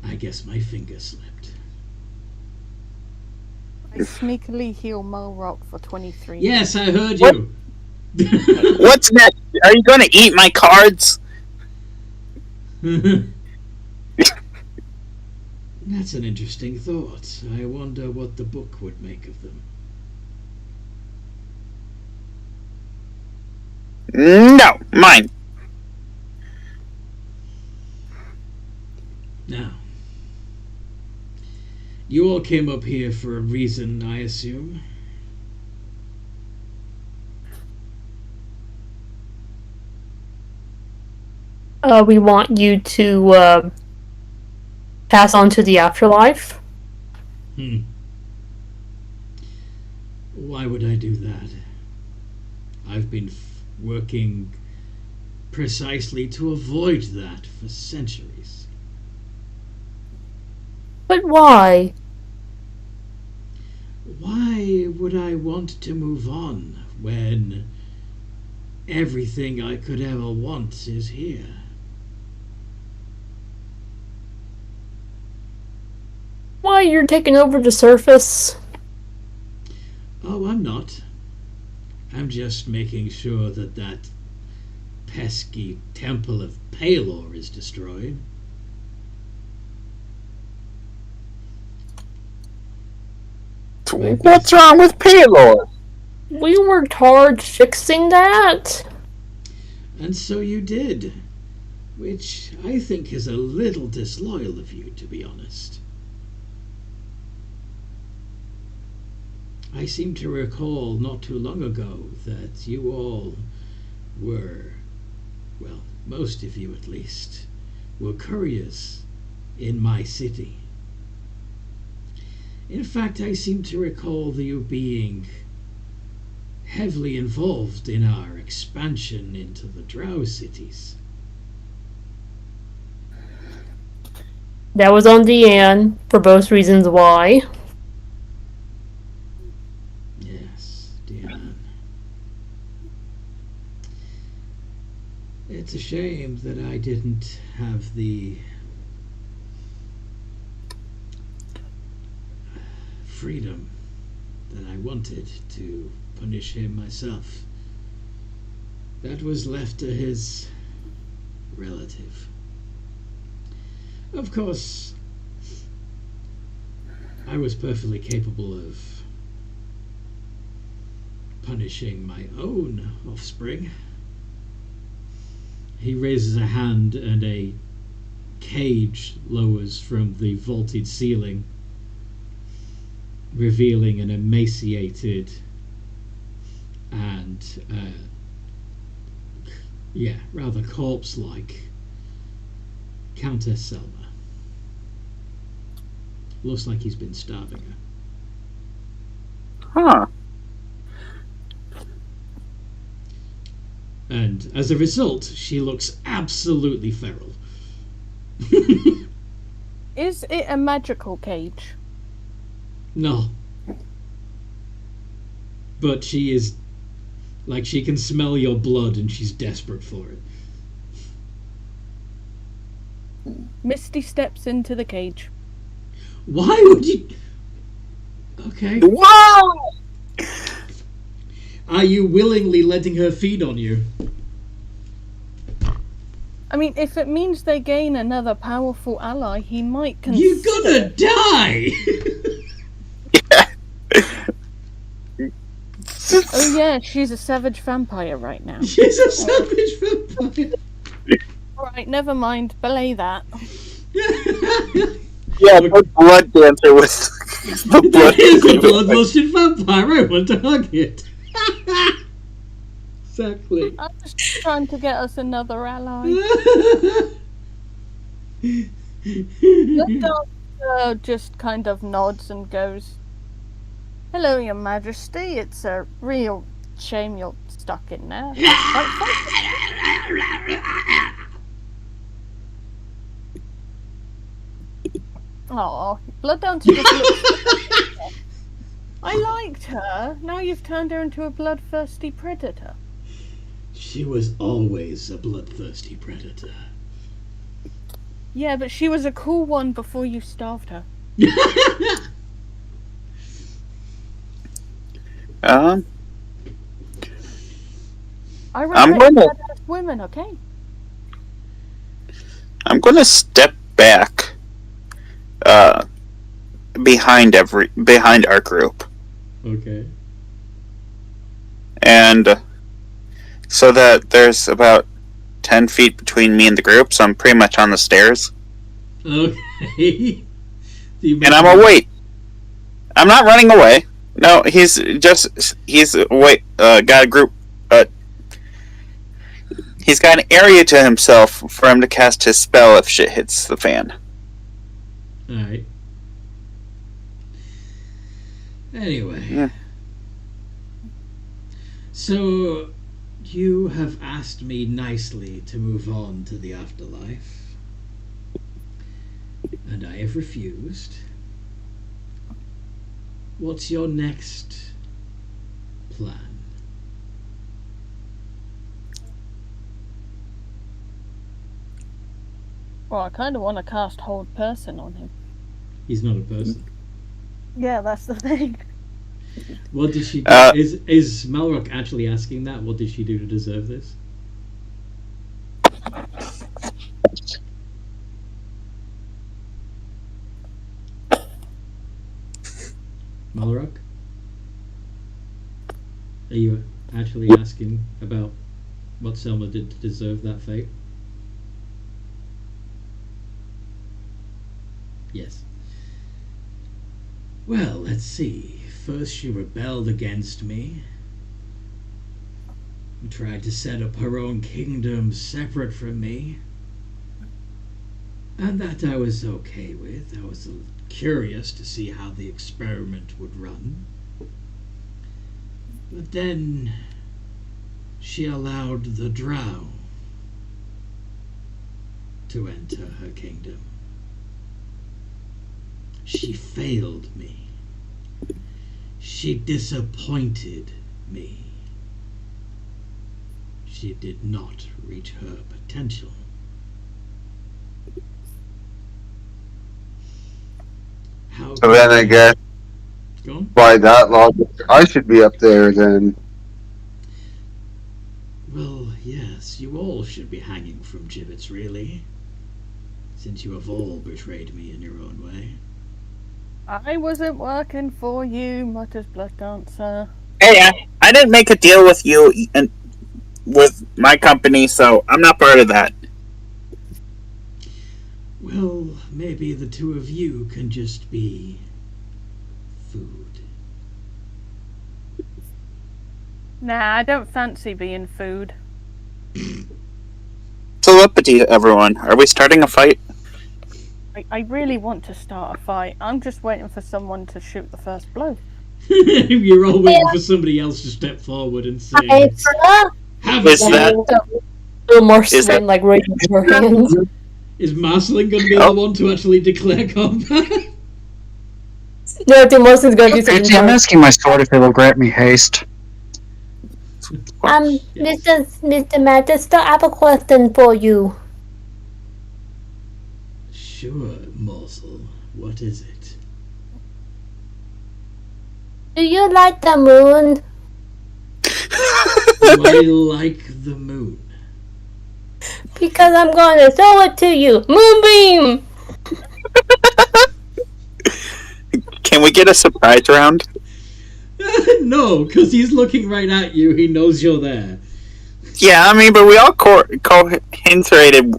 I guess my finger slipped. I sneakily heal Malrock for 23. Yes, I heard you. What's next? Are you going to eat my cards? That's an interesting thought. I wonder what the book would make of them. No, mine. Now, you all came up here for a reason, I assume. We want you to pass on to the afterlife. Why would I do that? I've been working precisely to avoid that for centuries. But why? Why would I want to move on when everything I could ever want is here? Why, you're taking over the surface? Oh, I'm not. I'm just making sure that that pesky Temple of Pelor is destroyed. What's wrong with Pelor? We worked hard fixing that. And so you did. Which I think is a little disloyal of you, to be honest. I seem to recall not too long ago that you all were, well, most of you at least, were couriers in my city. In fact, I seem to recall you being heavily involved in our expansion into the Drow cities. That was on Deanne, for both reasons why. Yes, Diane. It's a shame that I didn't have the freedom that I wanted to punish him myself. That was left to his relative. Of course, I was perfectly capable of punishing my own offspring. He raises a hand and a cage lowers from the vaulted ceiling, revealing an emaciated and rather corpse-like Countess Selma. Looks like he's been starving her. Huh. And as a result, she looks absolutely feral. Is it a magical cage? No. But she is, like, she can smell your blood and she's desperate for it. Misty steps into the cage. Why would you... Okay. Whoa! Are you willingly letting her feed on you? I mean, if it means they gain another powerful ally, he might consider. You're gonna die! Oh yeah, she's a savage vampire right now. She's a savage vampire. Alright, never mind. Belay that. Yeah, the blood dancer with the blood. That is a bloodlusted vampire. I want to hug it. Exactly. I'm just trying to get us another ally. The dog just kind of nods and goes, "Hello, Your Majesty. It's a real shame you're stuck in there. Oh, Blood Dancer just looks. I liked her. Now you've turned her into a bloodthirsty predator." She was always a bloodthirsty predator. Yeah, but she was a cool one before you starved her. I respect badass women, okay? I'm gonna step back behind our group. Okay. And so that there's about 10 feet between me and the group, so I'm pretty much on the stairs. Okay. And I'm gonna wait. I'm not running away. No, he's got a group. He's got an area to himself for him to cast his spell if shit hits the fan. Alright. Anyway. Yeah. So, you have asked me nicely to move on to the afterlife. And I have refused. What's your next plan? Well, I kind of want to cast Hold Person on him. He's not a person. Yeah, that's the thing. What did she do? Is Malrock actually asking that? What did she do to deserve this? Malrock? Are you actually asking about what Selma did to deserve that fate? Yes. Well, let's see. First she rebelled against me and tried to set up her own kingdom separate from me. And that I was okay with. I was curious to see how the experiment would run. But then she allowed the Drow to enter her kingdom. She failed me. She disappointed me. She did not reach her potential. So then I guess by that logic, I should be up there then. Well, yes, you all should be hanging from gibbets, really. Since you have all betrayed me in your own way. I wasn't working for you, mutters Blood Dancer. Hey, I didn't make a deal with you and with my company, so I'm not part of that. Well, maybe the two of you can just be food. Nah, I don't fancy being food. Telepathy, everyone. Are we starting a fight? I really want to start a fight. I'm just waiting for someone to shoot the first blow. You're all waiting for somebody else to step forward and say, "Have Is it." that- A little more swing, like raising her hands. Is Marceline going to be the one to actually declare combat? No, I think Marcelin's gonna do something. I'm asking my sword if it will grant me haste. Mr. Magister, I have a question for you. Sure, morsel. What is it? Do you like the moon? Do I like the moon? Because I'm gonna throw it to you. Moonbeam! Can we get a surprise round? No, because he's looking right at you. He knows you're there. Yeah, I mean, but we all coincided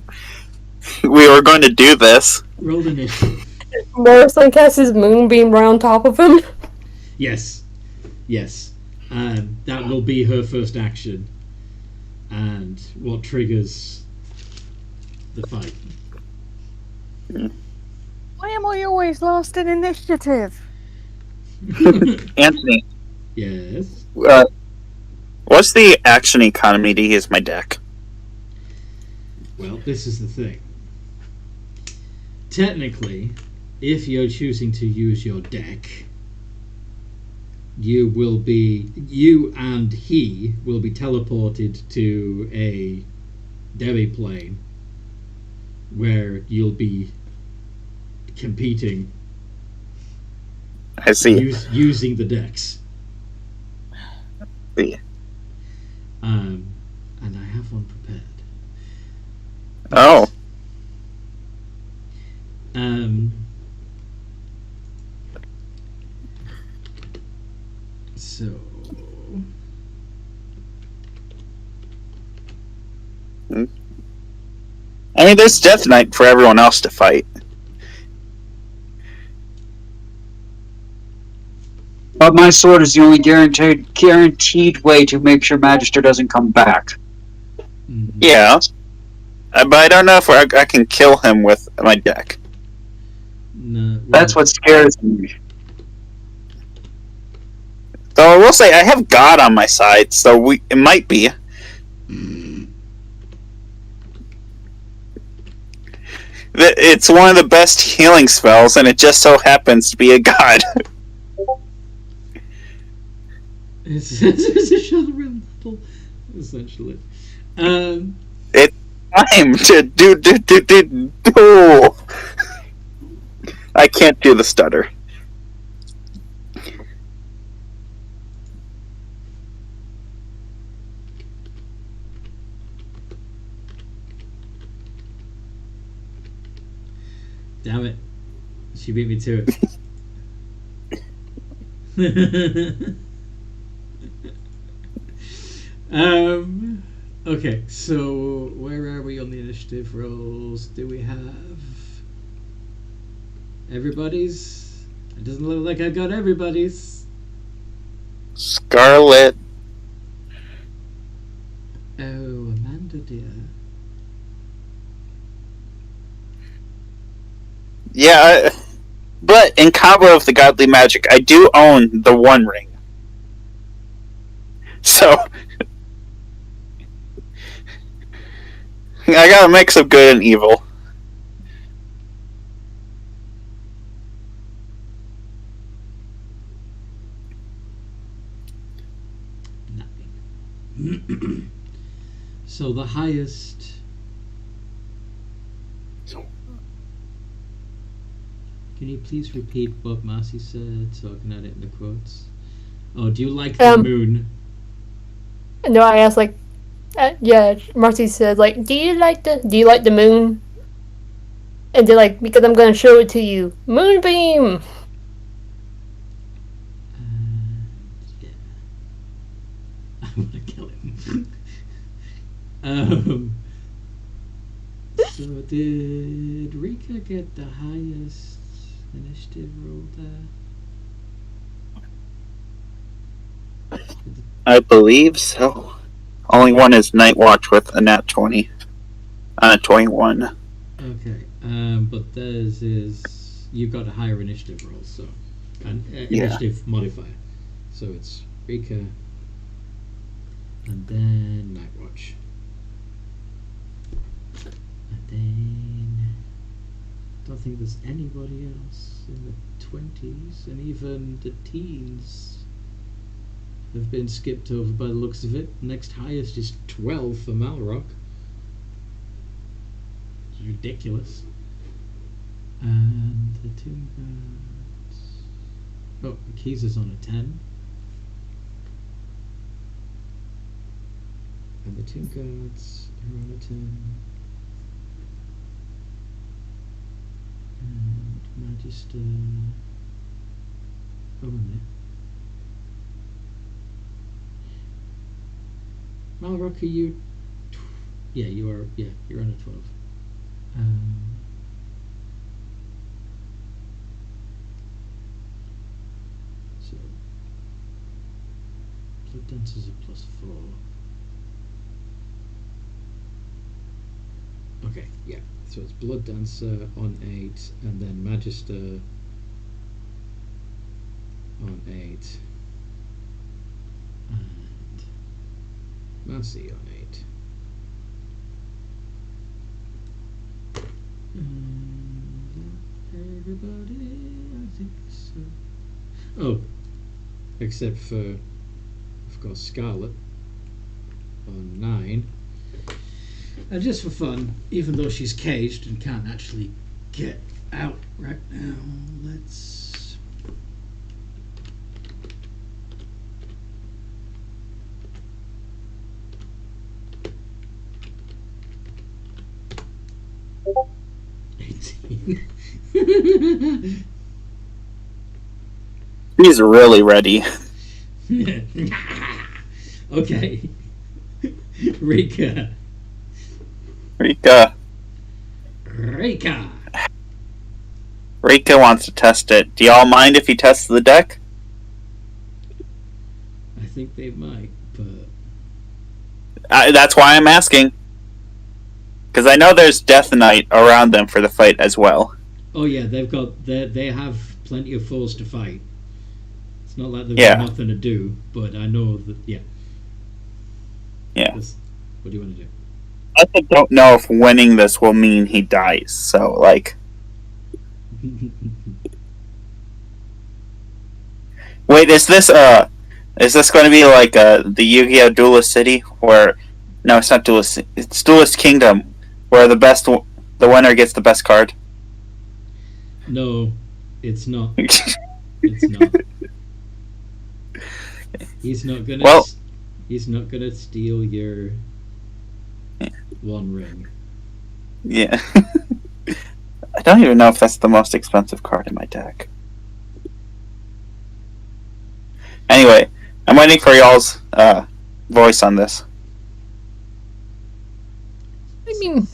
we were going to do this. Roll initiative. Morrison casts his moonbeam right on top of him. Yes. Yes. That will be her first action. And what triggers the fight. Why am I always last in initiative? Anthony, Yes. what's the action economy to use my deck? Well, this is the thing. Technically, if you're choosing to use your deck, you and he will be teleported to a demi plane where you'll be competing. I see. Using the decks. Yeah. And I have one prepared. Oh. So I mean, there's Death Knight for everyone else to fight. But my sword is the only guaranteed way to make sure Magister doesn't come back. Yeah. But I don't know if I can kill him with my deck. no, well, That's what scares me. Though I will say, I have God on my side, so it might be. It's one of the best healing spells, and it just so happens to be a god. It's a Shadowrun battle, essentially. It's time to do. I can't do the stutter. Damn it. She beat me to it. Okay, so where are we on the initiative rolls? Do we have everybody's? It doesn't look like I've got everybody's. Scarlet. Oh, Amanda dear. Yeah, but in combo of the godly magic, I do own the One Ring. So I got a mix of good and evil. Nothing. So the highest. Can you please repeat what Marcy said so I can add it in the quotes? Oh, do you like the moon? No, I asked yeah. Marcy said do you like the moon? And they're because I'm gonna show it to you. Moonbeam. Yeah. I want to kill him. So did Rika get the highest initiative roll there? I believe so. Only one is Night Watch with a nat 20. 21. Okay, but theirs is you've got a higher initiative roll, so an initiative modifier. So it's Rika, and then Night Watch, and then I don't think there's anybody else in the 20s, and even the teens have been skipped over by the looks of it. Next highest is 12 for Malrock. It's ridiculous. And the Tomb Guards. Oh, Keys is on a 10. And the Tomb Guards are on a 10. And Magister. Oh, in there. Malrock, are you? Yeah, you are. Yeah, you're on a 12. So, Blood Dancer's a +4. Okay, yeah. So it's Blood Dancer on 8, and then Magister on 8, and Massey on 8. Everybody, I think so. Oh, except for, of course, Scarlet on 9. And just for fun, even though she's caged and can't actually get out right now, let's... He's really ready. Okay. Rika. Rika wants to test it. Do y'all mind if he tests the deck? I think they might, but... That's why I'm asking. Because I know there's Death Knight around them for the fight as well. Oh yeah, they have plenty of foes to fight. It's not like they've got nothing to do, but I know that, yeah. Yeah. What do you want to do? I don't know if winning this will mean he dies, so, like... Wait, is this going to be like the Yu-Gi-Oh! Duelist City, where... No, it's not Duelist, it's Duelist Kingdom, where the winner gets the best card? No, it's not. It's not. He's not gonna steal your one ring. Yeah. I don't even know if that's the most expensive card in my deck. Anyway, I'm waiting for y'all's voice on this. I mean,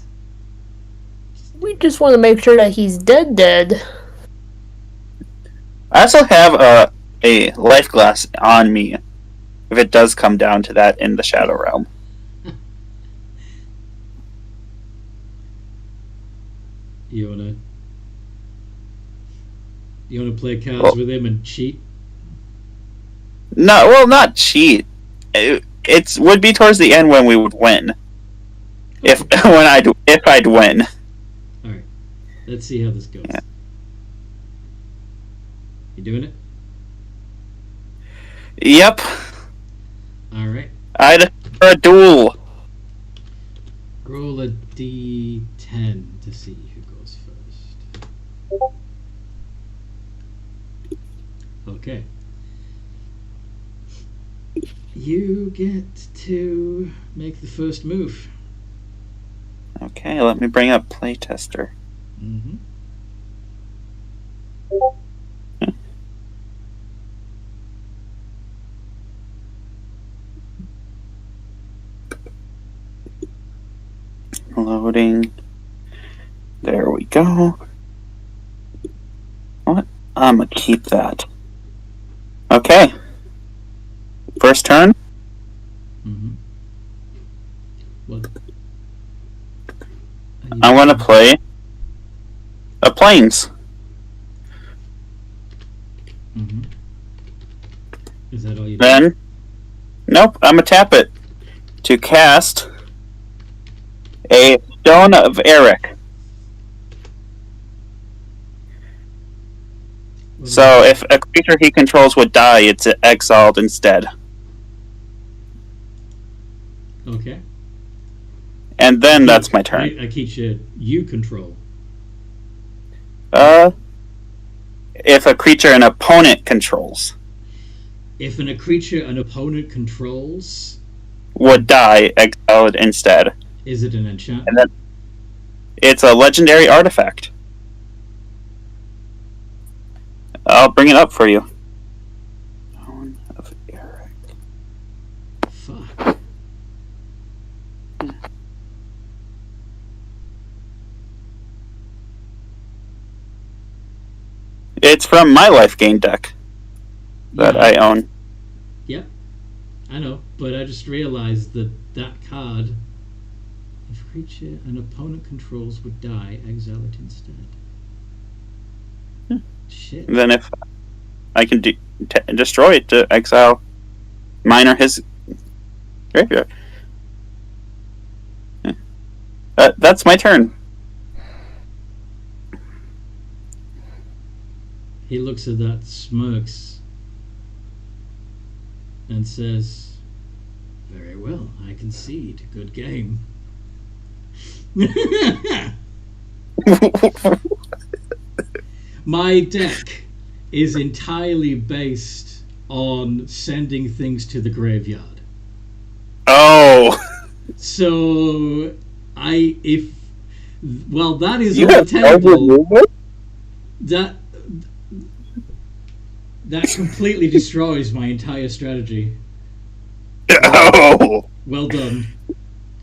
we just want to make sure that he's dead. I also have a life glass on me, if it does come down to that in the Shadow Realm. You wanna play cards with him and cheat? No, well, not cheat. It would be towards the end when we would win. If I'd win. All right, let's see how this goes. Yeah. You doing it? Yep. All right. I'd for a duel. Roll a d10 to see who goes first. Okay. You get to make the first move. Okay, let me bring up Playtester. Mm-hmm. Loading. There we go. What? I'm gonna keep that. Okay. First turn. Mm-hmm. What? I'm gonna play a Plains. Mm-hmm. Is that all you do? Then, nope, I'm gonna tap it to cast a Stone of Eric. So if a creature he controls would die, it's exiled instead. Okay. And then that's my turn. I keep you control. if a creature an opponent controls If a creature an opponent controls, would die, exiled instead. is it an enchantment? And then it's a legendary artifact. I'll bring it up for you. Fuck. It's from my life gain deck that Yeah. I own. Yep, I know, but I just realized that that card, if a creature an opponent controls would die, exile it instead. Shit. Then if I can destroy it to exile mine or his graveyard. That's my turn. He looks at that, smirks, and says, "Very well, I concede. Good game." My deck is entirely based on sending things to the graveyard. Oh, So, that is you on the have table. That completely destroys my entire strategy. oh. Well done.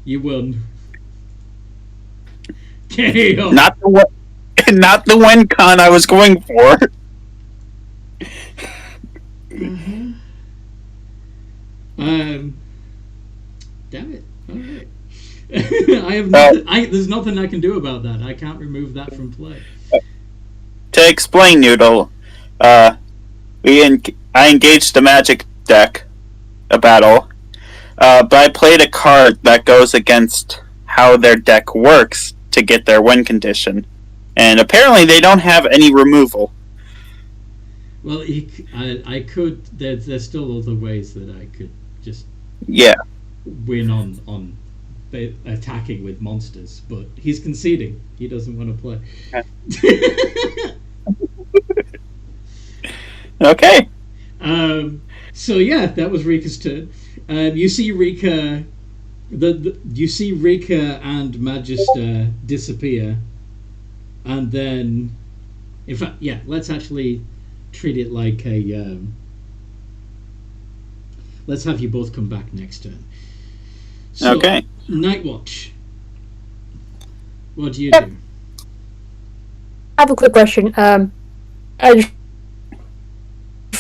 You won. KO. Not the win con I was going for. Damn it. Alright. I have nothing, there's nothing I can do about that. I can't remove that from play. To explain, Noodle, I engaged the magic deck, a battle, but I played a card that goes against how their deck works to get their win condition, and apparently they don't have any removal. Well, I could. There's still other ways that I could just win on attacking with monsters, but he's conceding. He doesn't want to play. Okay. So yeah, that was Rika's turn. You see Rika, you see Rika and Magister disappear, and then, in fact, yeah, let's actually treat it like a. Let's have you both come back next turn. So, Okay. Night Watch. What do you do? I have a quick question. I just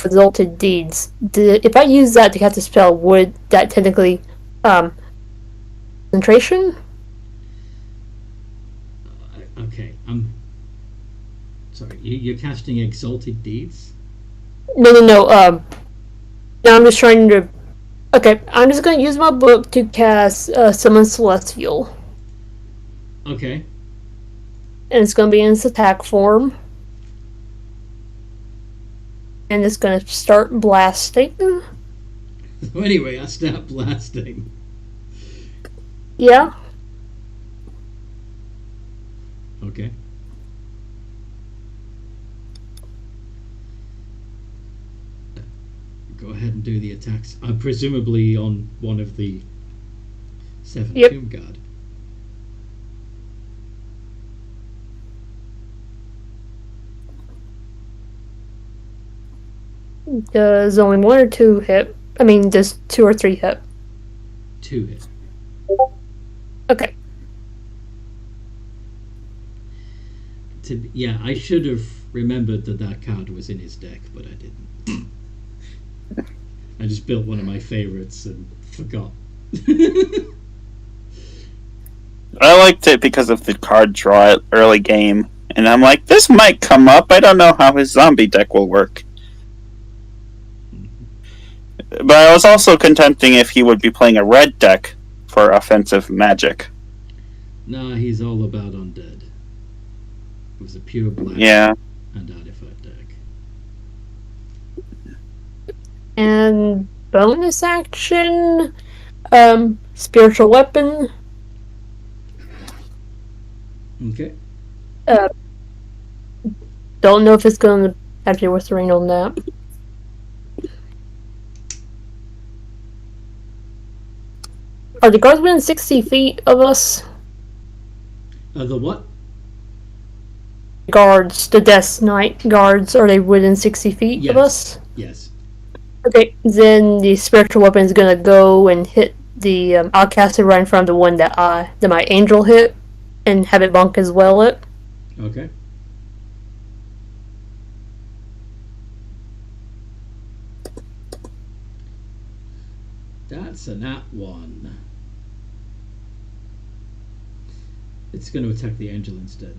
resulted deeds. If I use that to cast a spell, would that technically concentration? Okay, I'm sorry. You're casting Exalted Deeds. No. No, I'm just trying to. Okay, I'm just going to use my book to cast Summon Celestial. Okay. And it's going to be in its attack form. And it's going to start blasting. Anyway, I start blasting. Yeah. Okay. Go ahead and do the attacks. Presumably on one of the 7 Tomb Guard. Does only 1 or 2 hit? I mean, does 2 or 3 hit? 2 hit. Okay. Yeah, I should have remembered that card was in his deck, but I didn't. I just built one of my favorites and forgot. I liked it because of the card draw at early game, and I'm like, this might come up. I don't know how his zombie deck will work. But I was also contending if he would be playing a red deck for offensive magic. Nah, he's all about undead. It was a pure black and artifact deck. And bonus action, spiritual weapon. Okay. Don't know if it's going to actually worth the ring on that. Are the guards within 60 feet of us? The what? Guards, the Death Knight guards, are they within 60 feet of us? Yes. Okay, then the spiritual weapon is gonna go and hit the. I'll cast it right in front of the one that my angel hit, and have it bonk as well. Okay. That's a nat 1. It's going to attack the angel instead.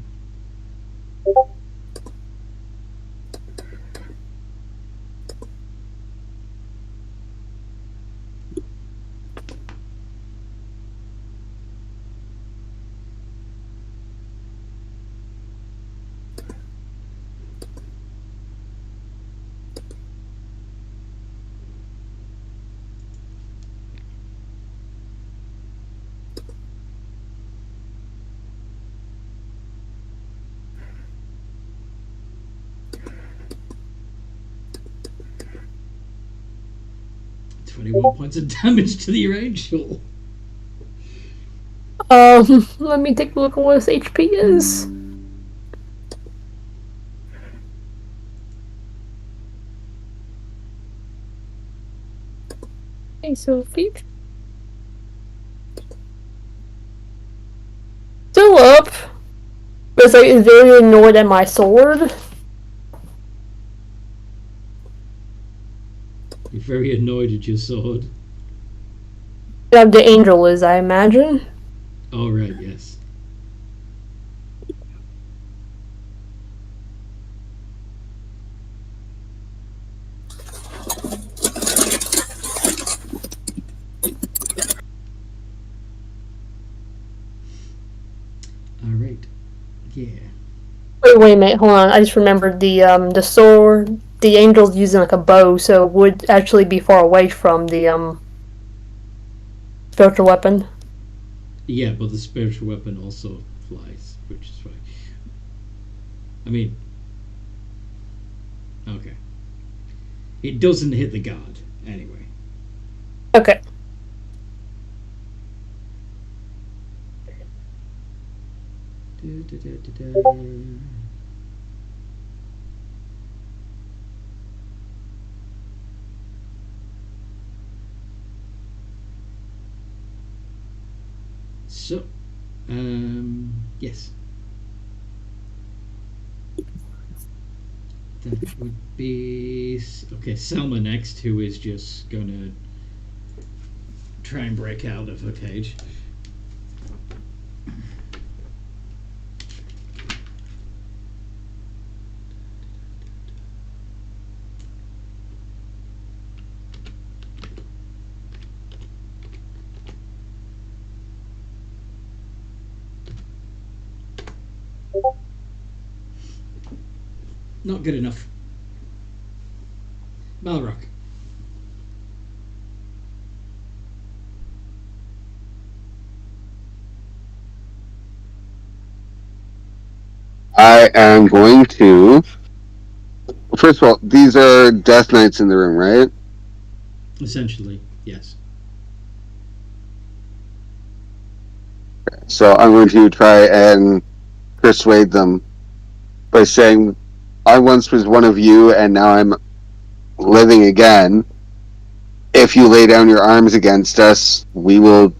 .21 points of damage to the angel. Let me take a look at what his HP is. Okay, so feet. Still up. But like very annoyed at my sword. You're very annoyed at your sword. The angel is, I imagine. Oh, right, yes. Alright. Yeah. Wait a minute, hold on. I just remembered the sword. The angel's using like a bow, so it would actually be far away from the spiritual weapon. Yeah, but the spiritual weapon also flies, which is fine. I mean, okay. It doesn't hit the guard, anyway. Okay. So, yes. That would be... Okay, Selma next, who is just gonna try and break out of her cage. Not good enough. Balrock. I am going to. First of all, these are Death Knights in the room, right? Essentially, yes. So I'm going to try and persuade them by saying, I once was one of you and now I'm living again. If you lay down your arms against us, we will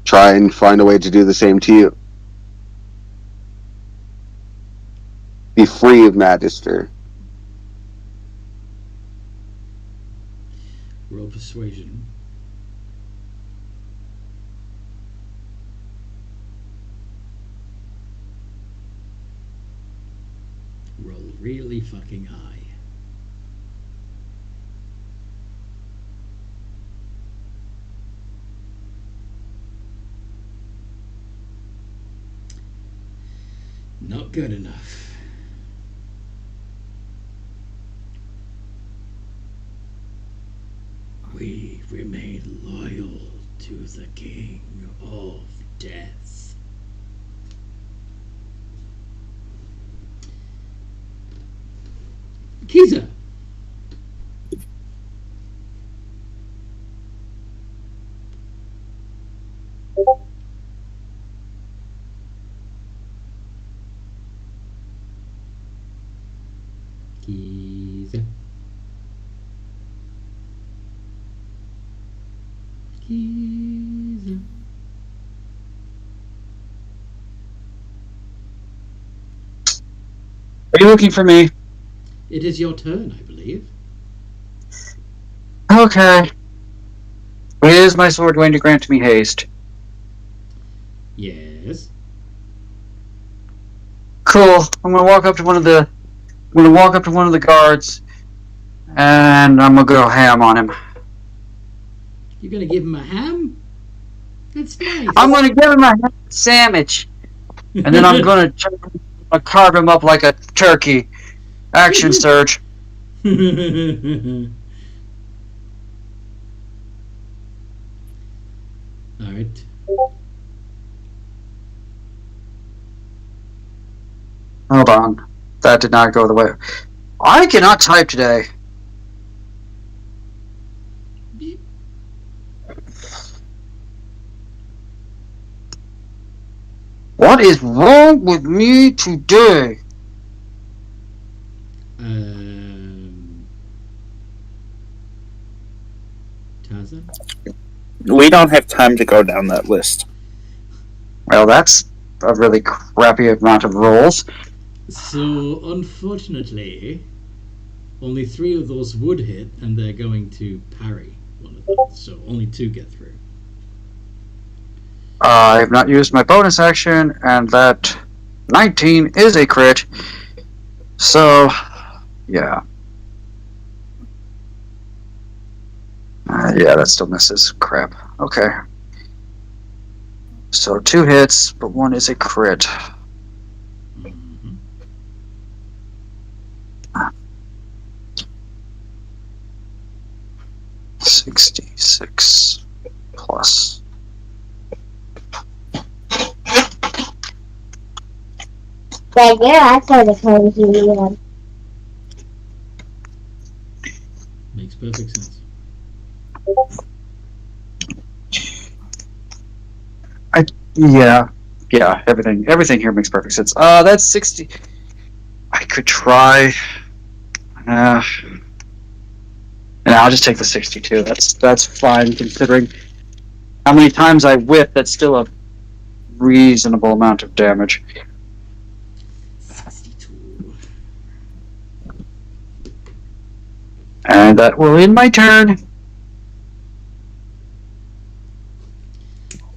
try and find a way to do the same to you. Be free of Magister. Roll persuasion. Roll really fucking high. Not good enough. We remain loyal to the King of Death. Kiza. Kiza. Kiza. Are you looking for me? It is your turn, I believe. Okay. Is my sword going to grant me haste? Yes. Cool. I'm gonna walk up to one of the guards, and I'm gonna go ham on him. You're gonna give him a ham? That's nice. I'm gonna give him a ham sandwich, and then I'm gonna carve him up like a turkey. Action surge. Alright. Hold on. That did not go the way. I cannot type today. What is wrong with me today? Tarzan? We don't have time to go down that list. Well, that's a really crappy amount of rolls. So, unfortunately, only 3 of those would hit, and they're going to parry one of them. So, only 2 get through. I have not used my bonus action, and that 19 is a crit. So, yeah. Yeah, that still misses. Crap. Okay. So 2 hits, but 1 is a crit. Mm-hmm. 66 plus. Like, yeah, I saw the code you. Makes perfect sense. Yeah, everything here makes perfect sense. That's 60. I could try. And I'll just take the 62. That's fine considering how many times I whip. That's still a reasonable amount of damage. 62. And that will end my turn.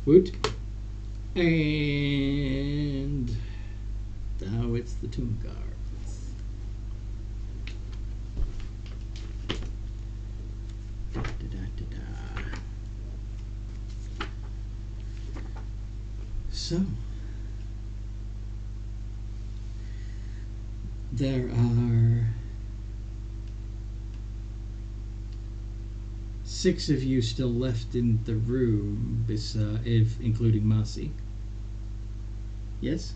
Woot. And now it's the Tomb Guards. Da, da, da, da, da. So there are 6 of you still left in the room, if including Marcy. Yes?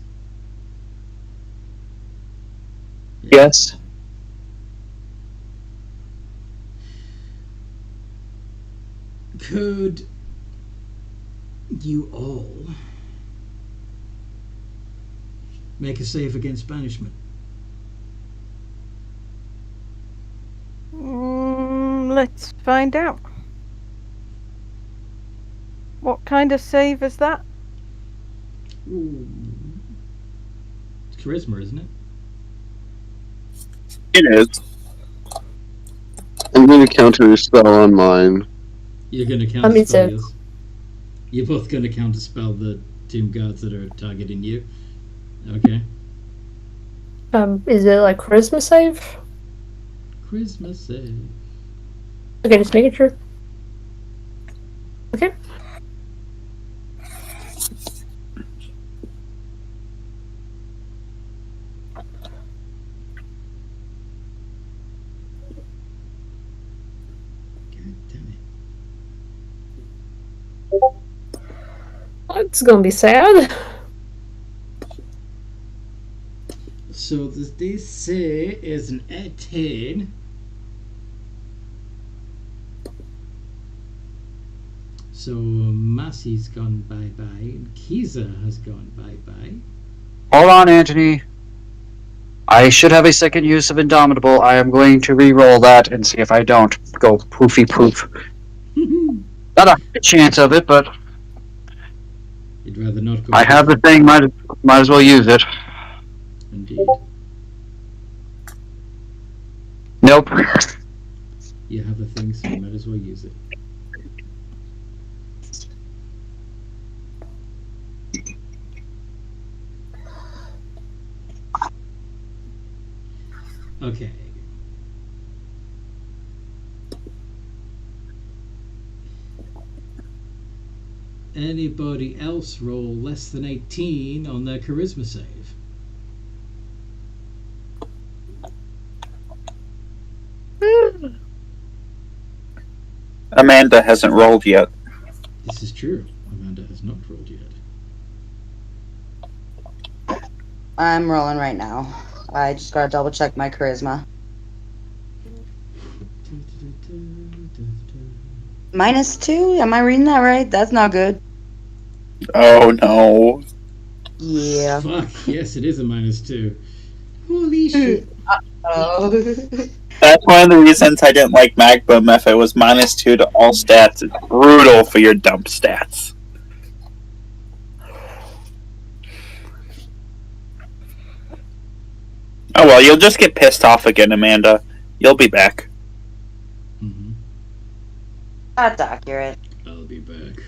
Yes. Could you all make a save against banishment? Let's find out. What kind of save is that? Ooh. It's charisma, isn't it? It is. I'm going to counter a spell on mine. You're going to counter spell yours. You're both going to counter spell the Tomb Guards that are targeting you. Okay. Is it like charisma save? Charisma save. Okay, just making sure. Okay. God damn It's gonna be sad. So this DC is an 18. So Massey's gone bye-bye, and Kiza has gone bye-bye. Hold on, Anthony. I should have a second use of Indomitable. I am going to re-roll that and see if I don't go poofy poof. Not a high chance of it, but You'd rather not go. I have the thing. Might as well use it. Indeed. Nope. You have the thing, so you might as well use it. Okay. Anybody else roll less than 18 on their charisma save? Amanda hasn't rolled yet. This is true. Amanda has not rolled yet. I'm rolling right now. I just gotta double check my charisma. -2? Am I reading that right? That's not good. Oh no. Yeah. Fuck, yes, it is a -2. Holy shit. Oh. That's one of the reasons I didn't like MacBoom. If it was -2 to all stats, it's brutal for your dump stats. Oh well, you'll just get pissed off again, Amanda. You'll be back. Mm-hmm. That's accurate. I'll be back.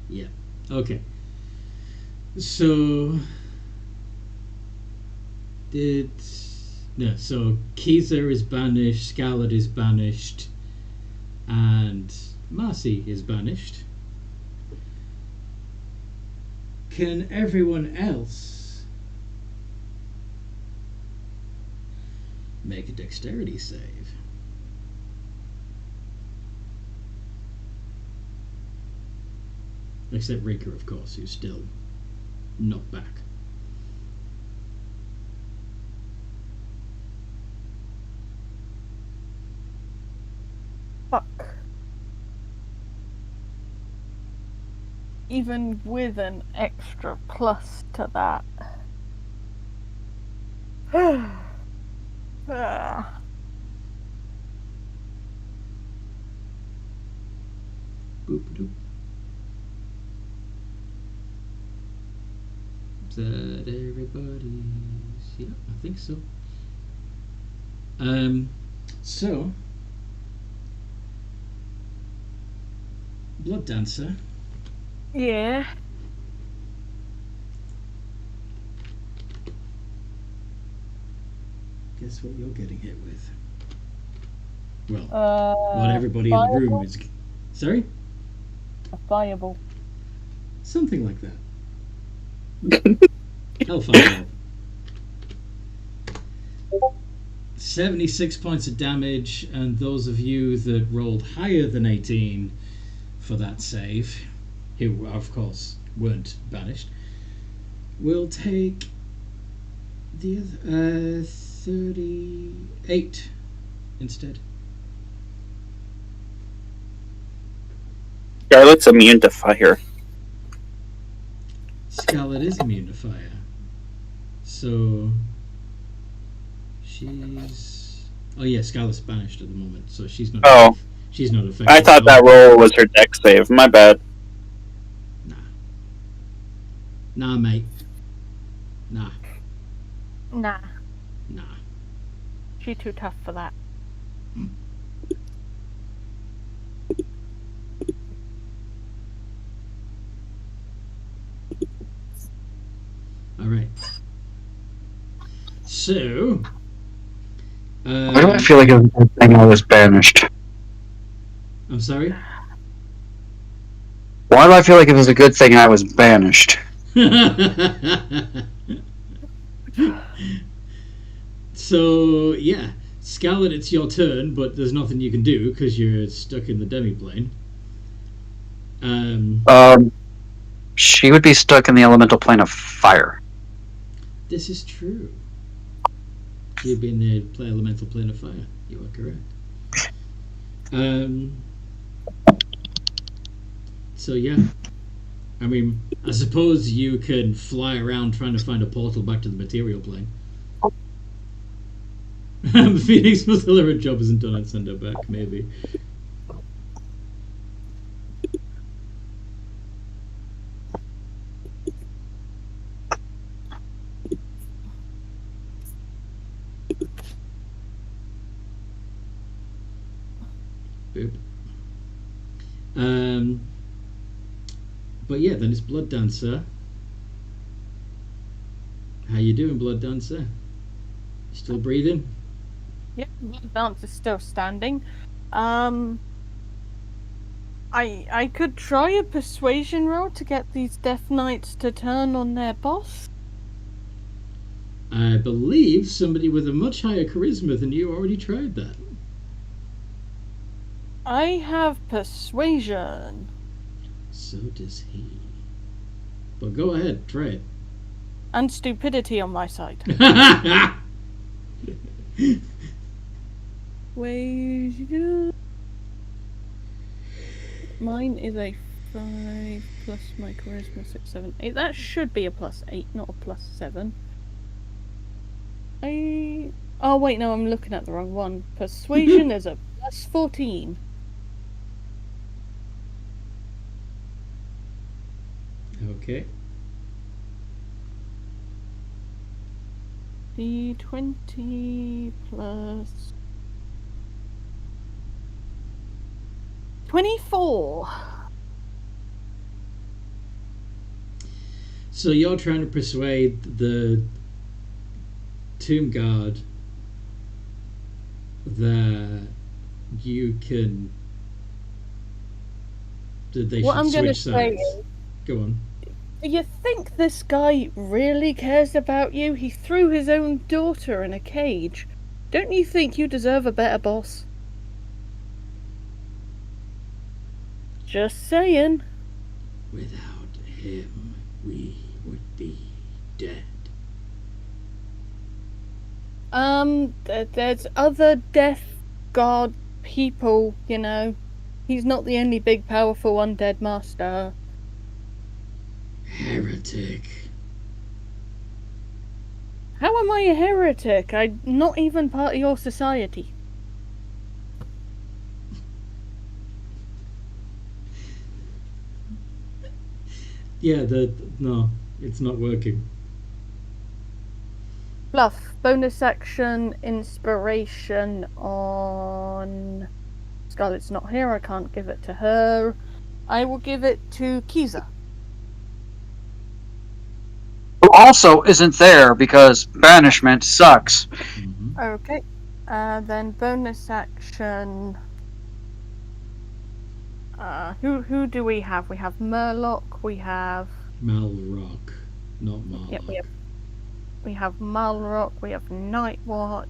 Yeah. Okay. So so Kiza is banished, Scarlet is banished, and Marcy is banished. Can everyone else make a dexterity save? Except Rika, of course, who's still not back. Fuck. Even with an extra plus to that. Ah. Boop-a-doop. Is that everybody's? Yeah, I think so. So Blood Dancer. Yeah. Guess what you're getting hit with? Well, what everybody in the room is. Sorry? A fireball. Something like that. Hellfire. 76 points of damage, and those of you that rolled higher than 18 for that save, who of course weren't banished, will take the 38 instead. Scarlet's immune to fire. Scarlet is immune to fire, so she's. Oh yeah, Scarlet's banished at the moment, so she's not. Oh. She's not affected. I thought that roll was her dex save. My bad. Nah, mate. Nah. Nah. Nah. She too tough for that. Alright. So. Why do I feel like it was a good thing I was banished? I'm sorry? Why do I feel like it was a good thing I was banished? So, yeah. Scarlet, it's your turn, but there's nothing you can do because you're stuck in the demi-plane. She would be stuck in the elemental plane of fire. This is true. She'd be in the elemental plane of fire. You are correct. So yeah, I mean, I suppose you can fly around trying to find a portal back to the material plane. Phoenix must tell her job isn't done and send her back, maybe. Boop. But yeah, then it's Blood Dancer. How you doing, Blood Dancer? Still breathing? Yep, Blood Dancer's still standing. I could try a persuasion roll to get these Death Knights to turn on their boss. I believe somebody with a much higher charisma than you already tried that. I have persuasion. So does he. But go ahead, try it. And stupidity on my side. Persuasion. Mine is a 5 plus my charisma 6, 7, 8. That should be a +8, not a +7. Oh wait, no, I'm looking at the wrong one. Persuasion is a +14. Okay. D20 plus 24. So you're trying to persuade the Tomb Guard that you can... that they What should I'm gonna switch say sides. is, Go on. do you think this guy really cares about you? He threw his own daughter in a cage. Don't you think you deserve a better boss? Just saying. Without him, we would be dead. There's other Death Guard people, you know. He's not the only big, powerful undead master. Heretic. How am I a heretic? I'm not even part of your society. Yeah, no, it's not working. Bluff. Bonus action, inspiration on... Scarlet's not here, I can't give it to her. I will give it to Kiza. Who also isn't there because banishment sucks. Mm-hmm. Okay. Then bonus action... who do we have? We have Murloc, we have... Malrock, not Marlock. Yep, we have Malrock, we have Nightwatch.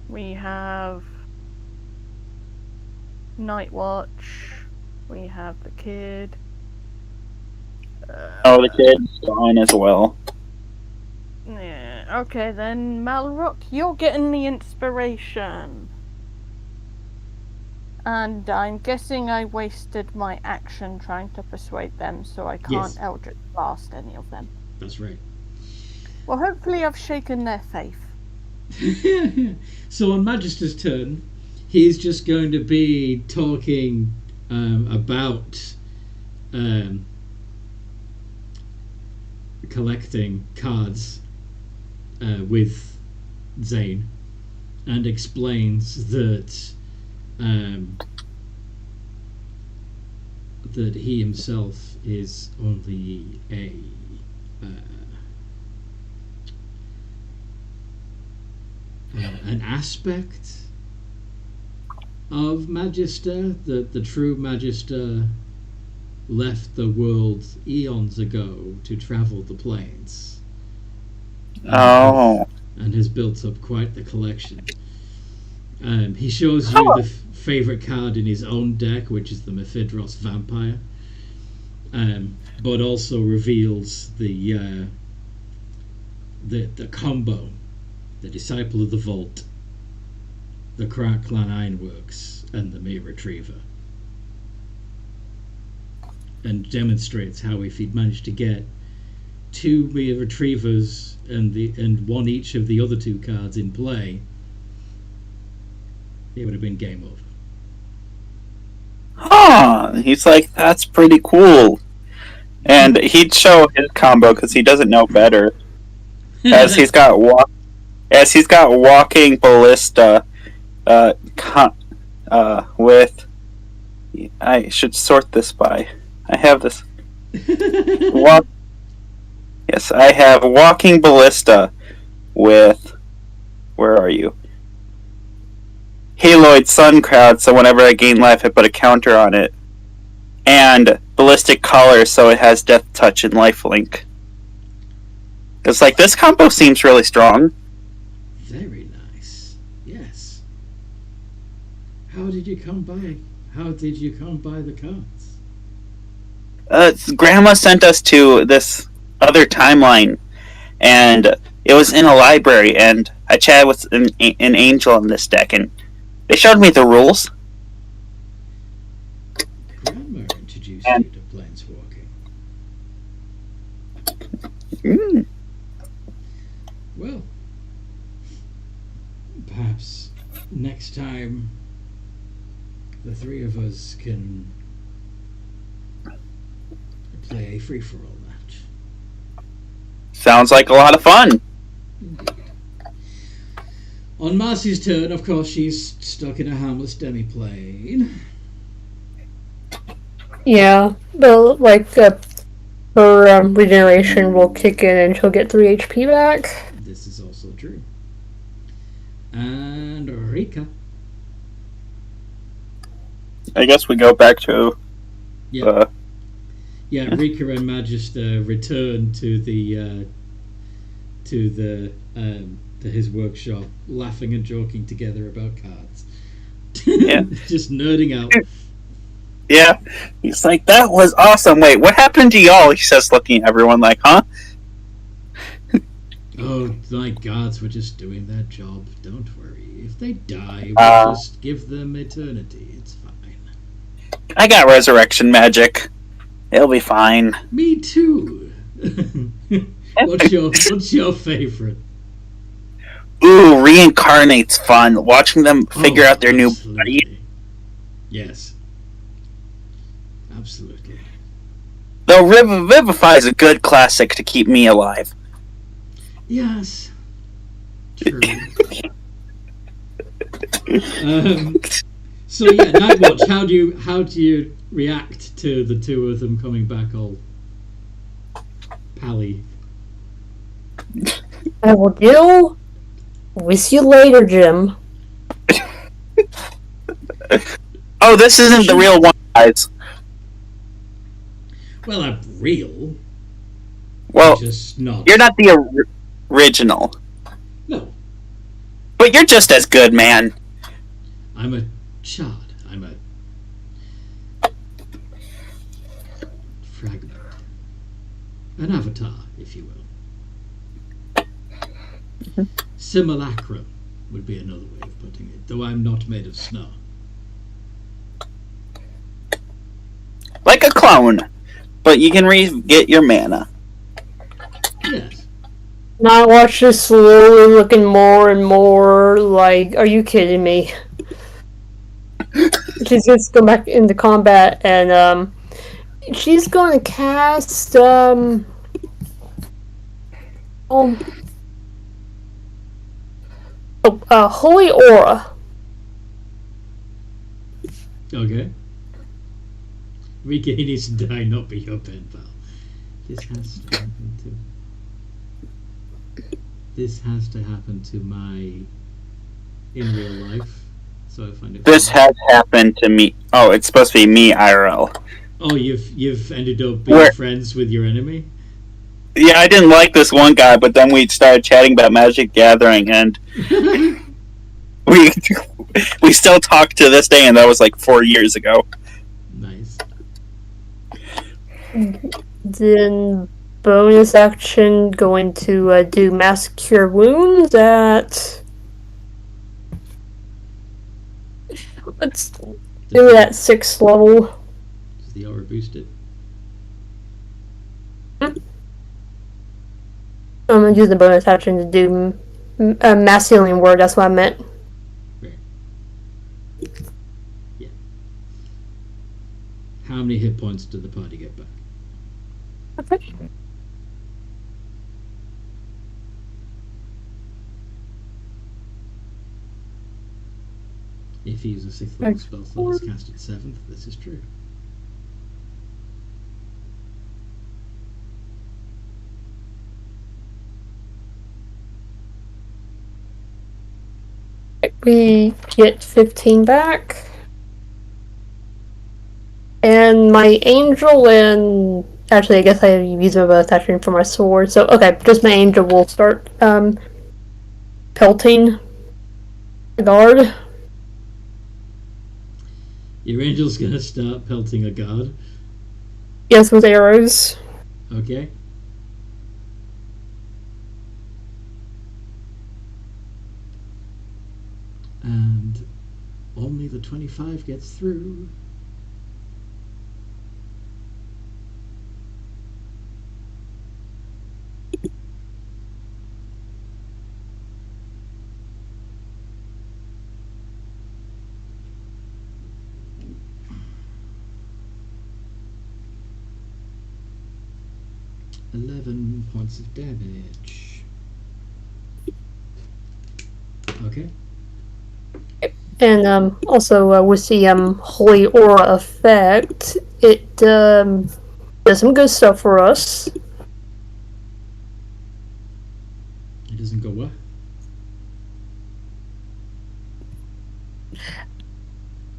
We have Nightwatch. We have the kid. Oh, the kid's gone as well. Yeah. Okay, then Malrock, you're getting the inspiration. And I'm guessing I wasted my action trying to persuade them, so I can't Yes. Eldritch Blast any of them. That's right. Well, hopefully I've shaken their faith. So on Magister's turn, he's just going to be talking about collecting cards with Zane, and explains that that he himself is only an aspect of Magister, that the true Magister left the world eons ago to travel the planes. Oh. and has built up quite the collection. He shows you the favourite card in his own deck, which is the Mephidros Vampire, but also reveals the combo, the Disciple of the Vault, the Crack Clan Ironworks, and the Mere Retriever, and demonstrates how if he'd managed to get 2 Mere Retrievers and one each of the other 2 cards in play, it would have been game over. He's like, that's pretty cool. And he'd show his combo because he doesn't know better. As he's got Walking Ballista with... I should sort this by... I have this... Yes, I have Walking Ballista with... Where are you? Haloid Sun Crowd, so whenever I gain life, I put a counter on it. And Ballistic Collar, so it has Death Touch and Lifelink. It's like, this combo seems really strong. Very nice. Yes. How did you come by the cards? Grandma sent us to this other timeline, and it was in a library, and I chatted with an angel on this deck, and they showed me the rules. Grandma introduced you to planeswalking. Well, perhaps next time the 3 of us can play a free-for-all match. Sounds like a lot of fun. Indeed. On Marcy's turn, of course, she's stuck in a harmless demi-plane. Yeah, but like her regeneration will kick in and she'll get 3 HP back. This is also true. And Rika. I guess we go back to... Yeah, Rika and Magister return to his workshop, laughing and joking together about cards. Yeah. Just nerding out. Yeah. He's like, that was awesome. Wait, what happened to y'all? He says, looking at everyone like, huh? Oh, my gods, we're just doing their job. Don't worry. If they die, we'll just give them eternity. It's fine. I got resurrection magic. It'll be fine. Me too. What's your favorite? Ooh, Reincarnate's fun. Watching them figure out their new body. Yes. Absolutely. Though Revivify is a good classic to keep me alive. Yes. True. So yeah, Nightwatch. How do you react to the 2 of them coming back all pally? I will deal with you later, Jim. Oh, this isn't the real one, guys. Well, I'm real. Well, just not. You're not the original. No. But you're just as good, man. I'm a chard. I'm a fragment. An avatar, if you will. Simulacrum would be another way of putting it, though I'm not made of snow. Like a clone, but you can get your mana. Yes. Now I watch this slowly looking more and more like, are you kidding me? She's just going back into combat and she's going to cast Holy Aura. Okay. Rika, he needs to die, not be your pen pal. This has to happen to my in real life. So I find it. This has happened to me. Oh, it's supposed to be me IRL. Oh, you've ended up being friends with your enemy? Yeah, I didn't like this one guy, but then we started chatting about Magic Gathering, and we we still talk to this day, and that was like 4 years ago. Nice. Then bonus action going to do Mass Cure Wounds at. Let's do it at 6th level. Does the aura boost it? I'm gonna use the bonus action to do Mass Healing Word, that's what I meant. Right. Yeah. How many hit points did the party get back? Okay. If you use a 6th level spell slot, it's cast at 7th. This is true. We get 15 back. And my angel and... Actually, I guess I use a bonus action for my sword. So, okay, just my angel will start pelting the guard. Your angel's gonna start pelting a guard. Yes, with arrows. Okay. And only the 25 gets through. $11 points of damage. Okay. And also with the Holy Aura effect, it does some good stuff for us. It doesn't go what?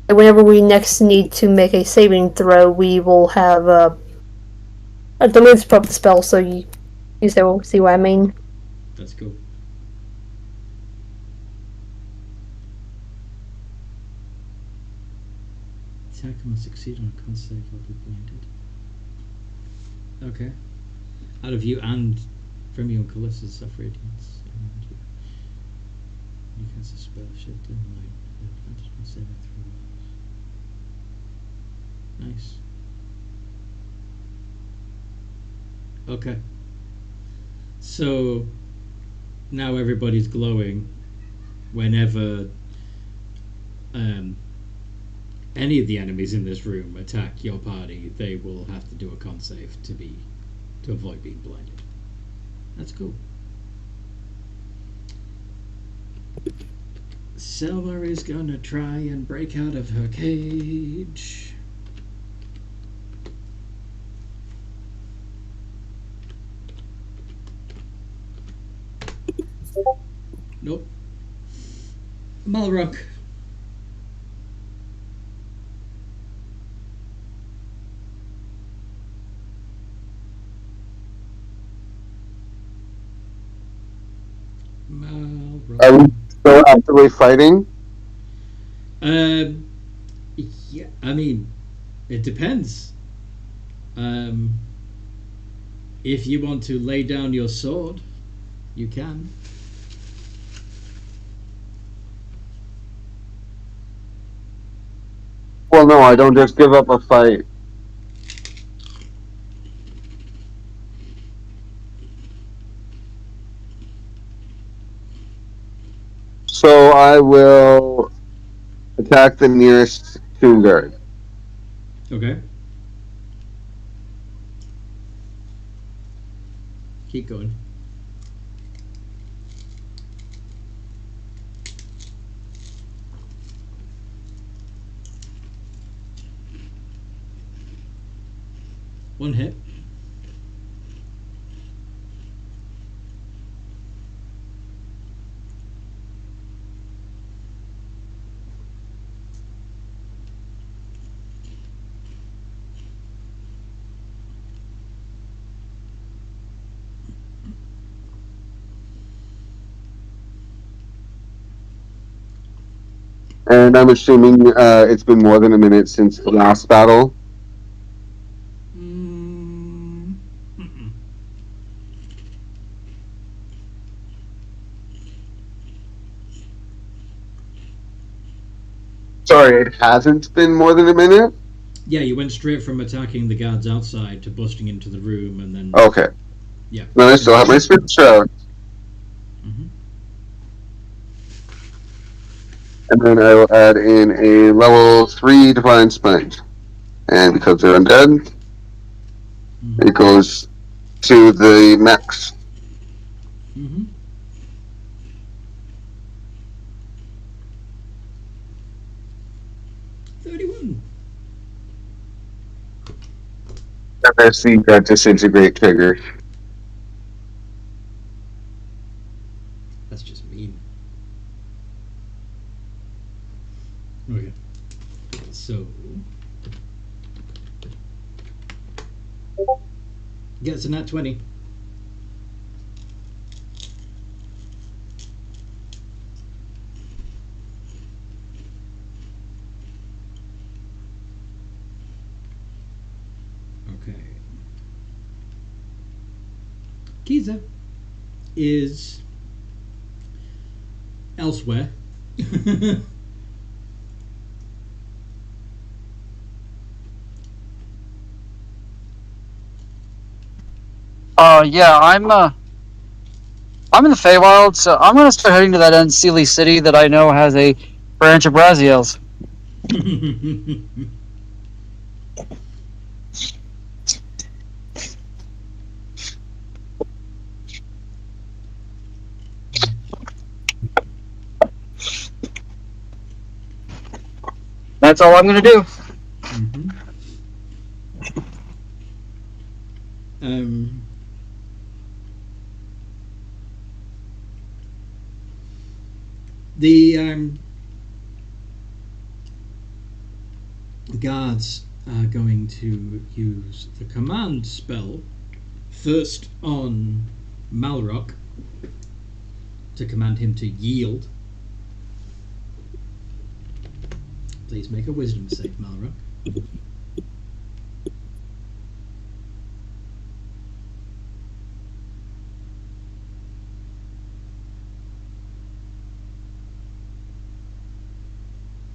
Whenever we next need to make a saving throw, we will have the moves pop the spell, so you see what I mean. That's cool. Attacker must succeed on a con save or be blinded. Okay. Out of you and from you and Calissa suffer radiance. And you cast a spell shift in light. Advantage on saving throws. Nice. Okay. So now everybody's glowing whenever any of the enemies in this room attack your party, they will have to do a con save to avoid being blinded. That's cool. Selma is gonna try and break out of her cage. Nope. Malrock. Are we still actively fighting? Yeah, I mean, it depends. If you want to lay down your sword, you can. Well, no, I don't just give up a fight. So I will attack the nearest tomb guard. Okay. Keep going. One hit. And I'm assuming it's been more than a minute since the last battle. Mm-mm. Sorry, it hasn't been more than a minute? Yeah, you went straight from attacking the guards outside to busting into the room, and then Okay. yeah. Then I still have my Spirit Shroud. Mm-hmm. And then I will add in a level 3 Divine Smite. And because they're undead, Mm-hmm. it goes to the max. Mm-hmm. $31. And I see that disintegrate trigger. That's just mean. Okay. So gets a nat 20. Okay. Kiza is elsewhere. Yeah, I'm in the Feywild, so I'm gonna start heading to that unseelie city that I know has a branch of Braziels. That's all I'm gonna do. Mm-hmm. The guards are going to use the command spell first on Malrock to command him to yield. Please make a wisdom save, Malrock.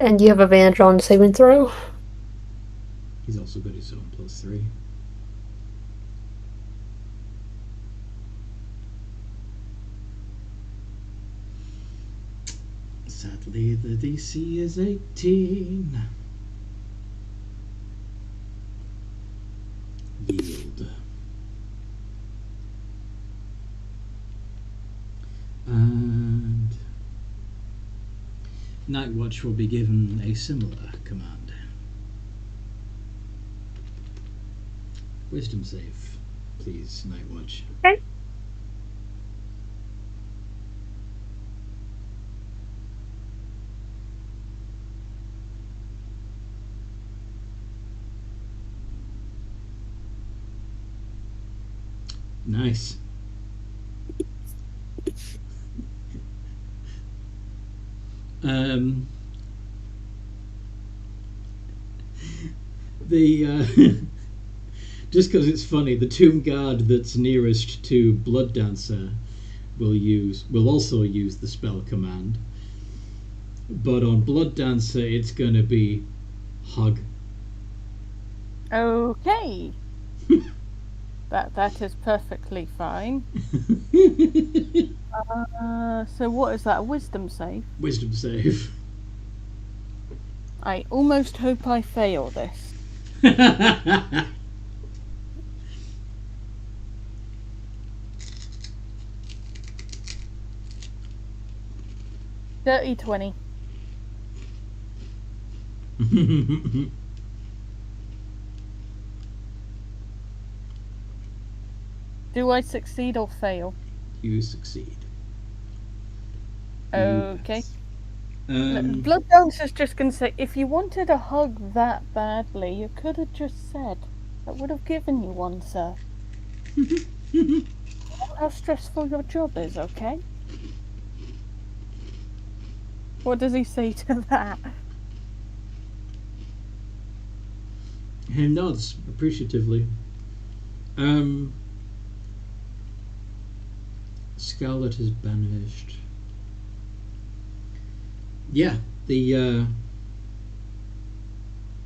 And you have advantage on saving throw. He's also got his own +3. Sadly, the DC is 18. Yield. And Nightwatch will be given a similar command. Wisdom save, please, Nightwatch. Okay. Nice. Just because it's funny, the tomb guard that's nearest to Blood Dancer will also use the spell command, but on Blood Dancer it's going to be hug. Okay. That is perfectly fine. So what is that? A wisdom save? Wisdom save. I almost hope I fail this. 30-20. Do I succeed or fail? You succeed. Okay. Yes. Blood Dancer's just gonna say, if you wanted a hug that badly, you could have just said. I would have given you one, sir. How stressful your job is, okay? What does he say to that? He nods appreciatively. Scarlet is banished. Yeah, the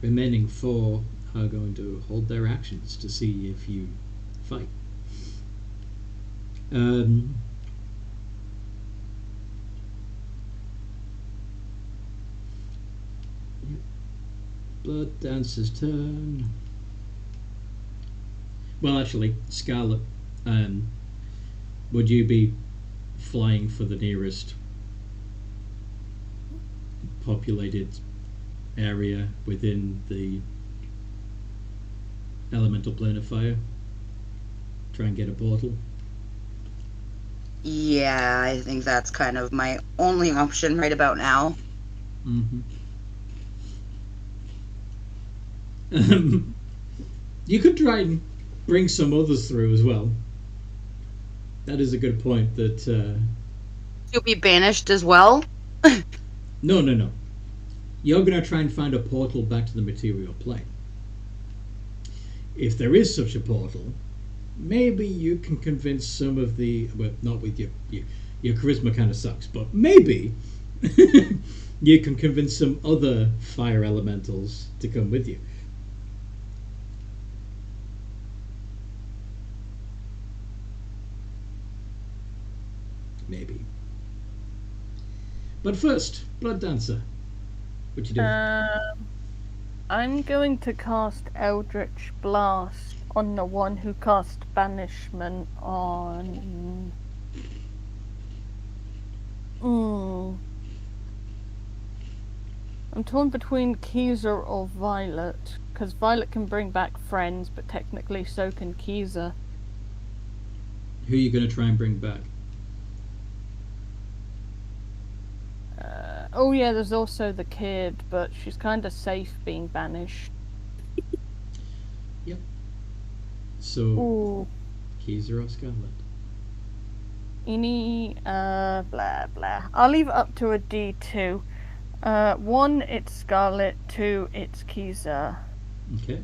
remaining 4 are going to hold their actions to see if you fight. Blood Dancer's turn. Well, actually, Scarlet, would you be flying for the nearest populated area within the elemental plane of fire? Try and get a portal? Yeah, I think that's kind of my only option right about now. You could try and bring some others through as well. That is a good point. That You'll be banished as well? No. You're going to try and find a portal back to the material plane. If there is such a portal, maybe you can convince some of the... Well, not with your charisma kind of sucks, but maybe you can convince some other fire elementals to come with you. Maybe. But first, Blood Dancer. What you doing? I'm going to cast Eldritch Blast on the one who cast Banishment on... I'm torn between Keezer or Violet, because Violet can bring back friends, but technically so can Keezer. Who are you going to try and bring back? Oh yeah, there's also the kid, but she's kind of safe being banished. Yep. So, Ooh. Keezer or Scarlet? Blah blah. I'll leave it up to a D2. 1, it's Scarlet. 2, it's Keezer. Okay.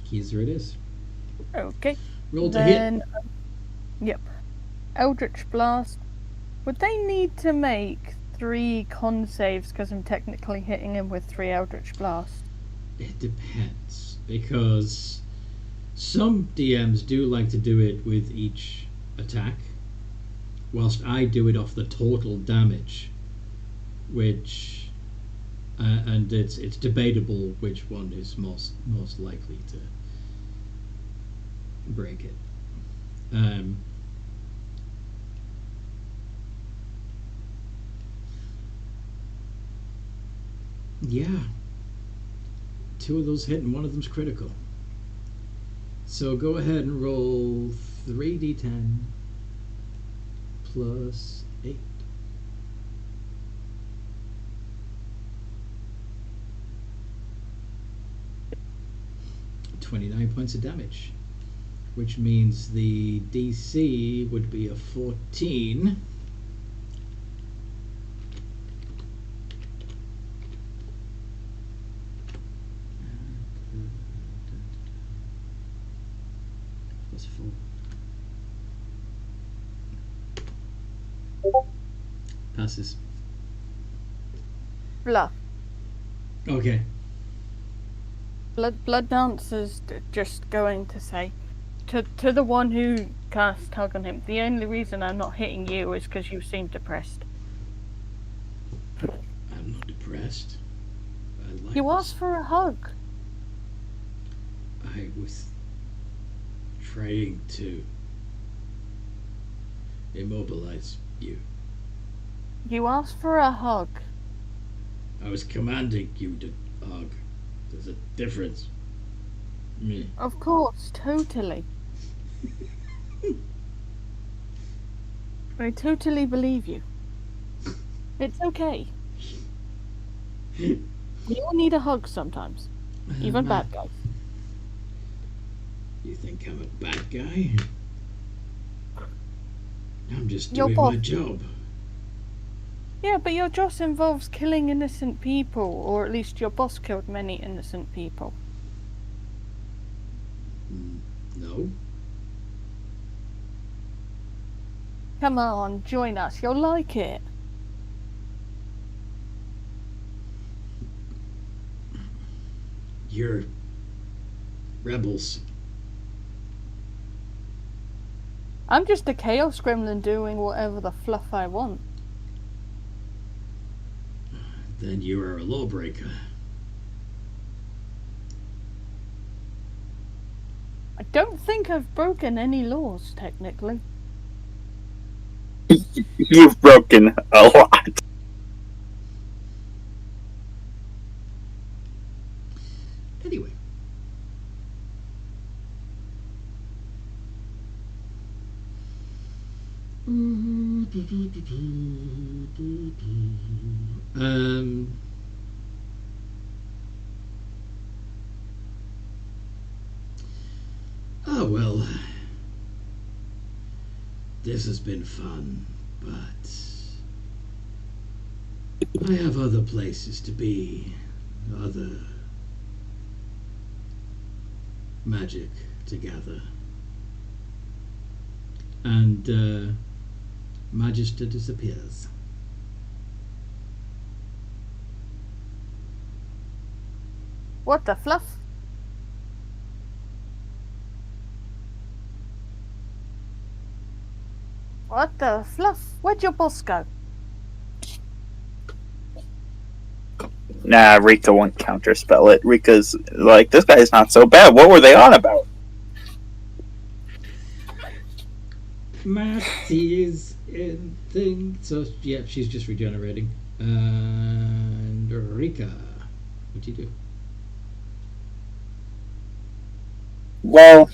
Keezer it is. Okay. Roll to hit. Yep. Eldritch Blast. Would they need to make 3 con saves because I'm technically hitting him with 3 Eldritch Blasts? It depends, because some DMs do like to do it with each attack, whilst I do it off the total damage, which and it's debatable which one is most likely to break it. Yeah, 2 of those hit and 1 of them's critical. So go ahead and roll 3d10 plus 8. 29 points of damage, which means the DC would be a 14. Plus 4. Passes. Bluff. Okay. Blood Dancer's just going to say to the one who cast Hug on him, the only reason I'm not hitting you is because you seem depressed. I'm not depressed. I like You this. asked for a hug. I was trying to immobilize you. You asked for a hug. I was commanding you to hug. There's a difference. Me. Of course, totally. I totally believe you. It's okay. You all need a hug sometimes. Even bad guys. You think I'm a bad guy? I'm just Your doing boss. my job. Yeah, but your job involves killing innocent people, or at least your boss killed many innocent people. No. Come on, join us. You'll like it. You're rebels. I'm just a chaos gremlin doing whatever the fluff I want. Then you are a lawbreaker. I don't think I've broken any laws, technically. You've broken a lot. Anyway. Oh well. This has been fun, but I have other places to be, other magic to gather. And Magister disappears. What the fluff? What the fluff? Where'd your boss go? Nah, Rika won't counterspell it. Rika's like, this guy's not so bad. What were they on about? Matty is in thing, so yeah, she's just regenerating. And Rika, what'd you do? Well,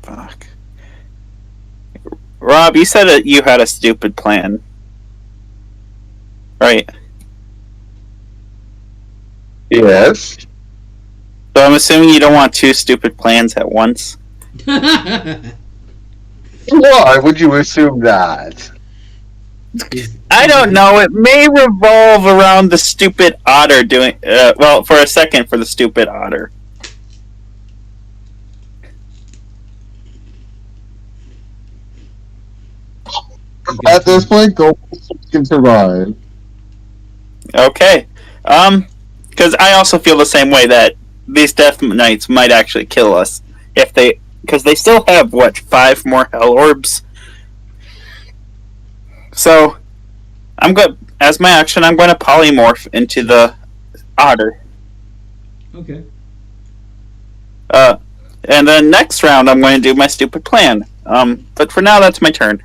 fuck. Rob, you said that you had a stupid plan, right? Yes. So I'm assuming you don't want two stupid plans at once. Why would you assume that? I don't know. It may revolve around the stupid otter doing. Well, for a second, for the stupid otter. At this point, go can survive. Okay. Because I also feel the same way that these Death Knights might actually kill us if they. Because they still have, what, 5 more Hell Orbs? So, as my action, I'm going to polymorph into the otter. Okay. And then next round, I'm going to do my stupid plan. But for now, that's my turn.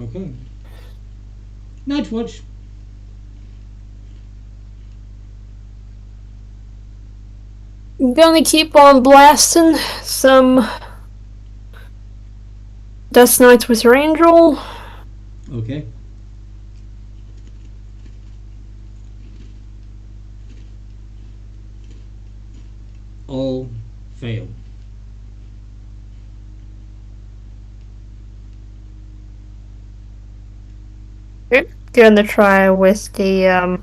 Okay. Night watch. Gonna keep on blasting some Death Knights with your angel. Okay. All fail. Gonna try with the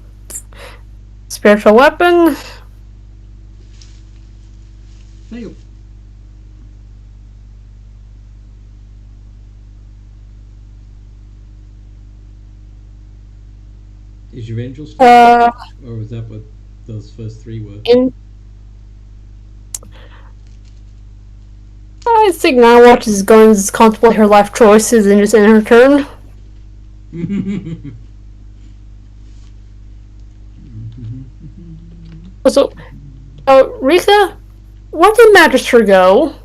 spiritual weapon. Fail. Is your angel still? Or was that what those first 3 were? I think Nightwatch is going to contemplate her life choices and just end her turn. Also, Rika, where did Magister go?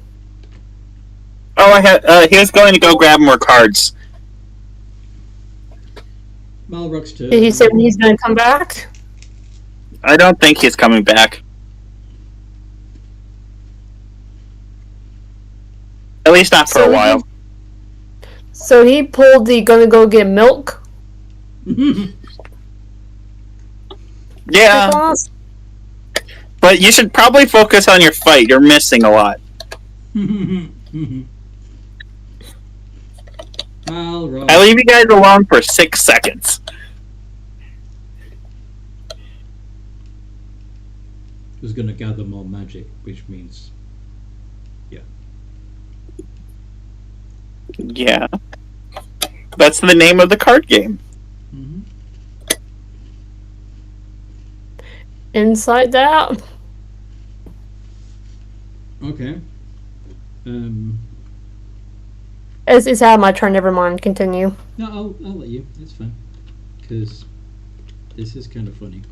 Oh, he was going to go grab more cards. Malrock's turn. Did he say when he's going to come back? I don't think he's coming back. At least not for a while. So he pulled the gonna go get milk. Yeah. But you should probably focus on your fight. You're missing a lot. All right. I leave you guys alone for 6 seconds. Who's going to gather more magic, which means, yeah. Yeah. That's the name of the card game. Mm-hmm. Inside out. Okay. It's out of my turn. Never mind. Continue. No, I'll let you. That's fine. Because this is kind of funny.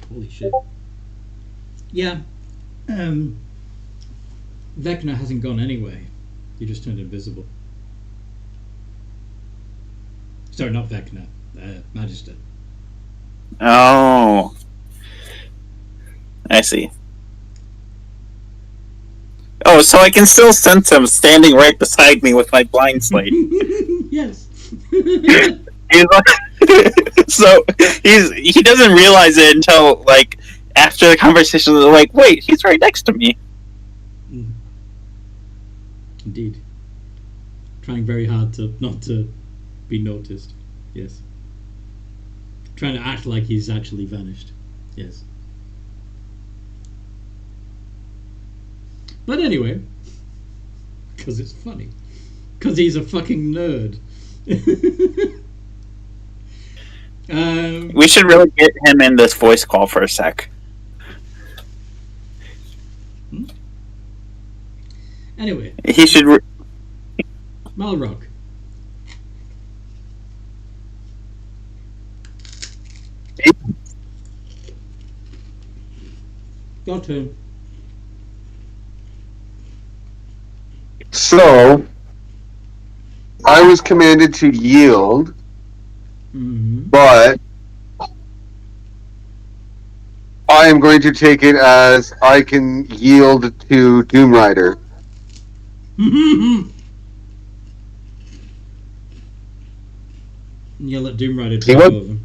Holy shit. Yeah. Vecna hasn't gone anyway. He just turned invisible. Sorry, not Vecna. Magister. Oh. I see. Oh, so I can still sense him standing right beside me with my blind slate. Yes. He's like, so he doesn't realize it until like after the conversation. They're like, wait, he's right next to me. Indeed. Trying very hard to not to be noticed. Yes. Trying to act like he's actually vanished. Yes. But anyway, because it's funny. Because he's a fucking nerd. We should really get him in this voice call for a sec. Anyway. He should... Malrock. Your turn. So, I was commanded to yield, but I am going to take it as I can yield to Doom Rider. You let Doom Rider take over.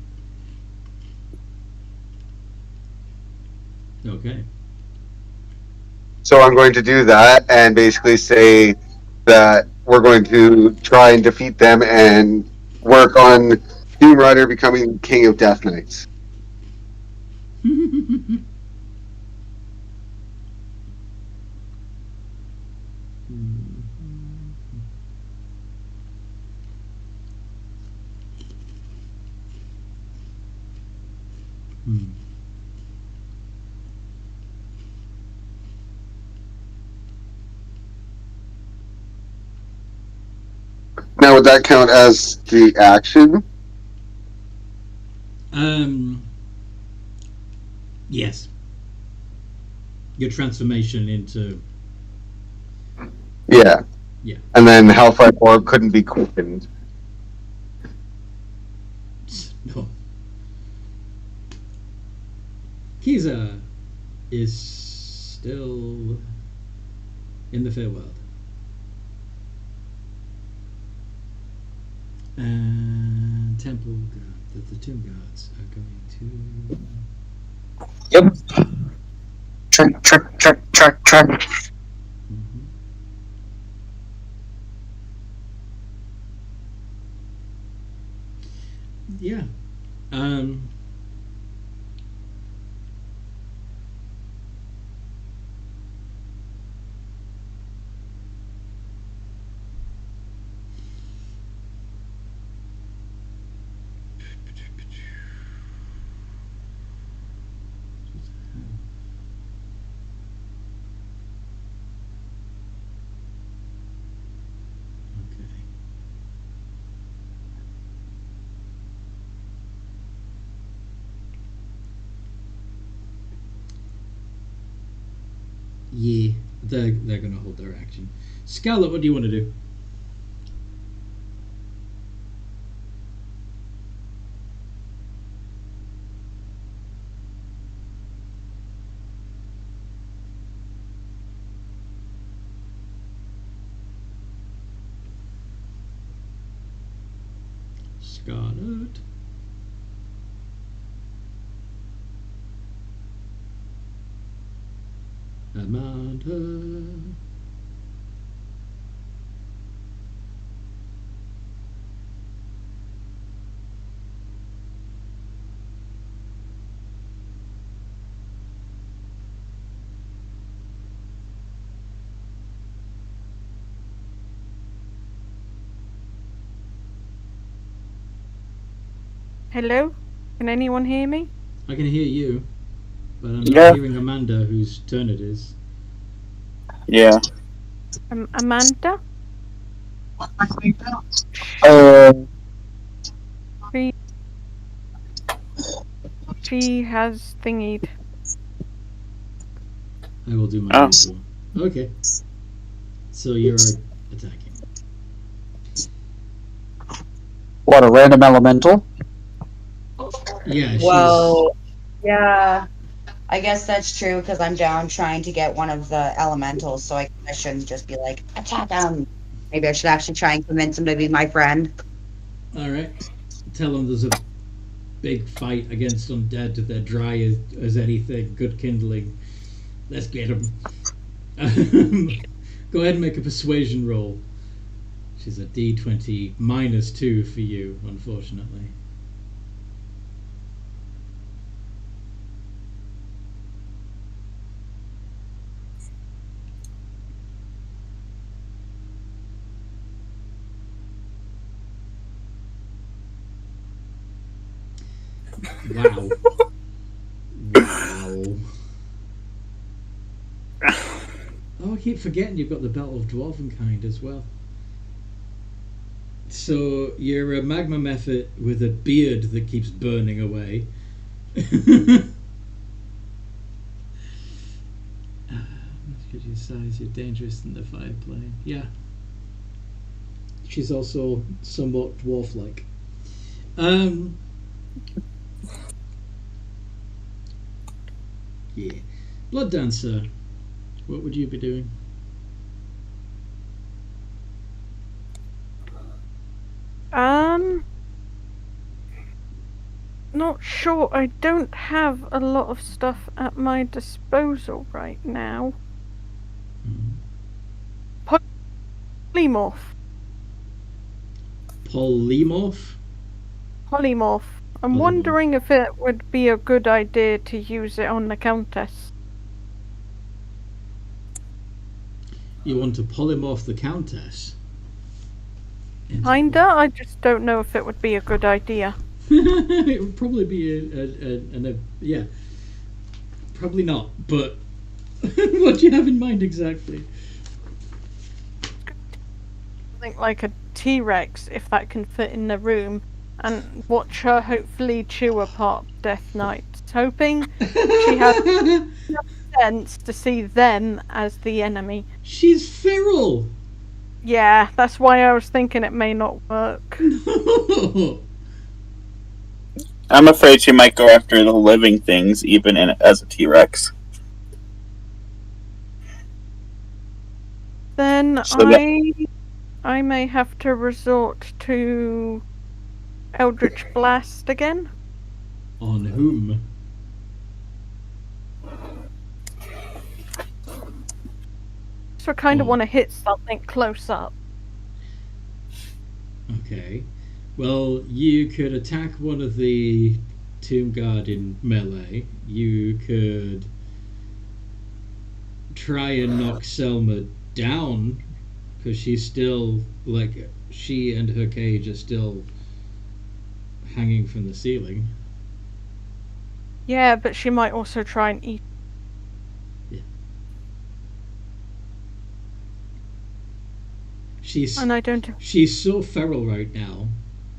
Okay. So I'm going to do that and basically say that we're going to try and defeat them and work on Doom Rider becoming King of Death Knights. Now, would that count as the action? Yes. Your transformation into... Yeah. Yeah. And then Hellfire Orb couldn't be quickened. No. Kiza is still in the Feywild. And Temple God, the Tomb Gods are going to... Yep. Track. Yeah. Yeah, they're going to hold their action. Scarlet, what do you want to do? Scarlet. Amanda. Hello? Can anyone hear me? I can hear you, but I'm not Yeah. hearing Amanda, whose turn it is. Yeah. Amanda? She has thingied. I will do my Oh. usual. Okay. So you're attacking. What, a random elemental? Yeah, she's... Well, yeah. I guess that's true because I'm down trying to get one of the elementals, so I shouldn't just be like, attack him. Maybe I should actually try and convince him to be my friend. Alright. Tell them there's a big fight against undead. They're dry as anything. Good kindling. Let's get them. Go ahead and make a persuasion roll. She's a D20 -2 for you, unfortunately. Wow. Wow. Oh, I keep forgetting you've got the Belt of Dwarvenkind as well. So you're a magma mephit with a beard that keeps burning away. Because your size, you're dangerous in the fire plane. Yeah. She's also somewhat dwarf-like. Yeah. Blood Dancer. What would you be doing? Not sure. I don't have a lot of stuff at my disposal right now. Polymorph. Polymorph? Polymorph. I'm Polymorph. wondering if it would be a good idea to use it on the Countess. You want to polymorph the Countess? Kinda. I just don't know if it would be a good idea. It would probably be yeah. Probably not, but what do you have in mind exactly? Think like a T-Rex, if that can fit in the room, and watch her hopefully chew apart Death Knights, hoping she has enough sense to see them as the enemy. She's feral! Yeah, that's why I was thinking it may not work. No! I'm afraid she might go after the living things, even as a T-Rex. Then So I may have to resort to Eldritch Blast again. On whom? So I kind of want to hit something close up. Okay. Well, you could attack one of the Tomb Guard in melee. You could try and knock Selma down, because she's still, like, she and her cage are still hanging from the ceiling. Yeah, but she might also try and eat. She's so feral right now.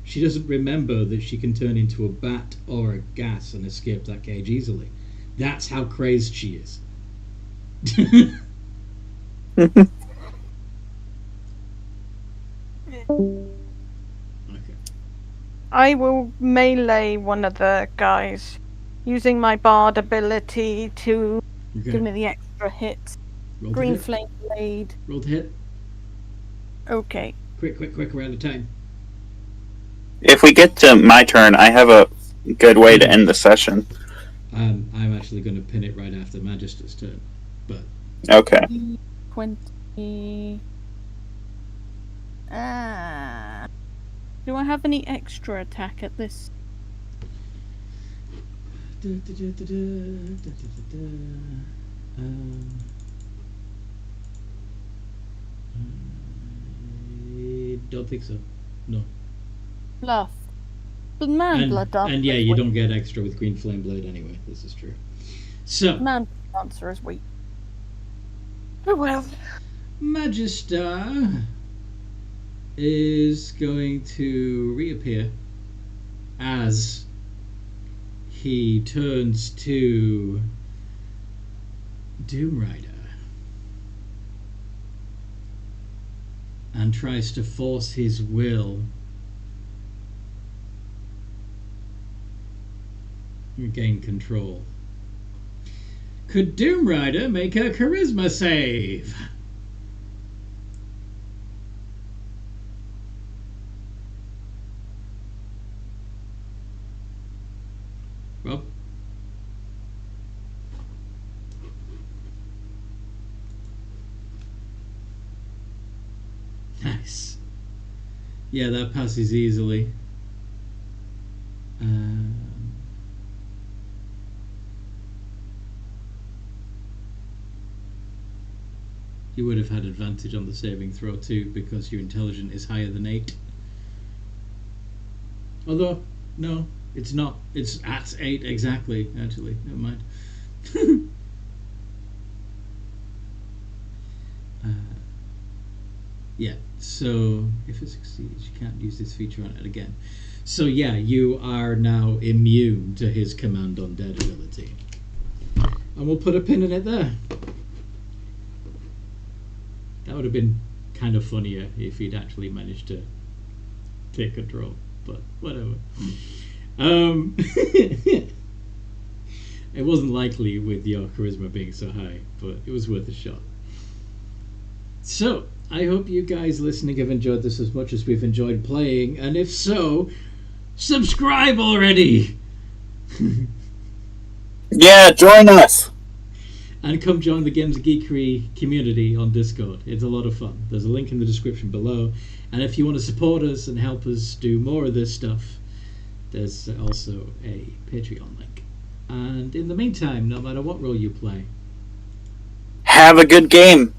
She doesn't remember that she can turn into a bat or a gas and escape that cage easily. That's how crazed she is. Okay. I will melee one of the guys, using my bard ability to give me the extra hit. Roll Green to hit. flame blade. Roll to hit. Okay. Quick, we're out of time. if we get to my turn, I have a good way to end the session. I'm actually going to pin it right after Magister's turn. But Okay. 20. Do I have any extra attack at this? I don't think so. No. Bluff. But man, blood dance. And yeah, you don't get extra with Green Flame Blade anyway. This is true. So Man, dancer is weak. Oh well. Magister is going to reappear as he turns to Doom Rider and tries to force his will and gain control. Could Doom Rider make a charisma save? Rob? Nice. Yeah, that passes easily. You would have had advantage on the saving throw too, because your intelligence is higher than 8. Although, no, it's not. It's at 8 exactly, actually. Never mind. Yeah, so if it succeeds, you can't use this feature on it again. So yeah, you are now immune to his command undead ability. And we'll put a pin in it there. That would have been kind of funnier if he'd actually managed to take control, but whatever. It wasn't likely with your charisma being so high, but it was worth a shot. So, I hope you guys listening have enjoyed this as much as we've enjoyed playing, and if so, subscribe already! Yeah, join us! And come join the Games of Geekery community on Discord. It's a lot of fun. There's a link in the description below. And if you want to support us and help us do more of this stuff, there's also a Patreon link. And in the meantime, no matter what role you play, have a good game!